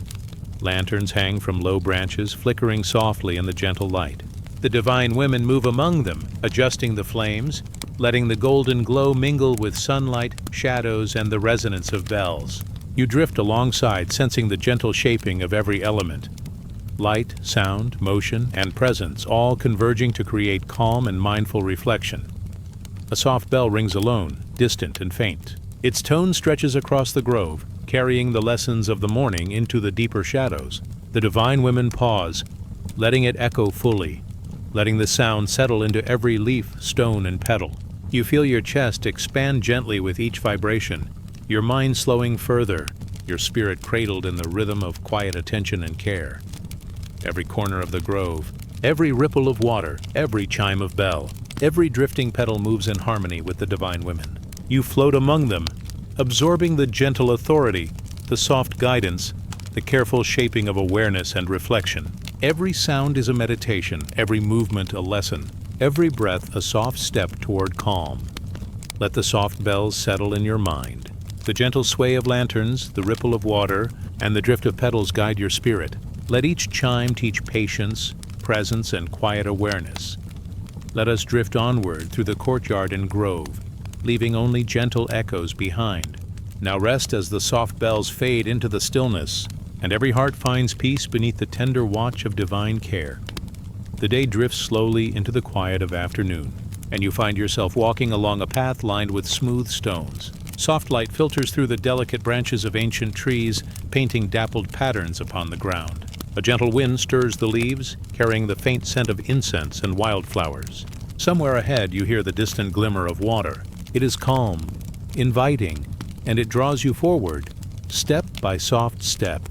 Lanterns hang from low branches, flickering softly in the gentle light. The divine women move among them, adjusting the flames, letting the golden glow mingle with sunlight, shadows, and the resonance of bells. You drift alongside, sensing the gentle shaping of every element. Light, sound, motion, and presence, all converging to create calm and mindful reflection. A soft bell rings alone, distant and faint. Its tone stretches across the grove, carrying the lessons of the morning into the deeper shadows. The divine women pause, letting it echo fully, letting the sound settle into every leaf, stone, and petal. You feel your chest expand gently with each vibration, your mind slowing further, your spirit cradled in the rhythm of quiet attention and care. Every corner of the grove, every ripple of water, every chime of bell, every drifting petal moves in harmony with the divine women. You float among them, absorbing the gentle authority, the soft guidance, the careful shaping of awareness and reflection. Every sound is a meditation, every movement a lesson, every breath a soft step toward calm. Let the soft bells settle in your mind. The gentle sway of lanterns, the ripple of water, and the drift of petals guide your spirit. Let each chime teach patience, presence, and quiet awareness. Let us drift onward through the courtyard and grove, leaving only gentle echoes behind. Now rest as the soft bells fade into the stillness, and every heart finds peace beneath the tender watch of divine care. The day drifts slowly into the quiet of afternoon, and you find yourself walking along a path lined with smooth stones. Soft light filters through the delicate branches of ancient trees, painting dappled patterns upon the ground. A gentle wind stirs the leaves, carrying the faint scent of incense and wildflowers. Somewhere ahead you hear the distant glimmer of water. It is calm, inviting, and it draws you forward, step by soft step.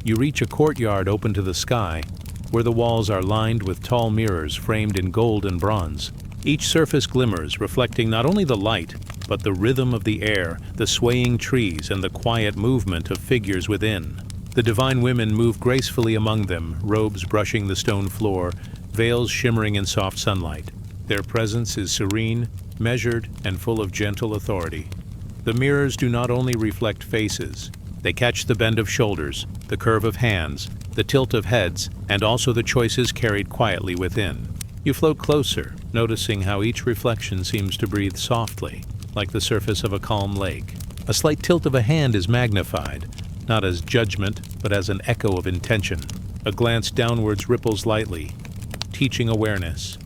You reach a courtyard open to the sky, where the walls are lined with tall mirrors framed in gold and bronze. Each surface glimmers, reflecting not only the light, but the rhythm of the air, the swaying trees, and the quiet movement of figures within. The divine women move gracefully among them, robes brushing the stone floor, veils shimmering in soft sunlight. Their presence is serene, measured, and full of gentle authority. The mirrors do not only reflect faces, they catch the bend of shoulders, the curve of hands, the tilt of heads, and also the choices carried quietly within. You float closer, noticing how each reflection seems to breathe softly, like the surface of a calm lake. A slight tilt of a hand is magnified, not as judgment, but as an echo of intention. A glance downwards ripples lightly, teaching awareness.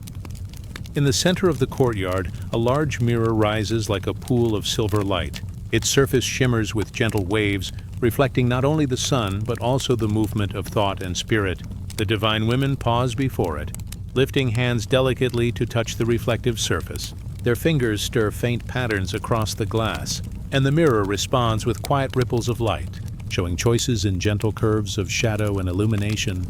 In the center of the courtyard, a large mirror rises like a pool of silver light. Its surface shimmers with gentle waves, reflecting not only the sun, but also the movement of thought and spirit. The divine women pause before it, lifting hands delicately to touch the reflective surface. Their fingers stir faint patterns across the glass, and the mirror responds with quiet ripples of light, showing choices in gentle curves of shadow and illumination.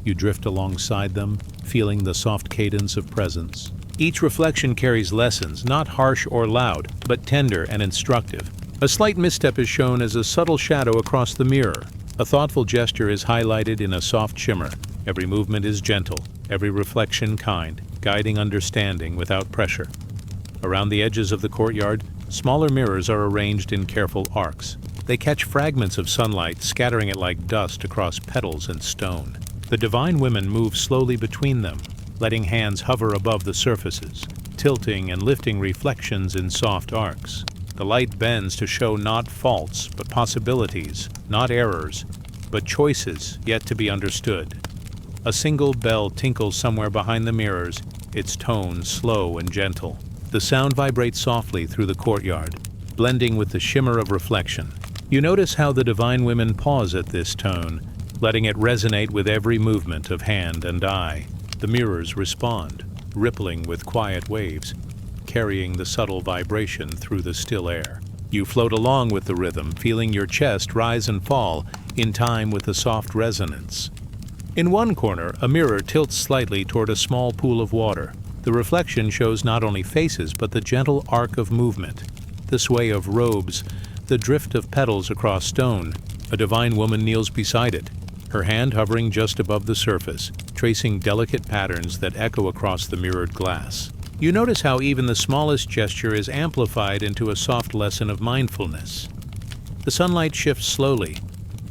You drift alongside them, feeling the soft cadence of presence. Each reflection carries lessons, not harsh or loud, but tender and instructive. A slight misstep is shown as a subtle shadow across the mirror. A thoughtful gesture is highlighted in a soft shimmer. Every movement is gentle, every reflection kind, guiding understanding without pressure. Around the edges of the courtyard, smaller mirrors are arranged in careful arcs. They catch fragments of sunlight, scattering it like dust across petals and stone. The divine women move slowly between them, letting hands hover above the surfaces, tilting and lifting reflections in soft arcs. The light bends to show not faults, but possibilities, not errors, but choices yet to be understood. A single bell tinkles somewhere behind the mirrors, its tone slow and gentle. The sound vibrates softly through the courtyard, blending with the shimmer of reflection. You notice how the divine women pause at this tone, letting it resonate with every movement of hand and eye. The mirrors respond, rippling with quiet waves, carrying the subtle vibration through the still air. You float along with the rhythm, feeling your chest rise and fall in time with the soft resonance. In one corner, a mirror tilts slightly toward a small pool of water. The reflection shows not only faces, but the gentle arc of movement, the sway of robes, the drift of petals across stone. A divine woman kneels beside it, her hand hovering just above the surface, tracing delicate patterns that echo across the mirrored glass. You notice how even the smallest gesture is amplified into a soft lesson of mindfulness. The sunlight shifts slowly,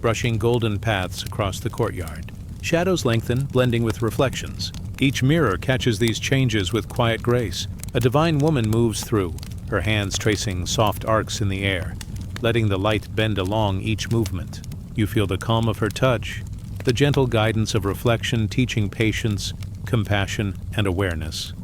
brushing golden paths across the courtyard. Shadows lengthen, blending with reflections. Each mirror catches these changes with quiet grace. A divine woman moves through, her hands tracing soft arcs in the air, letting the light bend along each movement. You feel the calm of her touch, the gentle guidance of reflection teaching patience, compassion, and awareness.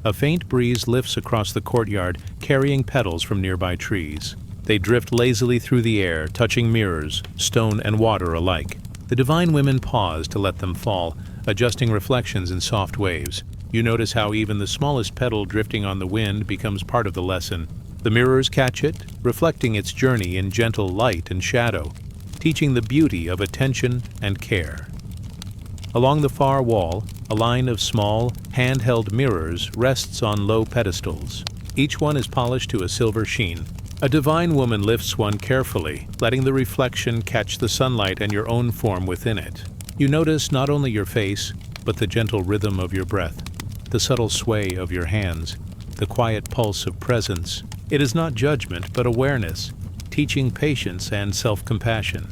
A faint breeze lifts across the courtyard, carrying petals from nearby trees. They drift lazily through the air, touching mirrors, stone and water alike. The divine women pause to let them fall, adjusting reflections in soft waves. You notice how even the smallest petal drifting on the wind becomes part of the lesson. The mirrors catch it, reflecting its journey in gentle light and shadow, teaching the beauty of attention and care. Along the far wall, a line of small, handheld mirrors rests on low pedestals. Each one is polished to a silver sheen. A divine woman lifts one carefully, letting the reflection catch the sunlight and your own form within it. You notice not only your face, but the gentle rhythm of your breath, the subtle sway of your hands, the quiet pulse of presence. It is not judgment, but awareness, teaching patience and self-compassion.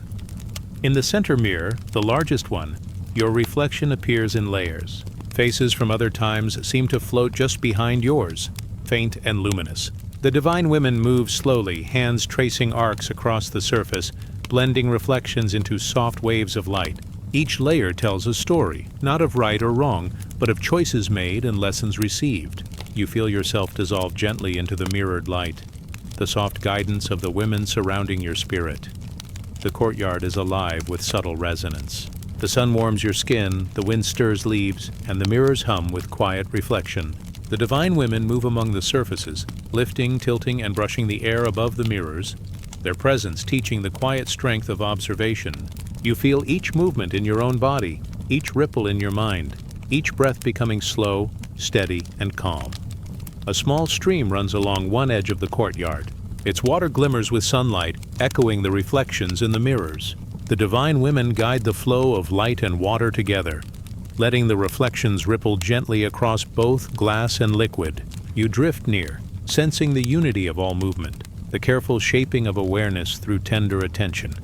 In the center mirror, the largest one, your reflection appears in layers. Faces from other times seem to float just behind yours, faint and luminous. The divine women move slowly, hands tracing arcs across the surface, blending reflections into soft waves of light. Each layer tells a story, not of right or wrong, but of choices made and lessons received. You feel yourself dissolve gently into the mirrored light, the soft guidance of the women surrounding your spirit. The courtyard is alive with subtle resonance. The sun warms your skin, the wind stirs leaves, and the mirrors hum with quiet reflection. The divine women move among the surfaces, lifting, tilting, and brushing the air above the mirrors, their presence teaching the quiet strength of observation. You feel each movement in your own body, each ripple in your mind, each breath becoming slow, steady, and calm. A small stream runs along one edge of the courtyard. Its water glimmers with sunlight, echoing the reflections in the mirrors. The divine women guide the flow of light and water together, letting the reflections ripple gently across both glass and liquid. You drift near, sensing the unity of all movement, the careful shaping of awareness through tender attention.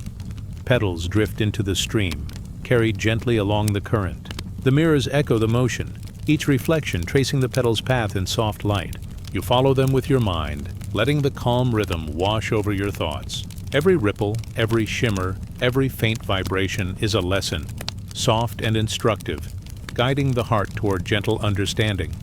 Petals drift into the stream, carried gently along the current. The mirrors echo the motion, each reflection tracing the petal's path in soft light. You follow them with your mind, letting the calm rhythm wash over your thoughts. Every ripple, every shimmer, every faint vibration is a lesson, soft and instructive, guiding the heart toward gentle understanding.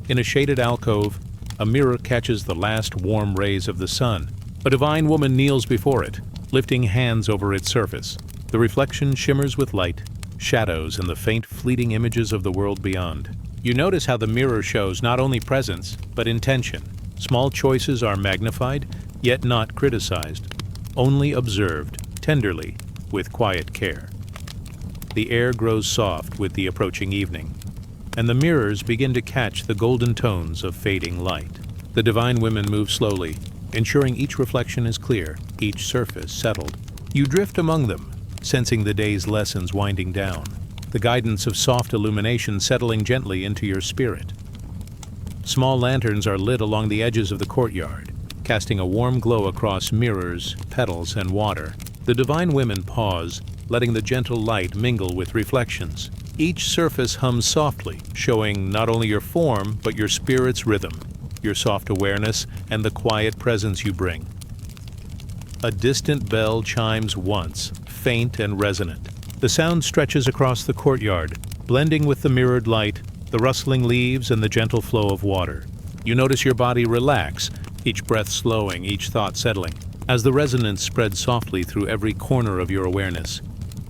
In a shaded alcove, a mirror catches the last warm rays of the sun. A divine woman kneels before it, lifting hands over its surface. The reflection shimmers with light, shadows, and the faint fleeting images of the world beyond. You notice how the mirror shows not only presence, but intention. Small choices are magnified, yet not criticized, only observed, tenderly, with quiet care. The air grows soft with the approaching evening, and the mirrors begin to catch the golden tones of fading light. The divine women move slowly, ensuring each reflection is clear, each surface settled. You drift among them, sensing the day's lessons winding down, the guidance of soft illumination settling gently into your spirit. Small lanterns are lit along the edges of the courtyard, casting a warm glow across mirrors, petals, and water. The divine women pause, letting the gentle light mingle with reflections. Each surface hums softly, showing not only your form, but your spirit's rhythm, your soft awareness, and the quiet presence you bring. A distant bell chimes once, faint and resonant. The sound stretches across the courtyard, blending with the mirrored light, the rustling leaves, and the gentle flow of water. You notice your body relax, each breath slowing, each thought settling. As the resonance spreads softly through every corner of your awareness,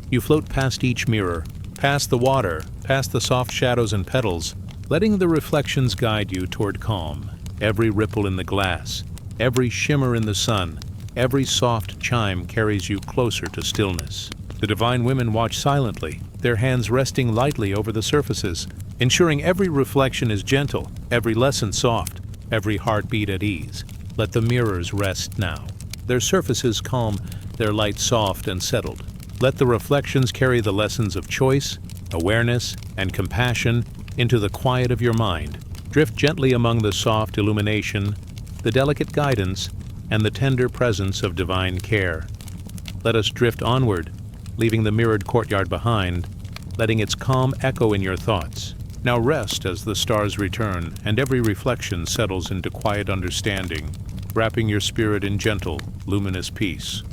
you float past each mirror, past the water, past the soft shadows and petals, letting the reflections guide you toward calm. Every ripple in the glass, every shimmer in the sun, every soft chime carries you closer to stillness. The divine women watch silently, their hands resting lightly over the surfaces, ensuring every reflection is gentle, every lesson soft, every heartbeat at ease. Let the mirrors rest now, their surfaces calm, their light soft and settled. Let the reflections carry the lessons of choice, awareness, and compassion into the quiet of your mind. Drift gently among the soft illumination, the delicate guidance, and the tender presence of divine care. Let us drift onward, leaving the mirrored courtyard behind, letting its calm echo in your thoughts. Now rest as the stars return, and every reflection settles into quiet understanding, wrapping your spirit in gentle, luminous peace.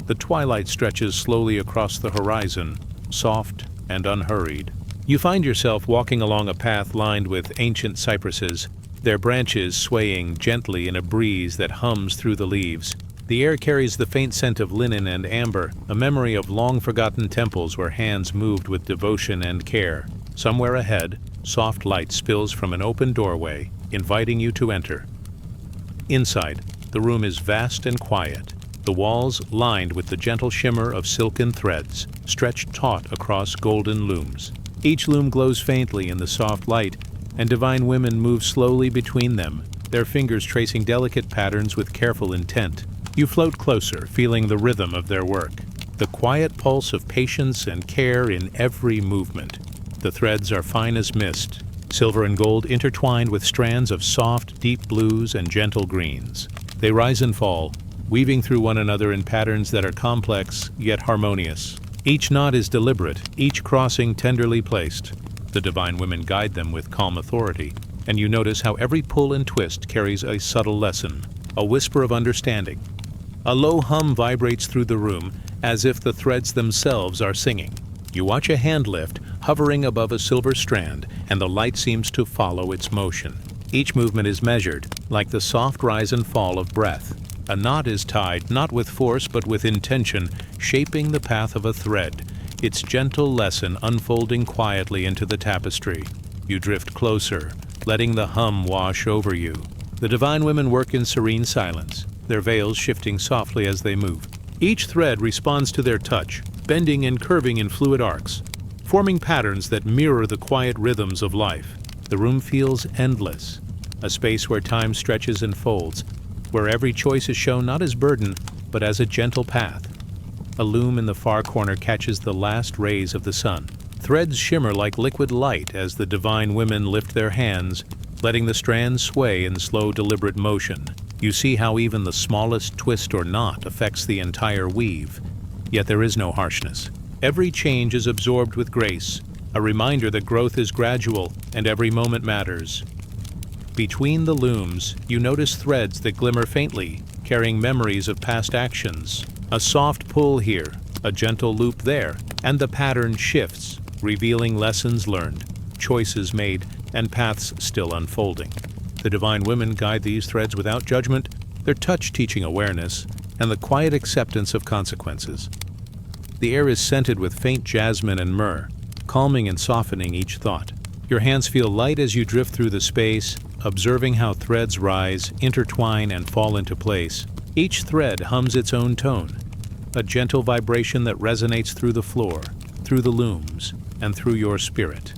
The twilight stretches slowly across the horizon, soft and unhurried. You find yourself walking along a path lined with ancient cypresses, their branches swaying gently in a breeze that hums through the leaves. The air carries the faint scent of linen and amber, a memory of long-forgotten temples where hands moved with devotion and care. Somewhere ahead, soft light spills from an open doorway, inviting you to enter. Inside, the room is vast and quiet, the walls lined with the gentle shimmer of silken threads, stretched taut across golden looms. Each loom glows faintly in the soft light, and divine women move slowly between them, their fingers tracing delicate patterns with careful intent. You float closer, feeling the rhythm of their work, the quiet pulse of patience and care in every movement. The threads are fine as mist, silver and gold intertwined with strands of soft, deep blues and gentle greens. They rise and fall, weaving through one another in patterns that are complex yet harmonious. Each knot is deliberate, each crossing tenderly placed. The divine women guide them with calm authority, and you notice how every pull and twist carries a subtle lesson, a whisper of understanding. A low hum vibrates through the room, as if the threads themselves are singing. You watch a hand lift, hovering above a silver strand, and the light seems to follow its motion. Each movement is measured, like the soft rise and fall of breath. A knot is tied, not with force but with intention, shaping the path of a thread, its gentle lesson unfolding quietly into the tapestry. You drift closer, letting the hum wash over you. The divine women work in serene silence, their veils shifting softly as they move. Each thread responds to their touch, bending and curving in fluid arcs, forming patterns that mirror the quiet rhythms of life. The room feels endless, a space where time stretches and folds, where every choice is shown not as burden, but as a gentle path. A loom in the far corner catches the last rays of the sun. Threads shimmer like liquid light as the divine women lift their hands, letting the strands sway in slow, deliberate motion. You see how even the smallest twist or knot affects the entire weave, yet there is no harshness. Every change is absorbed with grace, a reminder that growth is gradual and every moment matters. Between the looms, you notice threads that glimmer faintly, carrying memories of past actions. A soft pull here, a gentle loop there, and the pattern shifts, revealing lessons learned, choices made, and paths still unfolding. The divine women guide these threads without judgment, their touch teaching awareness, and the quiet acceptance of consequences. The air is scented with faint jasmine and myrrh, calming and softening each thought. Your hands feel light as you drift through the space, observing how threads rise, intertwine, and fall into place. Each thread hums its own tone, a gentle vibration that resonates through the floor, through the looms, and through your spirit.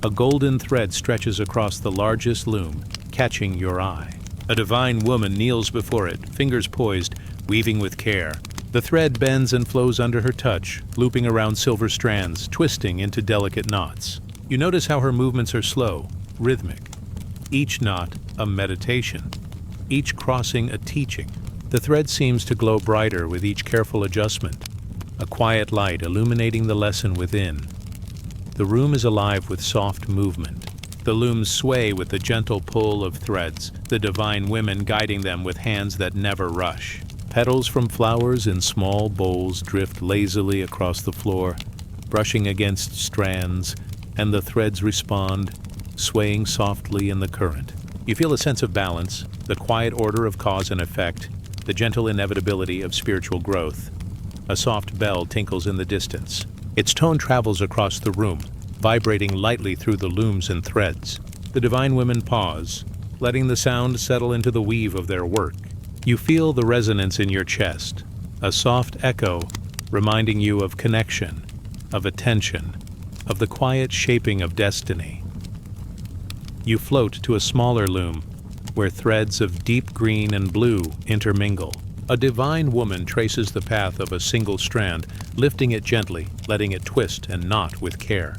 A golden thread stretches across the largest loom, catching your eye. A divine woman kneels before it, fingers poised, weaving with care. The thread bends and flows under her touch, looping around silver strands, twisting into delicate knots. You notice how her movements are slow, rhythmic. Each knot a meditation, each crossing a teaching. The thread seems to glow brighter with each careful adjustment, a quiet light illuminating the lesson within. The room is alive with soft movement. The looms sway with the gentle pull of threads, the divine women guiding them with hands that never rush. Petals from flowers in small bowls drift lazily across the floor, brushing against strands, and the threads respond, swaying softly in the current. You feel a sense of balance, the quiet order of cause and effect, the gentle inevitability of spiritual growth. A soft bell tinkles in the distance. Its tone travels across the room, vibrating lightly through the looms and threads. The divine women pause, letting the sound settle into the weave of their work. You feel the resonance in your chest, a soft echo reminding you of connection, of attention, of the quiet shaping of destiny. You float to a smaller loom, where threads of deep green and blue intermingle. A divine woman traces the path of a single strand, lifting it gently, letting it twist and knot with care.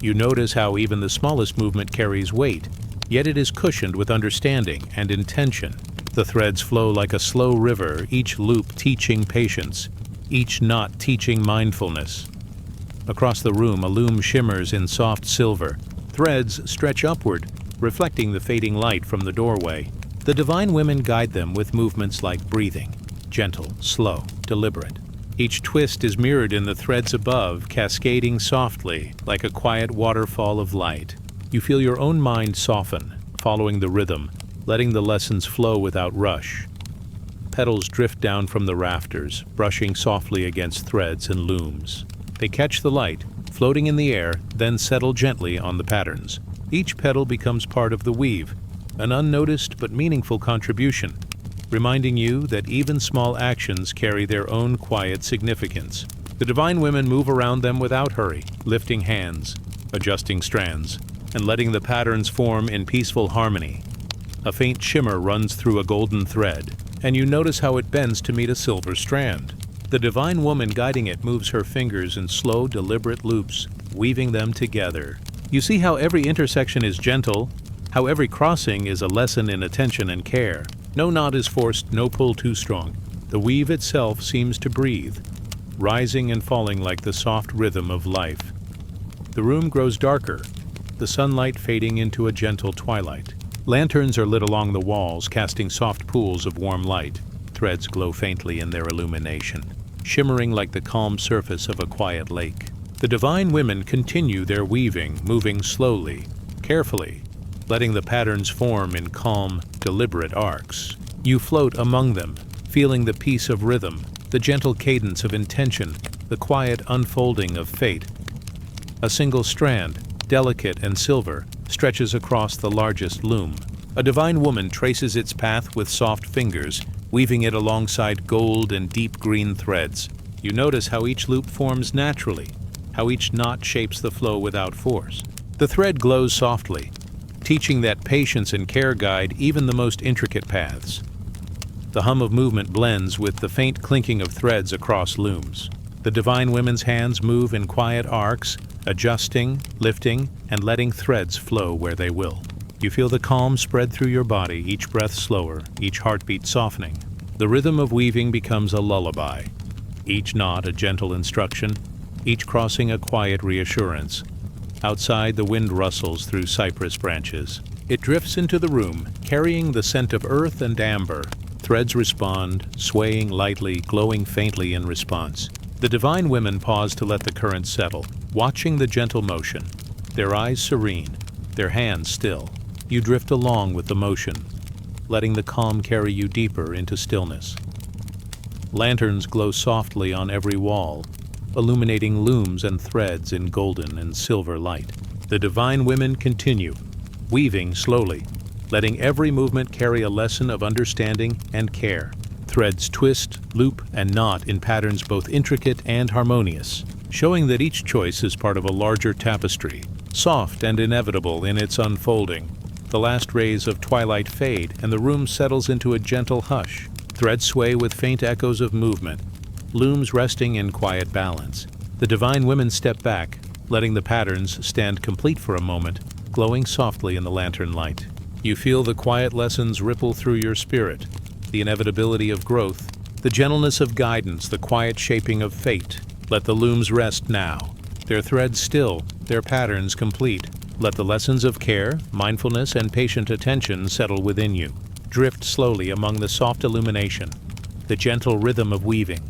You notice how even the smallest movement carries weight, yet it is cushioned with understanding and intention. The threads flow like a slow river, each loop teaching patience, each knot teaching mindfulness. Across the room, a loom shimmers in soft silver. Threads stretch upward, reflecting the fading light from the doorway. The divine women guide them with movements like breathing, gentle, slow, deliberate. Each twist is mirrored in the threads above, cascading softly, like a quiet waterfall of light. You feel your own mind soften, following the rhythm, letting the lessons flow without rush. Petals drift down from the rafters, brushing softly against threads and looms. They catch the light, floating in the air, then settle gently on the patterns. Each petal becomes part of the weave, an unnoticed but meaningful contribution, reminding you that even small actions carry their own quiet significance. The divine women move around them without hurry, lifting hands, adjusting strands, and letting the patterns form in peaceful harmony. A faint shimmer runs through a golden thread, and you notice how it bends to meet a silver strand. The divine woman guiding it moves her fingers in slow, deliberate loops, weaving them together. You see how every intersection is gentle, how every crossing is a lesson in attention and care. No knot is forced, no pull too strong. The weave itself seems to breathe, rising and falling like the soft rhythm of life. The room grows darker, the sunlight fading into a gentle twilight. Lanterns are lit along the walls, casting soft pools of warm light. Threads glow faintly in their illumination, shimmering like the calm surface of a quiet lake. The divine women continue their weaving, moving slowly, carefully, letting the patterns form in calm, deliberate arcs. You float among them, feeling the peace of rhythm, the gentle cadence of intention, the quiet unfolding of fate. A single strand, delicate and silver, stretches across the largest loom. A divine woman traces its path with soft fingers, weaving it alongside gold and deep green threads. You notice how each loop forms naturally, how each knot shapes the flow without force. The thread glows softly, teaching that patience and care guide even the most intricate paths. The hum of movement blends with the faint clinking of threads across looms. The divine women's hands move in quiet arcs, adjusting, lifting, and letting threads flow where they will. You feel the calm spread through your body, each breath slower, each heartbeat softening. The rhythm of weaving becomes a lullaby, each knot a gentle instruction, each crossing a quiet reassurance. Outside, the wind rustles through cypress branches. It drifts into the room, carrying the scent of earth and amber. Threads respond, swaying lightly, glowing faintly in response. The divine women pause to let the current settle, watching the gentle motion, their eyes serene, their hands still. You drift along with the motion, letting the calm carry you deeper into stillness. Lanterns glow softly on every wall, illuminating looms and threads in golden and silver light. The divine women continue, weaving slowly, letting every movement carry a lesson of understanding and care. Threads twist, loop, and knot in patterns both intricate and harmonious, showing that each choice is part of a larger tapestry, soft and inevitable in its unfolding. The last rays of twilight fade, and the room settles into a gentle hush. Threads sway with faint echoes of movement, looms resting in quiet balance. The divine women step back, letting the patterns stand complete for a moment, glowing softly in the lantern light. You feel the quiet lessons ripple through your spirit, the inevitability of growth, the gentleness of guidance, the quiet shaping of fate. Let the looms rest now, their threads still, their patterns complete. Let the lessons of care, mindfulness, and patient attention settle within you. Drift slowly among the soft illumination, the gentle rhythm of weaving,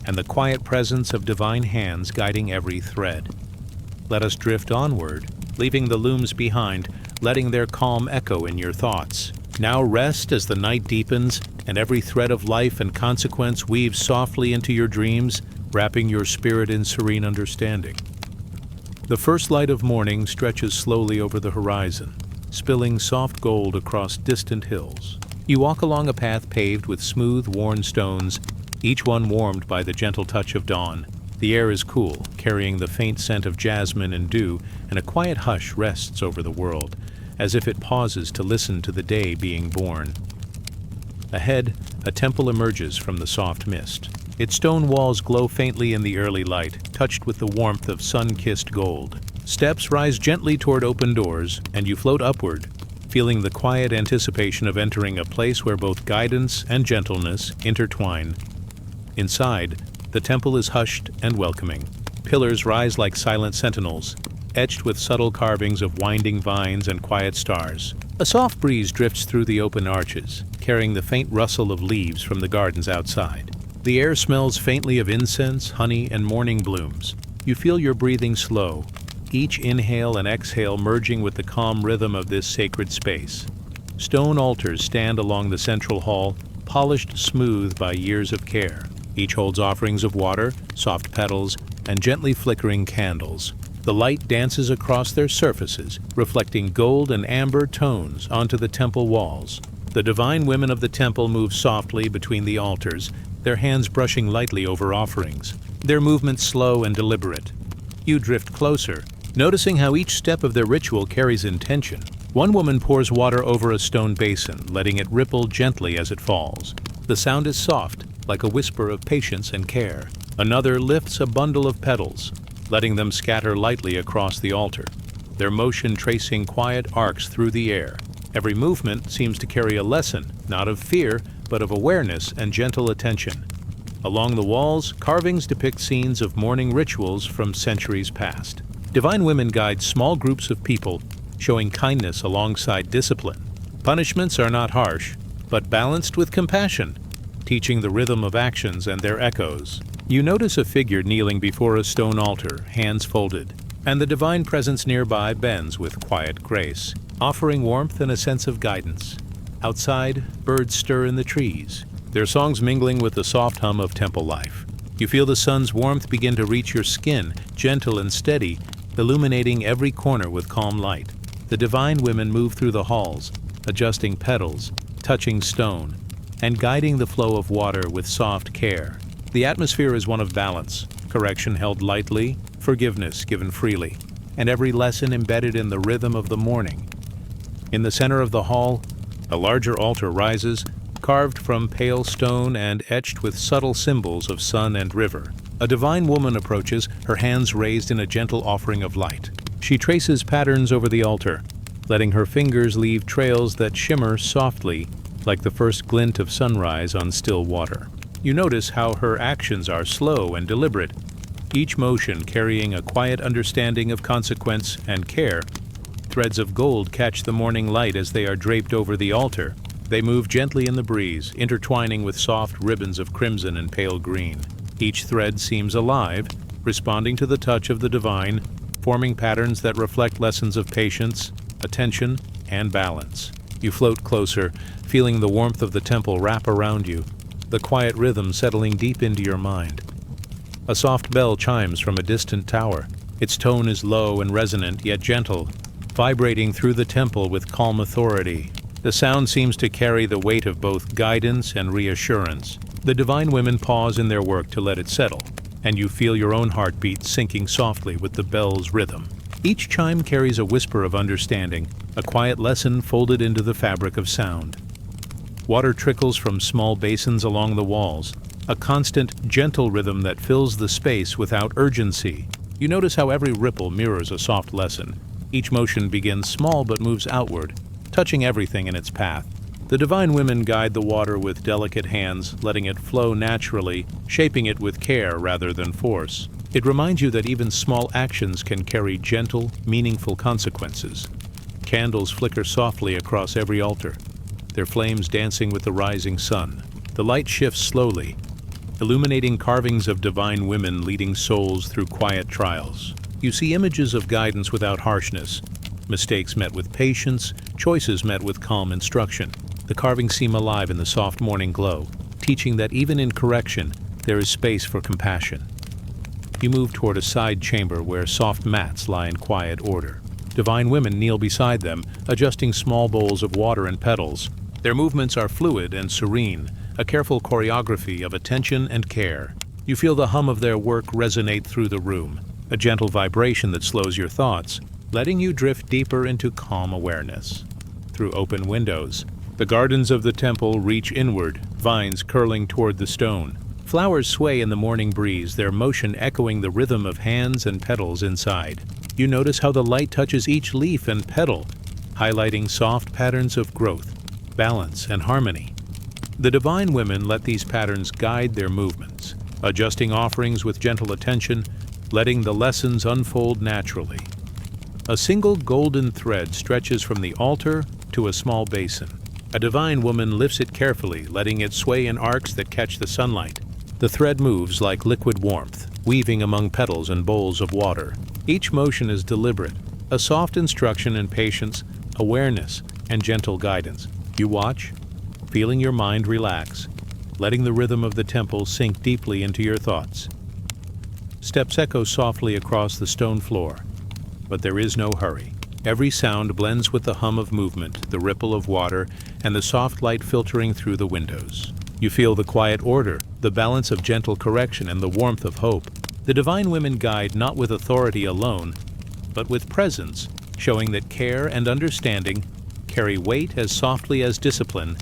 and the quiet presence of divine hands guiding every thread. Let us drift onward, leaving the looms behind, letting their calm echo in your thoughts. Now rest as the night deepens, and every thread of life and consequence weaves softly into your dreams, wrapping your spirit in serene understanding. The first light of morning stretches slowly over the horizon, spilling soft gold across distant hills. You walk along a path paved with smooth, worn stones, each one warmed by the gentle touch of dawn. The air is cool, carrying the faint scent of jasmine and dew, and a quiet hush rests over the world, as if it pauses to listen to the day being born. Ahead, a temple emerges from the soft mist. Its stone walls glow faintly in the early light, touched with the warmth of sun-kissed gold. Steps rise gently toward open doors, and you float upward, feeling the quiet anticipation of entering a place where both guidance and gentleness intertwine. Inside, the temple is hushed and welcoming. Pillars rise like silent sentinels, etched with subtle carvings of winding vines and quiet stars. A soft breeze drifts through the open arches, carrying the faint rustle of leaves from the gardens outside. The air smells faintly of incense, honey, and morning blooms. You feel your breathing slow, each inhale and exhale merging with the calm rhythm of this sacred space. Stone altars stand along the central hall, polished smooth by years of care. Each holds offerings of water, soft petals, and gently flickering candles. The light dances across their surfaces, reflecting gold and amber tones onto the temple walls. The divine women of the temple move softly between the altars, their hands brushing lightly over offerings, their movements slow and deliberate. You drift closer, noticing how each step of their ritual carries intention. One woman pours water over a stone basin, letting it ripple gently as it falls. The sound is soft, like a whisper of patience and care. Another lifts a bundle of petals, letting them scatter lightly across the altar, their motion tracing quiet arcs through the air. Every movement seems to carry a lesson, not of fear, but of awareness and gentle attention. Along the walls, carvings depict scenes of morning rituals from centuries past. Divine women guide small groups of people, showing kindness alongside discipline. Punishments are not harsh, but balanced with compassion, teaching the rhythm of actions and their echoes. You notice a figure kneeling before a stone altar, hands folded, and the divine presence nearby bends with quiet grace, offering warmth and a sense of guidance. Outside, birds stir in the trees, their songs mingling with the soft hum of temple life. You feel the sun's warmth begin to reach your skin, gentle and steady, illuminating every corner with calm light. The divine women move through the halls, adjusting petals, touching stone, and guiding the flow of water with soft care. The atmosphere is one of balance, correction held lightly, forgiveness given freely, and every lesson embedded in the rhythm of the morning. In the center of the hall, a larger altar rises, carved from pale stone and etched with subtle symbols of sun and river. A divine woman approaches, her hands raised in a gentle offering of light. She traces patterns over the altar, letting her fingers leave trails that shimmer softly, like the first glint of sunrise on still water. You notice how her actions are slow and deliberate, each motion carrying a quiet understanding of consequence and care. Threads of gold catch the morning light as they are draped over the altar. They move gently in the breeze, intertwining with soft ribbons of crimson and pale green. Each thread seems alive, responding to the touch of the divine, forming patterns that reflect lessons of patience, attention, and balance. You float closer, feeling the warmth of the temple wrap around you, the quiet rhythm settling deep into your mind. A soft bell chimes from a distant tower. Its tone is low and resonant, yet gentle, vibrating through the temple with calm authority. The sound seems to carry the weight of both guidance and reassurance. The divine women pause in their work to let it settle, and you feel your own heartbeat sinking softly with the bell's rhythm. Each chime carries a whisper of understanding, a quiet lesson folded into the fabric of sound. Water trickles from small basins along the walls, a constant, gentle rhythm that fills the space without urgency. You notice how every ripple mirrors a soft lesson. Each motion begins small but moves outward, touching everything in its path. The divine women guide the water with delicate hands, letting it flow naturally, shaping it with care rather than force. It reminds you that even small actions can carry gentle, meaningful consequences. Candles flicker softly across every altar, their flames dancing with the rising sun. The light shifts slowly, illuminating carvings of divine women leading souls through quiet trials. You see images of guidance without harshness, mistakes met with patience, choices met with calm instruction. The carvings seem alive in the soft morning glow, teaching that even in correction, there is space for compassion. You move toward a side chamber where soft mats lie in quiet order. Divine women kneel beside them, adjusting small bowls of water and petals. Their movements are fluid and serene, a careful choreography of attention and care. You feel the hum of their work resonate through the room, a gentle vibration that slows your thoughts, letting you drift deeper into calm awareness. Through open windows, the gardens of the temple reach inward, vines curling toward the stone. Flowers sway in the morning breeze, their motion echoing the rhythm of hands and petals inside. You notice how the light touches each leaf and petal, highlighting soft patterns of growth, balance, and harmony. The divine women let these patterns guide their movements, adjusting offerings with gentle attention, letting the lessons unfold naturally. A single golden thread stretches from the altar to a small basin. A divine woman lifts it carefully, letting it sway in arcs that catch the sunlight. The thread moves like liquid warmth, weaving among petals and bowls of water. Each motion is deliberate, a soft instruction in patience, awareness, and gentle guidance. You watch, feeling your mind relax, letting the rhythm of the temple sink deeply into your thoughts. Steps echo softly across the stone floor, but there is no hurry. Every sound blends with the hum of movement, the ripple of water, and the soft light filtering through the windows. You feel the quiet order, the balance of gentle correction, and the warmth of hope. The divine women guide not with authority alone, but with presence, showing that care and understanding carry weight as softly as discipline.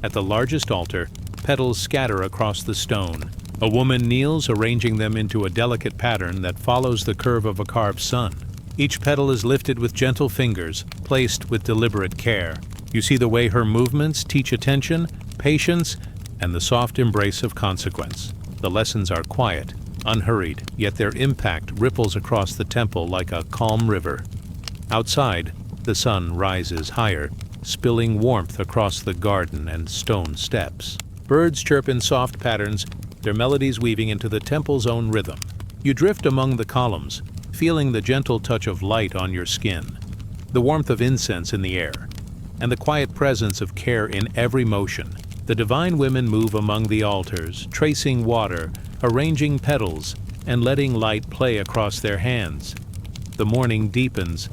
At the largest altar, petals scatter across the stone. A woman kneels, arranging them into a delicate pattern that follows the curve of a carved sun. Each petal is lifted with gentle fingers, placed with deliberate care. You see the way her movements teach attention, patience, and the soft embrace of consequence. The lessons are quiet, unhurried, yet their impact ripples across the temple like a calm river. Outside, the sun rises higher, spilling warmth across the garden and stone steps. Birds chirp in soft patterns, their melodies weaving into the temple's own rhythm. You drift among the columns, feeling the gentle touch of light on your skin, the warmth of incense in the air, and the quiet presence of care in every motion. The divine women move among the altars, tracing water, arranging petals, and letting light play across their hands. The morning deepens,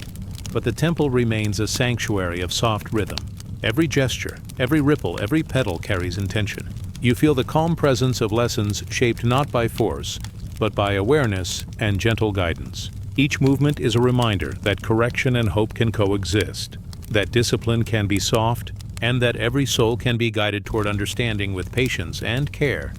but the temple remains a sanctuary of soft rhythm. Every gesture, every ripple, every petal carries intention. You feel the calm presence of lessons shaped not by force, but by awareness and gentle guidance. Each movement is a reminder that correction and hope can coexist, that discipline can be soft, and that every soul can be guided toward understanding with patience and care.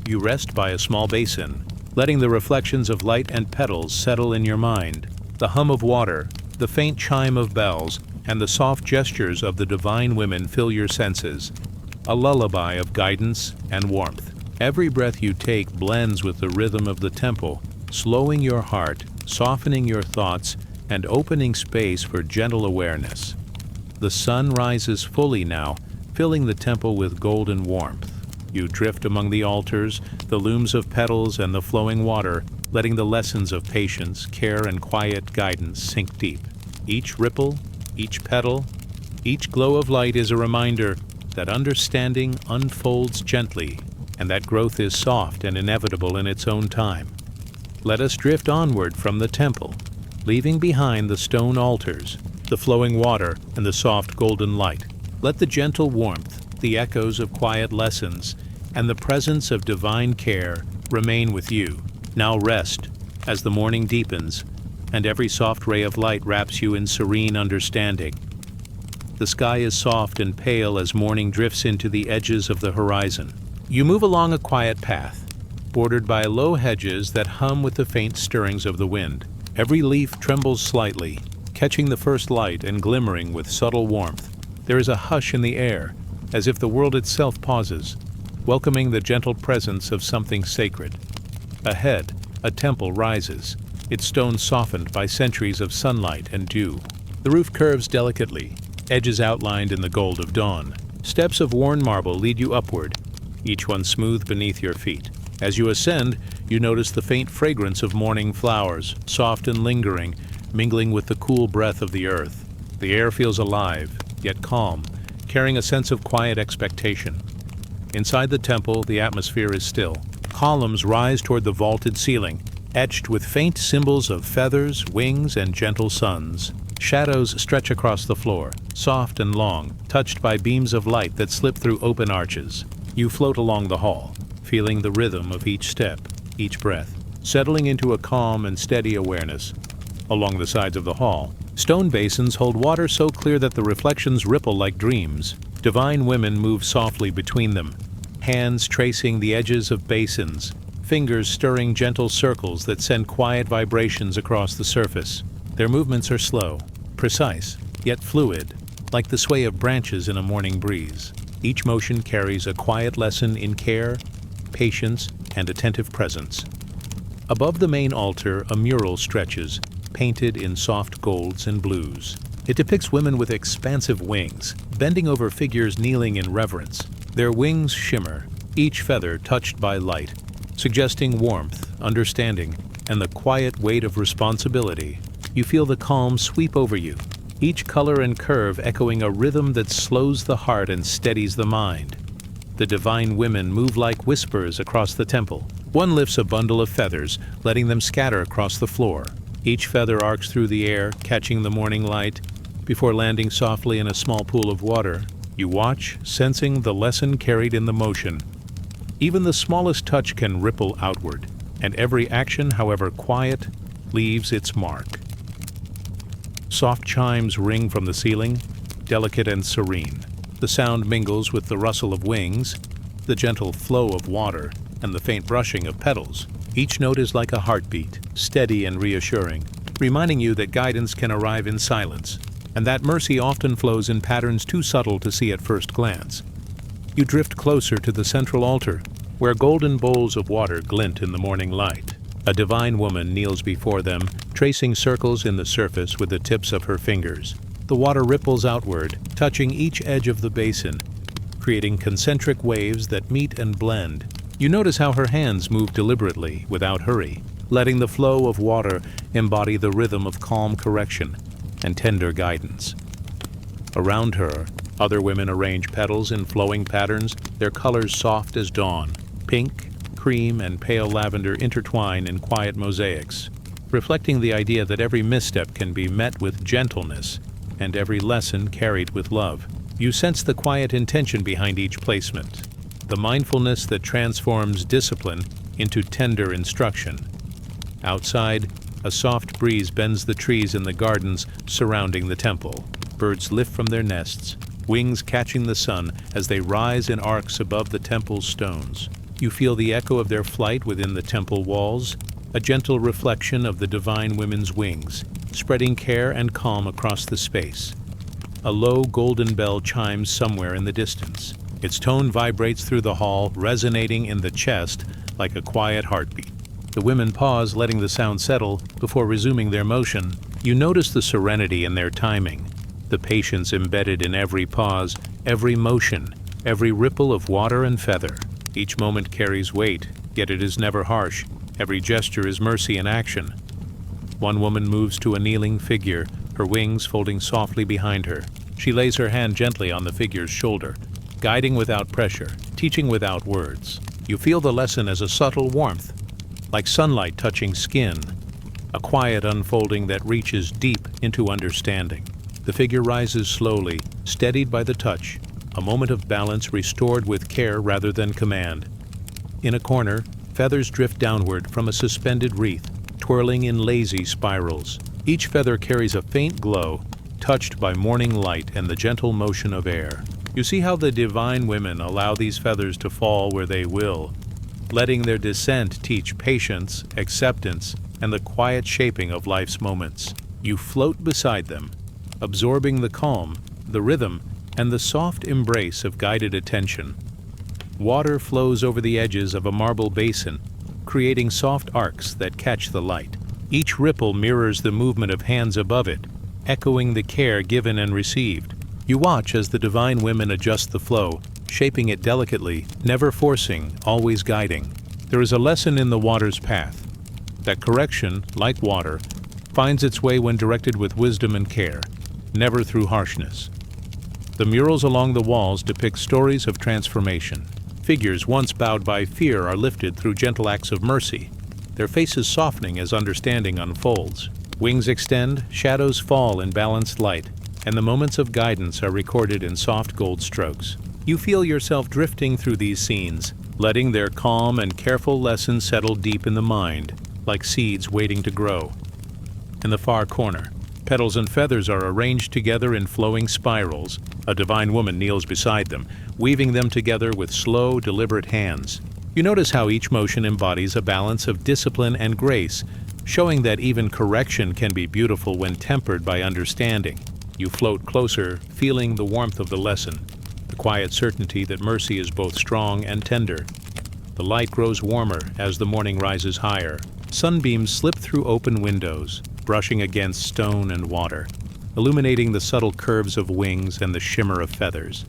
You rest by a small basin, letting the reflections of light and petals settle in your mind. The hum of water, the faint chime of bells, and the soft gestures of the divine women fill your senses, a lullaby of guidance and warmth. Every breath you take blends with the rhythm of the temple, slowing your heart, softening your thoughts, and opening space for gentle awareness. The sun rises fully now, filling the temple with golden warmth. You drift among the altars, the looms of petals, and the flowing water, letting the lessons of patience, care, and quiet guidance sink deep. Each ripple, each petal, each glow of light is a reminder that understanding unfolds gently, and that growth is soft and inevitable in its own time. Let us drift onward from the temple, leaving behind the stone altars, the flowing water, and the soft golden light. Let the gentle warmth, the echoes of quiet lessons, and the presence of divine care remain with you. Now rest, as the morning deepens, and every soft ray of light wraps you in serene understanding. The sky is soft and pale as morning drifts into the edges of the horizon. You move along a quiet path, bordered by low hedges that hum with the faint stirrings of the wind. Every leaf trembles slightly, catching the first light and glimmering with subtle warmth. There is a hush in the air, as if the world itself pauses, welcoming the gentle presence of something sacred. Ahead, a temple rises, its stones softened by centuries of sunlight and dew. The roof curves delicately, edges outlined in the gold of dawn. Steps of worn marble lead you upward, each one smooth beneath your feet. As you ascend, you notice the faint fragrance of morning flowers, soft and lingering, mingling with the cool breath of the earth. The air feels alive, yet calm, carrying a sense of quiet expectation. Inside the temple, the atmosphere is still. Columns rise toward the vaulted ceiling, etched with faint symbols of feathers, wings, and gentle suns. Shadows stretch across the floor, soft and long, touched by beams of light that slip through open arches. You float along the hall, feeling the rhythm of each step, each breath, settling into a calm and steady awareness. Along the sides of the hall, stone basins hold water so clear that the reflections ripple like dreams. Divine women move softly between them, hands tracing the edges of basins, fingers stirring gentle circles that send quiet vibrations across the surface. Their movements are slow, precise, yet fluid, like the sway of branches in a morning breeze. Each motion carries a quiet lesson in care, patience, and attentive presence. Above the main altar, a mural stretches, painted in soft golds and blues. It depicts women with expansive wings, bending over figures kneeling in reverence. Their wings shimmer, each feather touched by light, suggesting warmth, understanding, and the quiet weight of responsibility. You feel the calm sweep over you, each color and curve echoing a rhythm that slows the heart and steadies the mind. The divine women move like whispers across the temple. One lifts a bundle of feathers, letting them scatter across the floor. Each feather arcs through the air, catching the morning light, before landing softly in a small pool of water. You watch, sensing the lesson carried in the motion. Even the smallest touch can ripple outward, and every action, however quiet, leaves its mark. Soft chimes ring from the ceiling, delicate and serene. The sound mingles with the rustle of wings, the gentle flow of water, and the faint brushing of petals. Each note is like a heartbeat, steady and reassuring, reminding you that guidance can arrive in silence, and that mercy often flows in patterns too subtle to see at first glance. You drift closer to the central altar, where golden bowls of water glint in the morning light. A divine woman kneels before them, tracing circles in the surface with the tips of her fingers. The water ripples outward, touching each edge of the basin, creating concentric waves that meet and blend. You notice how her hands move deliberately, without hurry, letting the flow of water embody the rhythm of calm correction and tender guidance. Around her, other women arrange petals in flowing patterns, their colors soft as dawn. Pink, cream, and pale lavender intertwine in quiet mosaics, reflecting the idea that every misstep can be met with gentleness and every lesson carried with love. You sense the quiet intention behind each placement, the mindfulness that transforms discipline into tender instruction. Outside, a soft breeze bends the trees in the gardens surrounding the temple. Birds lift from their nests, wings catching the sun as they rise in arcs above the temple's stones. You feel the echo of their flight within the temple walls, a gentle reflection of the divine women's wings, spreading care and calm across the space. A low golden bell chimes somewhere in the distance, Its tone vibrates through the hall, resonating in the chest like a quiet heartbeat. The women pause, letting the sound settle before resuming their motion. You notice the serenity in their timing, the patience embedded in every pause, every motion, every ripple of water and feather. Each moment carries weight, yet it is never harsh. Every gesture is mercy in action. One woman moves to a kneeling figure, her wings folding softly behind her. She lays her hand gently on the figure's shoulder, guiding without pressure, teaching without words. You feel the lesson as a subtle warmth, like sunlight touching skin, a quiet unfolding that reaches deep into understanding. The figure rises slowly, steadied by the touch, a moment of balance restored with care rather than command. In a corner, feathers drift downward from a suspended wreath, twirling in lazy spirals. Each feather carries a faint glow, touched by morning light and the gentle motion of air. You see how the divine women allow these feathers to fall where they will, letting their descent teach patience, acceptance, and the quiet shaping of life's moments. You float beside them, absorbing the calm, the rhythm, and the soft embrace of guided attention. Water flows over the edges of a marble basin, creating soft arcs that catch the light. Each ripple mirrors the movement of hands above it, echoing the care given and received. You watch as the divine women adjust the flow, shaping it delicately, never forcing, always guiding. There is a lesson in the water's path, that correction, like water, finds its way when directed with wisdom and care, never through harshness. The murals along the walls depict stories of transformation. Figures once bowed by fear are lifted through gentle acts of mercy, their faces softening as understanding unfolds. Wings extend, shadows fall in balanced light, and the moments of guidance are recorded in soft gold strokes. You feel yourself drifting through these scenes, letting their calm and careful lessons settle deep in the mind, like seeds waiting to grow. In the far corner, petals and feathers are arranged together in flowing spirals. A divine woman kneels beside them, weaving them together with slow, deliberate hands. You notice how each motion embodies a balance of discipline and grace, showing that even correction can be beautiful when tempered by understanding. You float closer, feeling the warmth of the lesson, the quiet certainty that mercy is both strong and tender. The light grows warmer as the morning rises higher. Sunbeams slip through open windows, brushing against stone and water, illuminating the subtle curves of wings and the shimmer of feathers.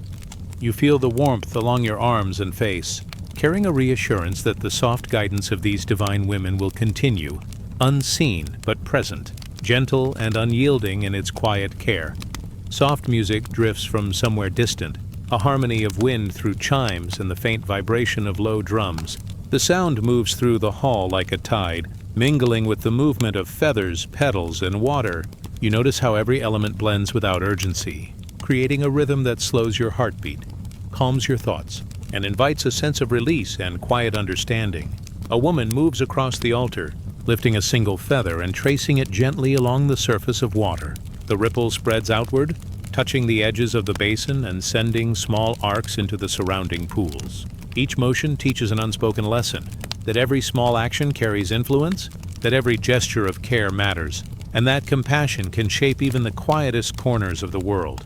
You feel the warmth along your arms and face, carrying a reassurance that the soft guidance of these divine women will continue, unseen but present, gentle and unyielding in its quiet care. Soft music drifts from somewhere distant, a harmony of wind through chimes and the faint vibration of low drums. The sound moves through the hall like a tide, mingling with the movement of feathers, petals, and water. You notice how every element blends without urgency, creating a rhythm that slows your heartbeat, calms your thoughts, and invites a sense of release and quiet understanding. A woman moves across the altar, lifting a single feather and tracing it gently along the surface of water. The ripple spreads outward, touching the edges of the basin and sending small arcs into the surrounding pools. Each motion teaches an unspoken lesson, that every small action carries influence, that every gesture of care matters, and that compassion can shape even the quietest corners of the world.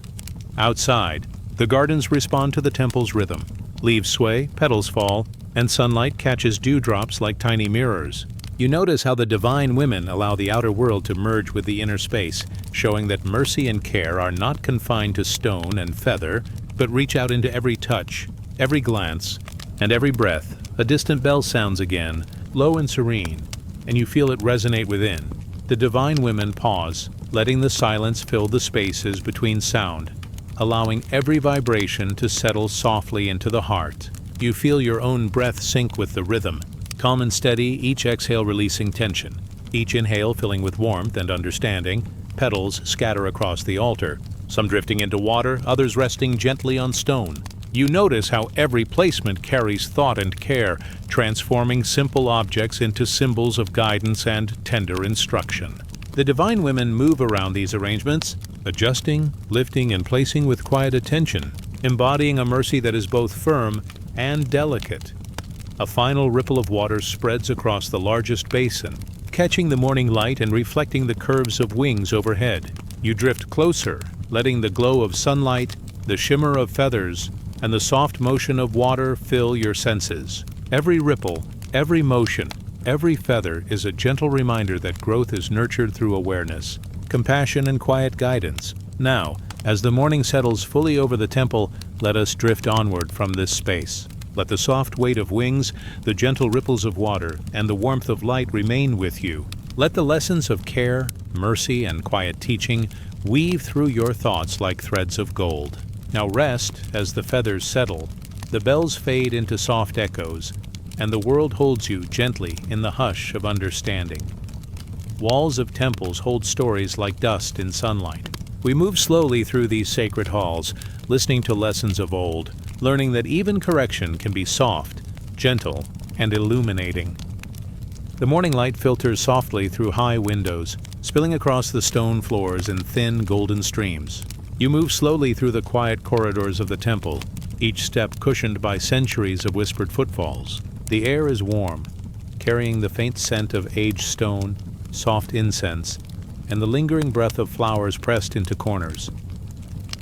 Outside, the gardens respond to the temple's rhythm. Leaves sway, petals fall, and sunlight catches dewdrops like tiny mirrors. You notice how the divine women allow the outer world to merge with the inner space, showing that mercy and care are not confined to stone and feather, but reach out into every touch, every glance, and every breath. A distant bell sounds again, low and serene, and you feel it resonate within. The divine women pause, letting the silence fill the spaces between sound, allowing every vibration to settle softly into the heart. You feel your own breath sync with the rhythm, calm and steady, each exhale releasing tension, each inhale filling with warmth and understanding. Petals scatter across the altar, some drifting into water, others resting gently on stone. You notice how every placement carries thought and care, transforming simple objects into symbols of guidance and tender instruction. The divine women move around these arrangements, adjusting, lifting, and placing with quiet attention, embodying a mercy that is both firm and delicate. A final ripple of water spreads across the largest basin, catching the morning light and reflecting the curves of wings overhead. You drift closer, letting the glow of sunlight, the shimmer of feathers, and the soft motion of water fill your senses. Every ripple, every motion, every feather is a gentle reminder that growth is nurtured through awareness, compassion, and quiet guidance. Now, as the morning settles fully over the temple, let us drift onward from this space. Let the soft weight of wings, the gentle ripples of water, and the warmth of light remain with you. Let the lessons of care, mercy, and quiet teaching weave through your thoughts like threads of gold. Now rest as the feathers settle, the bells fade into soft echoes, and the world holds you gently in the hush of understanding. Walls of temples hold stories like dust in sunlight. We move slowly through these sacred halls, listening to lessons of old, learning that even correction can be soft, gentle, and illuminating. The morning light filters softly through high windows, spilling across the stone floors in thin golden streams. You move slowly through the quiet corridors of the temple, each step cushioned by centuries of whispered footfalls. The air is warm, carrying the faint scent of aged stone, soft incense, and the lingering breath of flowers pressed into corners.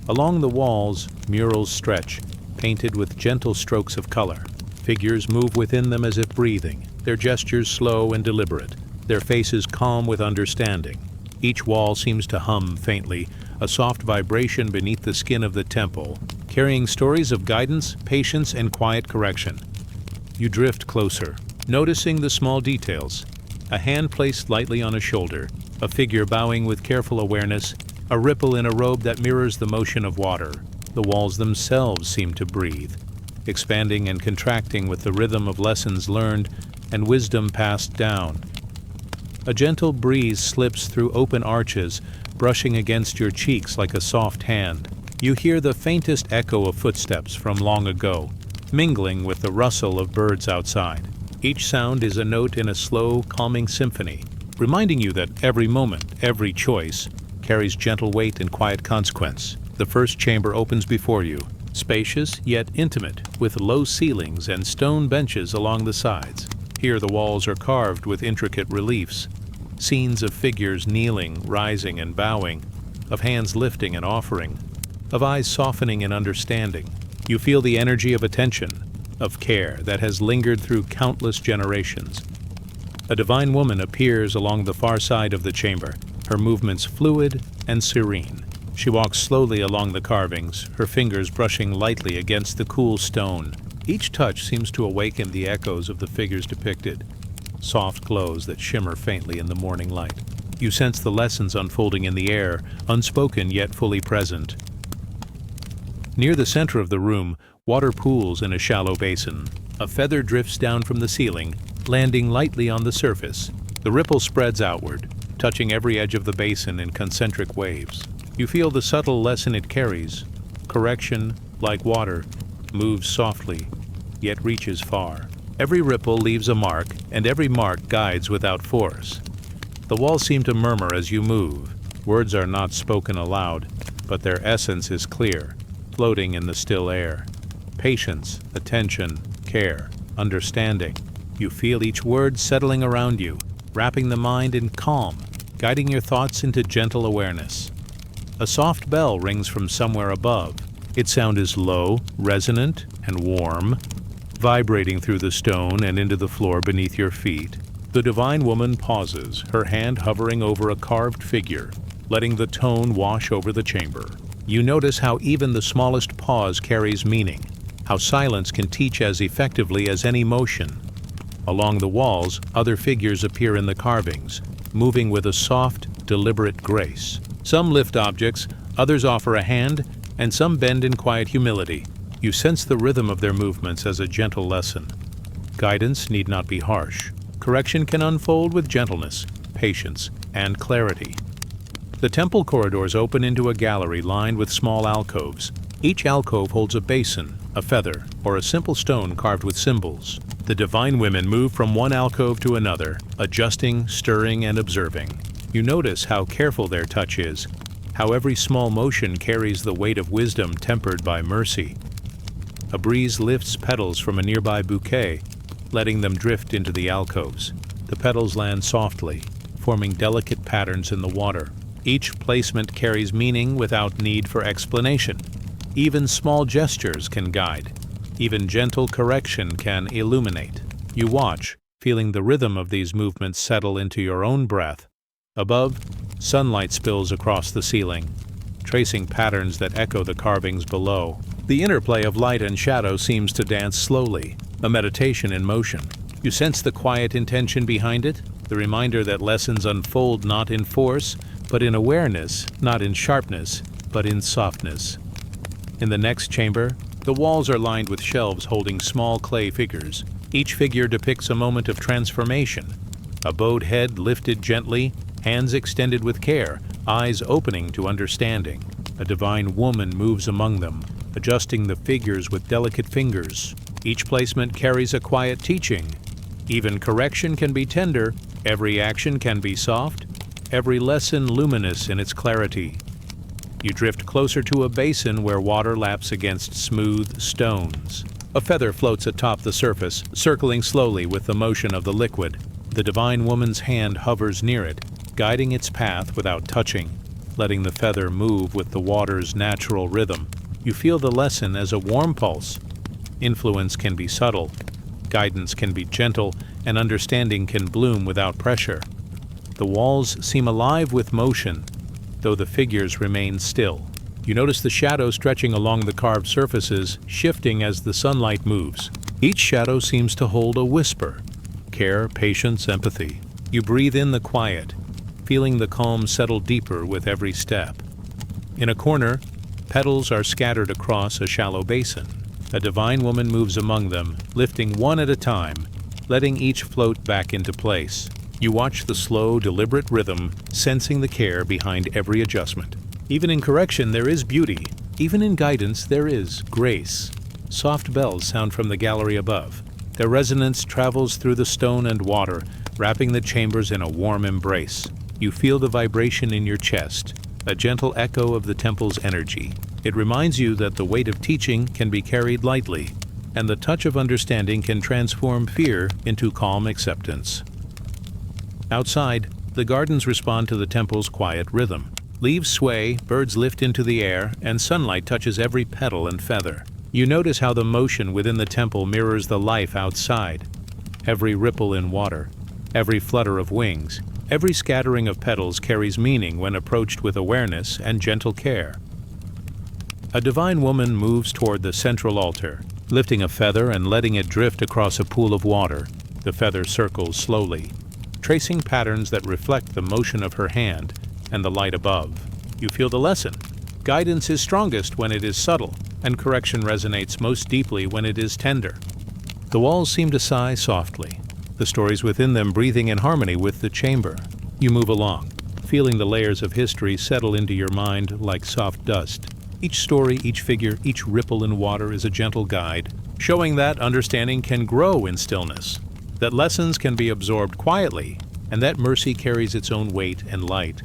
Along the walls, murals stretch, painted with gentle strokes of color. Figures move within them as if breathing, their gestures slow and deliberate, their faces calm with understanding. Each wall seems to hum faintly, a soft vibration beneath the skin of the temple, carrying stories of guidance, patience, and quiet correction. You drift closer, noticing the small details: a hand placed lightly on a shoulder, a figure bowing with careful awareness, a ripple in a robe that mirrors the motion of water. The walls themselves seem to breathe, expanding and contracting with the rhythm of lessons learned and wisdom passed down. A gentle breeze slips through open arches, brushing against your cheeks like a soft hand. You hear the faintest echo of footsteps from long ago, mingling with the rustle of birds outside. Each sound is a note in a slow, calming symphony, reminding you that every moment, every choice, carries gentle weight and quiet consequence. The first chamber opens before you, spacious yet intimate, with low ceilings and stone benches along the sides. Here the walls are carved with intricate reliefs, scenes of figures kneeling, rising, and bowing, of hands lifting and offering, of eyes softening in understanding. You feel the energy of attention, of care that has lingered through countless generations. A divine woman appears along the far side of the chamber, her movements fluid and serene. She walks slowly along the carvings, her fingers brushing lightly against the cool stone. Each touch seems to awaken the echoes of the figures depicted, soft glows that shimmer faintly in the morning light. You sense the lessons unfolding in the air, unspoken yet fully present. Near the center of the room, water pools in a shallow basin. A feather drifts down from the ceiling, landing lightly on the surface. The ripple spreads outward, touching every edge of the basin in concentric waves. You feel the subtle lesson it carries. Correction, like water, moves softly, yet reaches far. Every ripple leaves a mark, and every mark guides without force. The walls seem to murmur as you move. Words are not spoken aloud, but their essence is clear, floating in the still air. Patience, attention, care, understanding. You feel each word settling around you, wrapping the mind in calm, guiding your thoughts into gentle awareness. A soft bell rings from somewhere above. Its sound is low, resonant, and warm, vibrating through the stone and into the floor beneath your feet. The divine woman pauses, her hand hovering over a carved figure, letting the tone wash over the chamber. You notice how even the smallest pause carries meaning, how silence can teach as effectively as any motion. Along the walls, other figures appear in the carvings, moving with a soft, deliberate grace. Some lift objects, others offer a hand, and some bend in quiet humility. You sense the rhythm of their movements as a gentle lesson. Guidance need not be harsh. Correction can unfold with gentleness, patience, and clarity. The temple corridors open into a gallery lined with small alcoves. Each alcove holds a basin, a feather, or a simple stone carved with symbols. The divine women move from one alcove to another, adjusting, stirring, and observing. You notice how careful their touch is, how every small motion carries the weight of wisdom tempered by mercy. A breeze lifts petals from a nearby bouquet, letting them drift into the alcoves. The petals land softly, forming delicate patterns in the water. Each placement carries meaning without need for explanation. Even small gestures can guide. Even gentle correction can illuminate. You watch, feeling the rhythm of these movements settle into your own breath. Above, sunlight spills across the ceiling, tracing patterns that echo the carvings below. The interplay of light and shadow seems to dance slowly, a meditation in motion. You sense the quiet intention behind it, the reminder that lessons unfold not in force, but in awareness, not in sharpness, but in softness. In the next chamber, the walls are lined with shelves holding small clay figures. Each figure depicts a moment of transformation. A bowed head lifted gently, hands extended with care, eyes opening to understanding. A divine woman moves among them, adjusting the figures with delicate fingers. Each placement carries a quiet teaching. Even correction can be tender, every action can be soft, every lesson luminous in its clarity. You drift closer to a basin where water laps against smooth stones. A feather floats atop the surface, circling slowly with the motion of the liquid. The divine woman's hand hovers near it, guiding its path without touching, letting the feather move with the water's natural rhythm. You feel the lesson as a warm pulse. Influence can be subtle, guidance can be gentle, and understanding can bloom without pressure. The walls seem alive with motion, though the figures remain still. You notice the shadow stretching along the carved surfaces, shifting as the sunlight moves. Each shadow seems to hold a whisper: care, patience, empathy. You breathe in the quiet, feeling the calm settle deeper with every step. In a corner, petals are scattered across a shallow basin. A divine woman moves among them, lifting one at a time, letting each float back into place. You watch the slow, deliberate rhythm, sensing the care behind every adjustment. Even in correction, there is beauty. Even in guidance, there is grace. Soft bells sound from the gallery above. Their resonance travels through the stone and water, wrapping the chambers in a warm embrace. You feel the vibration in your chest, a gentle echo of the temple's energy. It reminds you that the weight of teaching can be carried lightly, and the touch of understanding can transform fear into calm acceptance. Outside, the gardens respond to the temple's quiet rhythm. Leaves sway, birds lift into the air, and sunlight touches every petal and feather. You notice how the motion within the temple mirrors the life outside. Every ripple in water, every flutter of wings, every scattering of petals carries meaning when approached with awareness and gentle care. A divine woman moves toward the central altar, lifting a feather and letting it drift across a pool of water. The feather circles slowly, tracing patterns that reflect the motion of her hand and the light above. You feel the lesson. Guidance is strongest when it is subtle, and correction resonates most deeply when it is tender. The walls seem to sigh softly, the stories within them breathing in harmony with the chamber. You move along, feeling the layers of history settle into your mind like soft dust. Each story, each figure, each ripple in water is a gentle guide, showing that understanding can grow in stillness, that lessons can be absorbed quietly, and that mercy carries its own weight and light.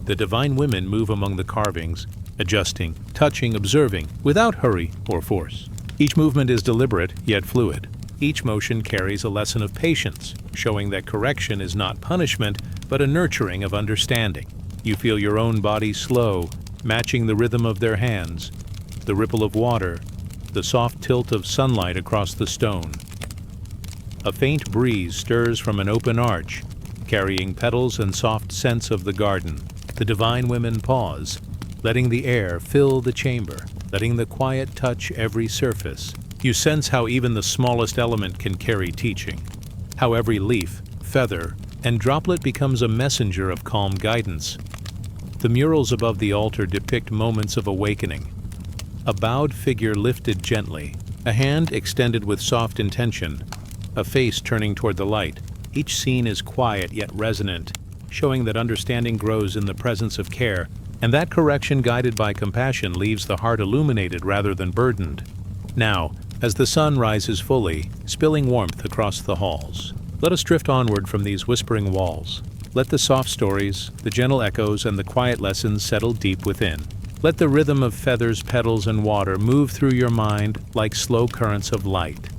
The divine women move among the carvings, adjusting, touching, observing, without hurry or force. Each movement is deliberate, yet fluid. Each motion carries a lesson of patience, showing that correction is not punishment, but a nurturing of understanding. You feel your own body slow, matching the rhythm of their hands, the ripple of water, the soft tilt of sunlight across the stone. A faint breeze stirs from an open arch, carrying petals and soft scents of the garden. The divine women pause, letting the air fill the chamber, letting the quiet touch every surface. You sense how even the smallest element can carry teaching, how every leaf, feather, and droplet becomes a messenger of calm guidance. The murals above the altar depict moments of awakening. A bowed figure lifted gently, a hand extended with soft intention, a face turning toward the light. Each scene is quiet yet resonant, showing that understanding grows in the presence of care, and that correction guided by compassion leaves the heart illuminated rather than burdened. Now, as the sun rises fully, spilling warmth across the halls, let us drift onward from these whispering walls. Let the soft stories, the gentle echoes, and the quiet lessons settle deep within. Let the rhythm of feathers, petals, and water move through your mind like slow currents of light.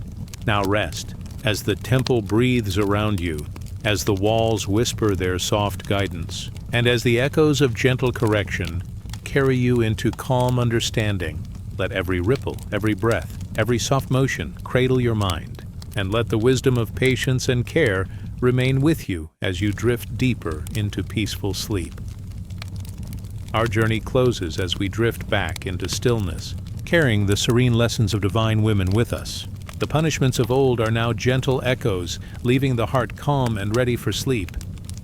Now rest, as the temple breathes around you, as the walls whisper their soft guidance, and as the echoes of gentle correction carry you into calm understanding. Let every ripple, every breath, every soft motion cradle your mind, and let the wisdom of patience and care remain with you as you drift deeper into peaceful sleep. Our journey closes as we drift back into stillness, carrying the serene lessons of divine women with us. The punishments of old are now gentle echoes, leaving the heart calm and ready for sleep.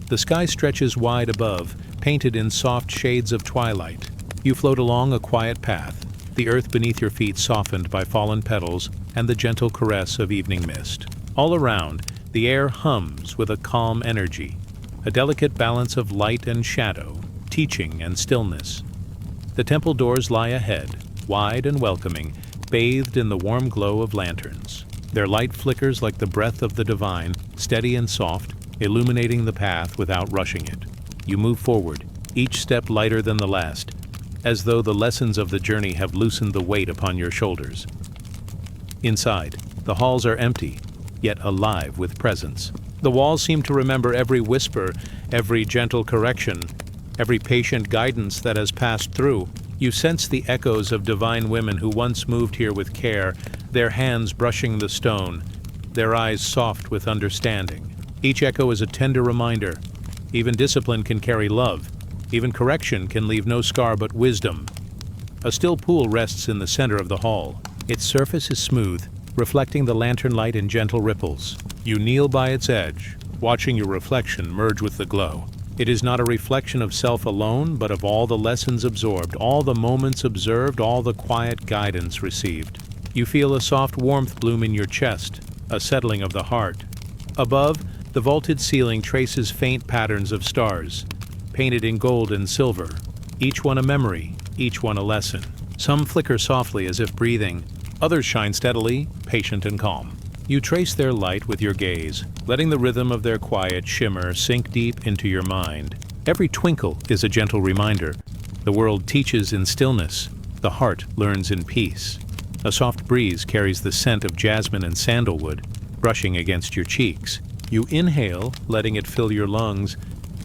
The sky stretches wide above, painted in soft shades of twilight. You float along a quiet path, the earth beneath your feet softened by fallen petals and the gentle caress of evening mist. All around, the air hums with a calm energy, a delicate balance of light and shadow, teaching and stillness. The temple doors lie ahead, wide and welcoming, bathed in the warm glow of lanterns. Their light flickers like the breath of the divine, steady and soft, illuminating the path without rushing it. You move forward, each step lighter than the last, as though the lessons of the journey have loosened the weight upon your shoulders. Inside, the halls are empty, yet alive with presence. The walls seem to remember every whisper, every gentle correction, every patient guidance that has passed through. You sense the echoes of divine women who once moved here with care, their hands brushing the stone, their eyes soft with understanding. Each echo is a tender reminder. Even discipline can carry love. Even correction can leave no scar but wisdom. A still pool rests in the center of the hall. Its surface is smooth, reflecting the lantern light in gentle ripples. You kneel by its edge, watching your reflection merge with the glow. It is not a reflection of self alone, but of all the lessons absorbed, all the moments observed, all the quiet guidance received. You feel a soft warmth bloom in your chest, a settling of the heart. Above, the vaulted ceiling traces faint patterns of stars, painted in gold and silver, each one a memory, each one a lesson. Some flicker softly as if breathing, others shine steadily, patient and calm. You trace their light with your gaze, letting the rhythm of their quiet shimmer sink deep into your mind. Every twinkle is a gentle reminder. The world teaches in stillness, the heart learns in peace. A soft breeze carries the scent of jasmine and sandalwood, brushing against your cheeks. You inhale, letting it fill your lungs,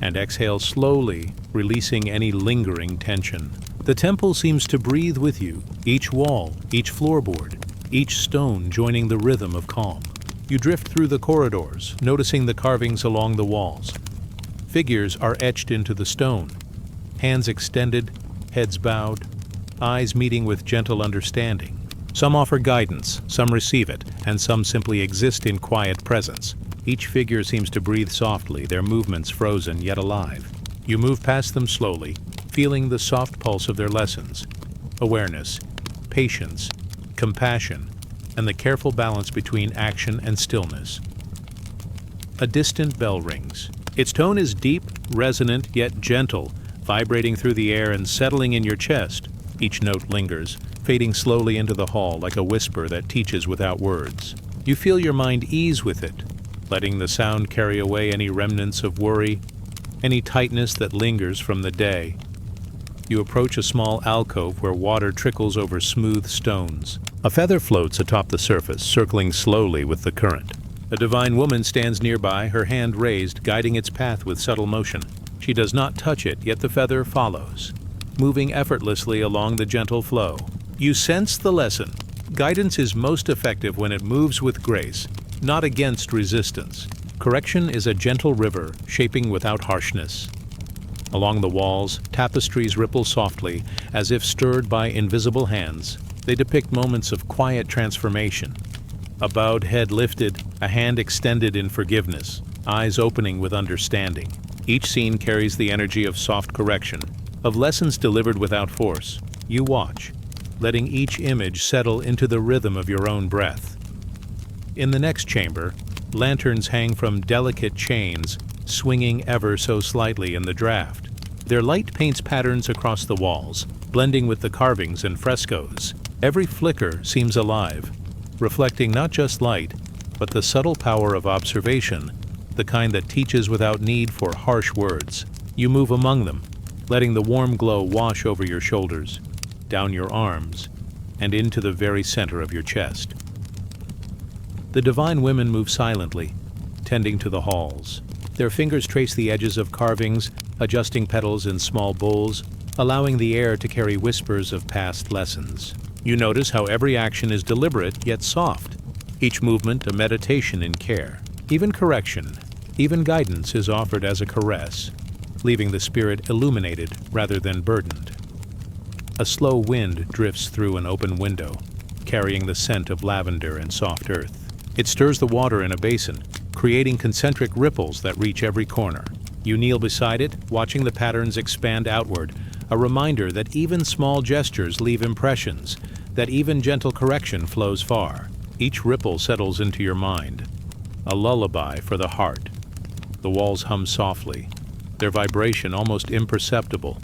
and exhale slowly, releasing any lingering tension. The temple seems to breathe with you, each wall, each floorboard, each stone joining the rhythm of calm. You drift through the corridors, noticing the carvings along the walls. Figures are etched into the stone, hands extended, heads bowed, eyes meeting with gentle understanding. Some offer guidance, some receive it, and some simply exist in quiet presence. Each figure seems to breathe softly, their movements frozen yet alive. You move past them slowly, feeling the soft pulse of their lessons. Awareness, patience, compassion, and the careful balance between action and stillness. A distant bell rings. Its tone is deep, resonant, yet gentle, vibrating through the air and settling in your chest. Each note lingers, fading slowly into the hall like a whisper that teaches without words. You feel your mind ease with it, letting the sound carry away any remnants of worry, any tightness that lingers from the day. You approach a small alcove where water trickles over smooth stones. A feather floats atop the surface, circling slowly with the current. A divine woman stands nearby, her hand raised, guiding its path with subtle motion. She does not touch it, yet the feather follows, moving effortlessly along the gentle flow. You sense the lesson. Guidance is most effective when it moves with grace, not against resistance. Correction is a gentle river, shaping without harshness. Along the walls, tapestries ripple softly, as if stirred by invisible hands. They depict moments of quiet transformation. A bowed head lifted, a hand extended in forgiveness, eyes opening with understanding. Each scene carries the energy of soft correction, of lessons delivered without force. You watch, letting each image settle into the rhythm of your own breath. In the next chamber, lanterns hang from delicate chains, swinging ever so slightly in the draft. Their light paints patterns across the walls, blending with the carvings and frescoes. Every flicker seems alive, reflecting not just light, but the subtle power of observation, the kind that teaches without need for harsh words. You move among them, letting the warm glow wash over your shoulders, down your arms, and into the very center of your chest. The divine women move silently, tending to the halls. Their fingers trace the edges of carvings, adjusting petals in small bowls, allowing the air to carry whispers of past lessons. You notice how every action is deliberate yet soft, each movement a meditation in care. Even correction, even guidance is offered as a caress, leaving the spirit illuminated rather than burdened. A slow wind drifts through an open window, carrying the scent of lavender and soft earth. It stirs the water in a basin, creating concentric ripples that reach every corner. You kneel beside it, watching the patterns expand outward, a reminder that even small gestures leave impressions, that even gentle correction flows far. Each ripple settles into your mind, a lullaby for the heart. The walls hum softly, their vibration almost imperceptible,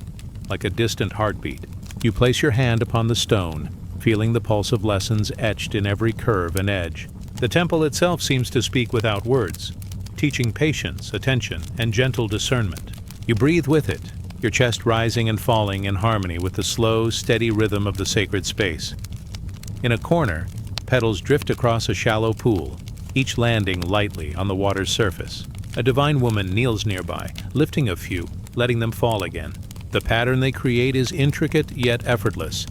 like a distant heartbeat. You place your hand upon the stone, feeling the pulse of lessons etched in every curve and edge. The temple itself seems to speak without words, teaching patience, attention, and gentle discernment. You breathe with it, your chest rising and falling in harmony with the slow, steady rhythm of the sacred space. In a corner, petals drift across a shallow pool, each landing lightly on the water's surface. A divine woman kneels nearby, lifting a few, letting them fall again. The pattern they create is intricate yet effortless,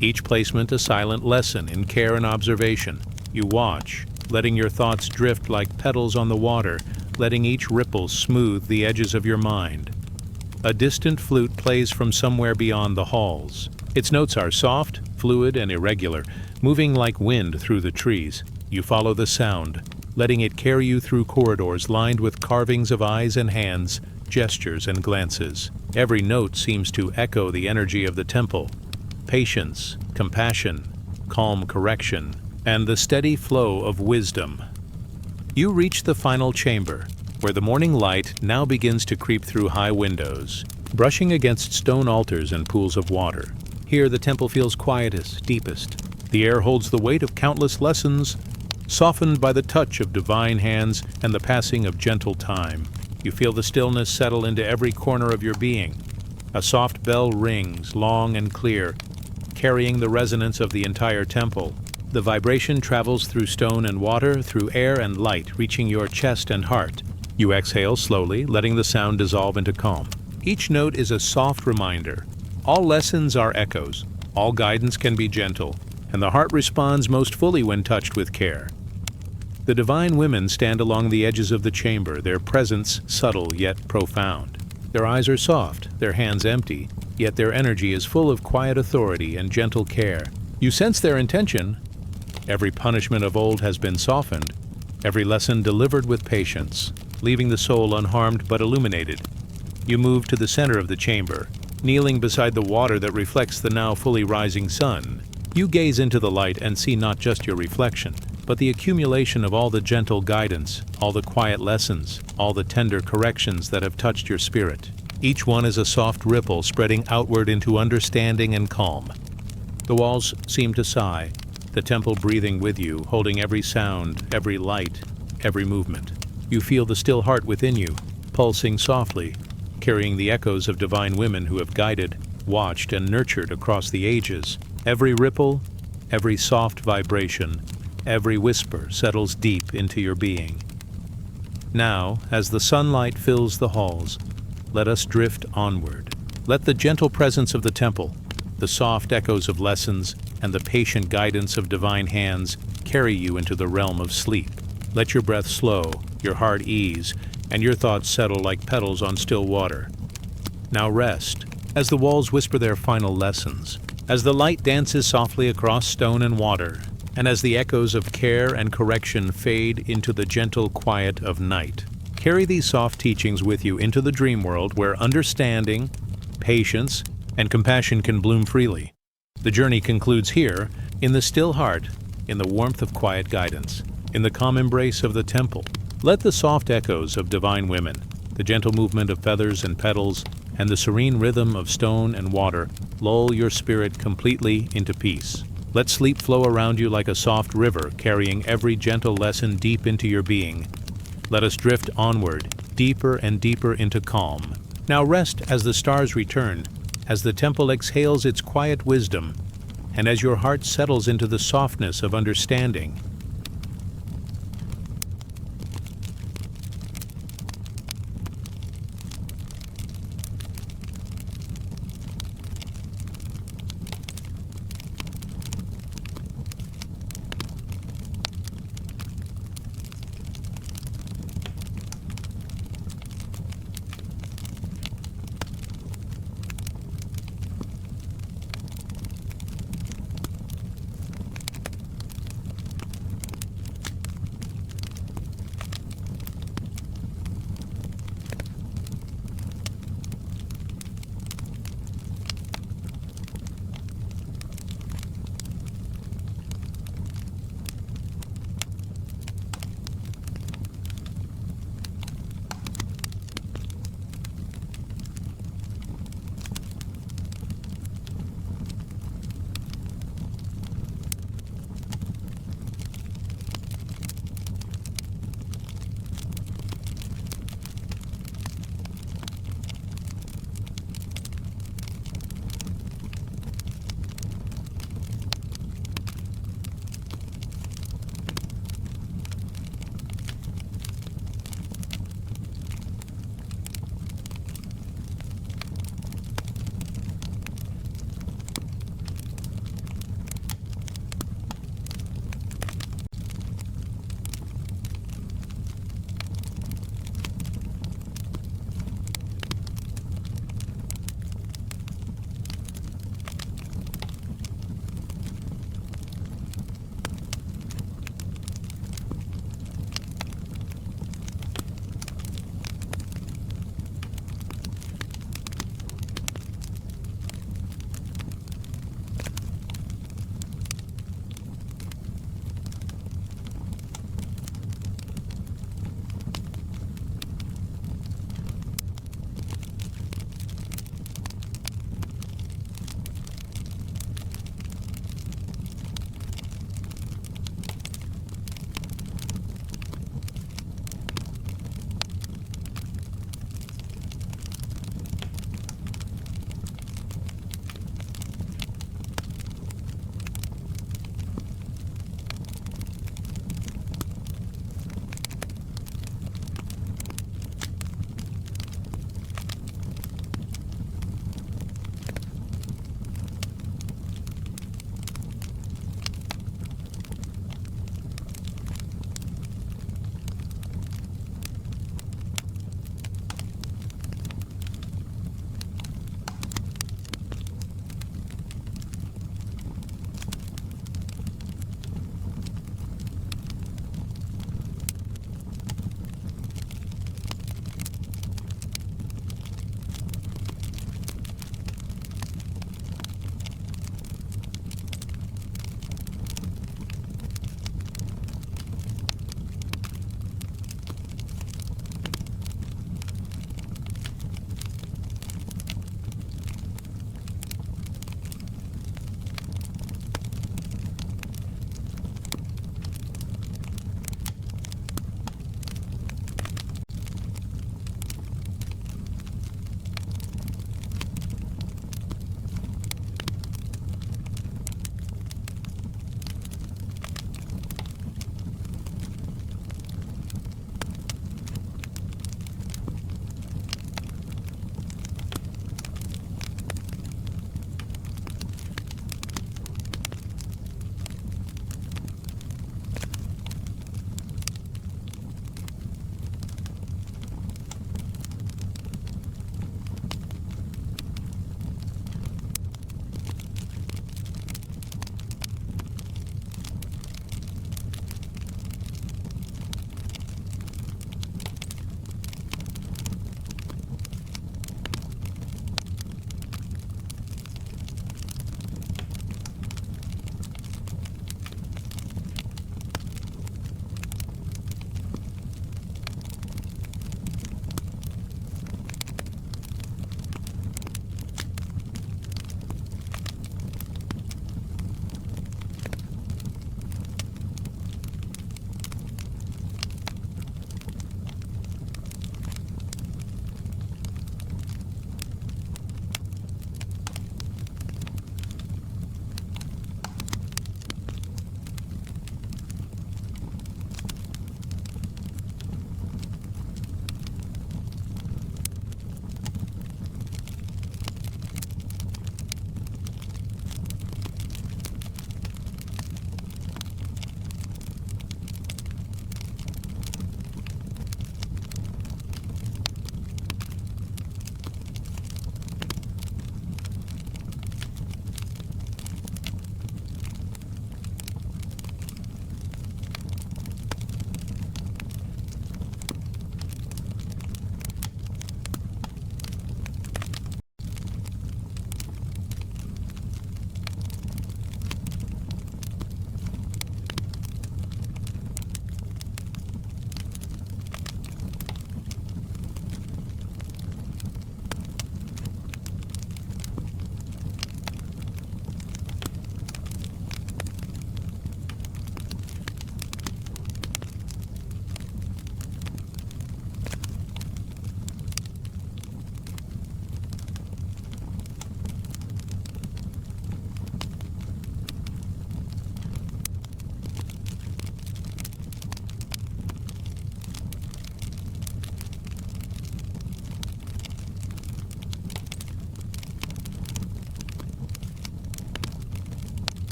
each placement a silent lesson in care and observation. You watch, letting your thoughts drift like petals on the water, letting each ripple smooth the edges of your mind. A distant flute plays from somewhere beyond the halls. Its notes are soft, fluid, and irregular, moving like wind through the trees. You follow the sound, letting it carry you through corridors lined with carvings of eyes and hands, gestures and glances. Every note seems to echo the energy of the temple: patience, compassion, calm correction, and the steady flow of wisdom. You reach the final chamber, where the morning light now begins to creep through high windows, brushing against stone altars and pools of water. Here the temple feels quietest, deepest. The air holds the weight of countless lessons, softened by the touch of divine hands and the passing of gentle time. You feel the stillness settle into every corner of your being. A soft bell rings, long and clear, carrying the resonance of the entire temple. The vibration travels through stone and water, through air and light, reaching your chest and heart. You exhale slowly, letting the sound dissolve into calm. Each note is a soft reminder. All lessons are echoes. All guidance can be gentle, and the heart responds most fully when touched with care. The divine women stand along the edges of the chamber, their presence subtle yet profound. Their eyes are soft, their hands empty, yet their energy is full of quiet authority and gentle care. You sense their intention. Every punishment of old has been softened, every lesson delivered with patience, leaving the soul unharmed but illuminated. You move to the center of the chamber, kneeling beside the water that reflects the now fully rising sun. You gaze into the light and see not just your reflection, but the accumulation of all the gentle guidance, all the quiet lessons, all the tender corrections that have touched your spirit. Each one is a soft ripple spreading outward into understanding and calm. The walls seem to sigh, the temple breathing with you, holding every sound, every light, every movement. You feel the still heart within you, pulsing softly, carrying the echoes of divine women who have guided, watched, and nurtured across the ages. Every ripple, every soft vibration, every whisper settles deep into your being. Now, as the sunlight fills the halls, let us drift onward. Let the gentle presence of the temple, the soft echoes of lessons, and the patient guidance of divine hands carry you into the realm of sleep. Let your breath slow, your heart ease, and your thoughts settle like petals on still water. Now rest, as the walls whisper their final lessons, as the light dances softly across stone and water, and as the echoes of care and correction fade into the gentle quiet of night. Carry these soft teachings with you into the dream world where understanding, patience, and compassion can bloom freely. The journey concludes here, in the still heart, in the warmth of quiet guidance, in the calm embrace of the temple. Let the soft echoes of divine women, the gentle movement of feathers and petals, and the serene rhythm of stone and water lull your spirit completely into peace. Let sleep flow around you like a soft river, carrying every gentle lesson deep into your being. Let us drift onward, deeper and deeper into calm. Now rest as the stars return, as the temple exhales its quiet wisdom, and as your heart settles into the softness of understanding.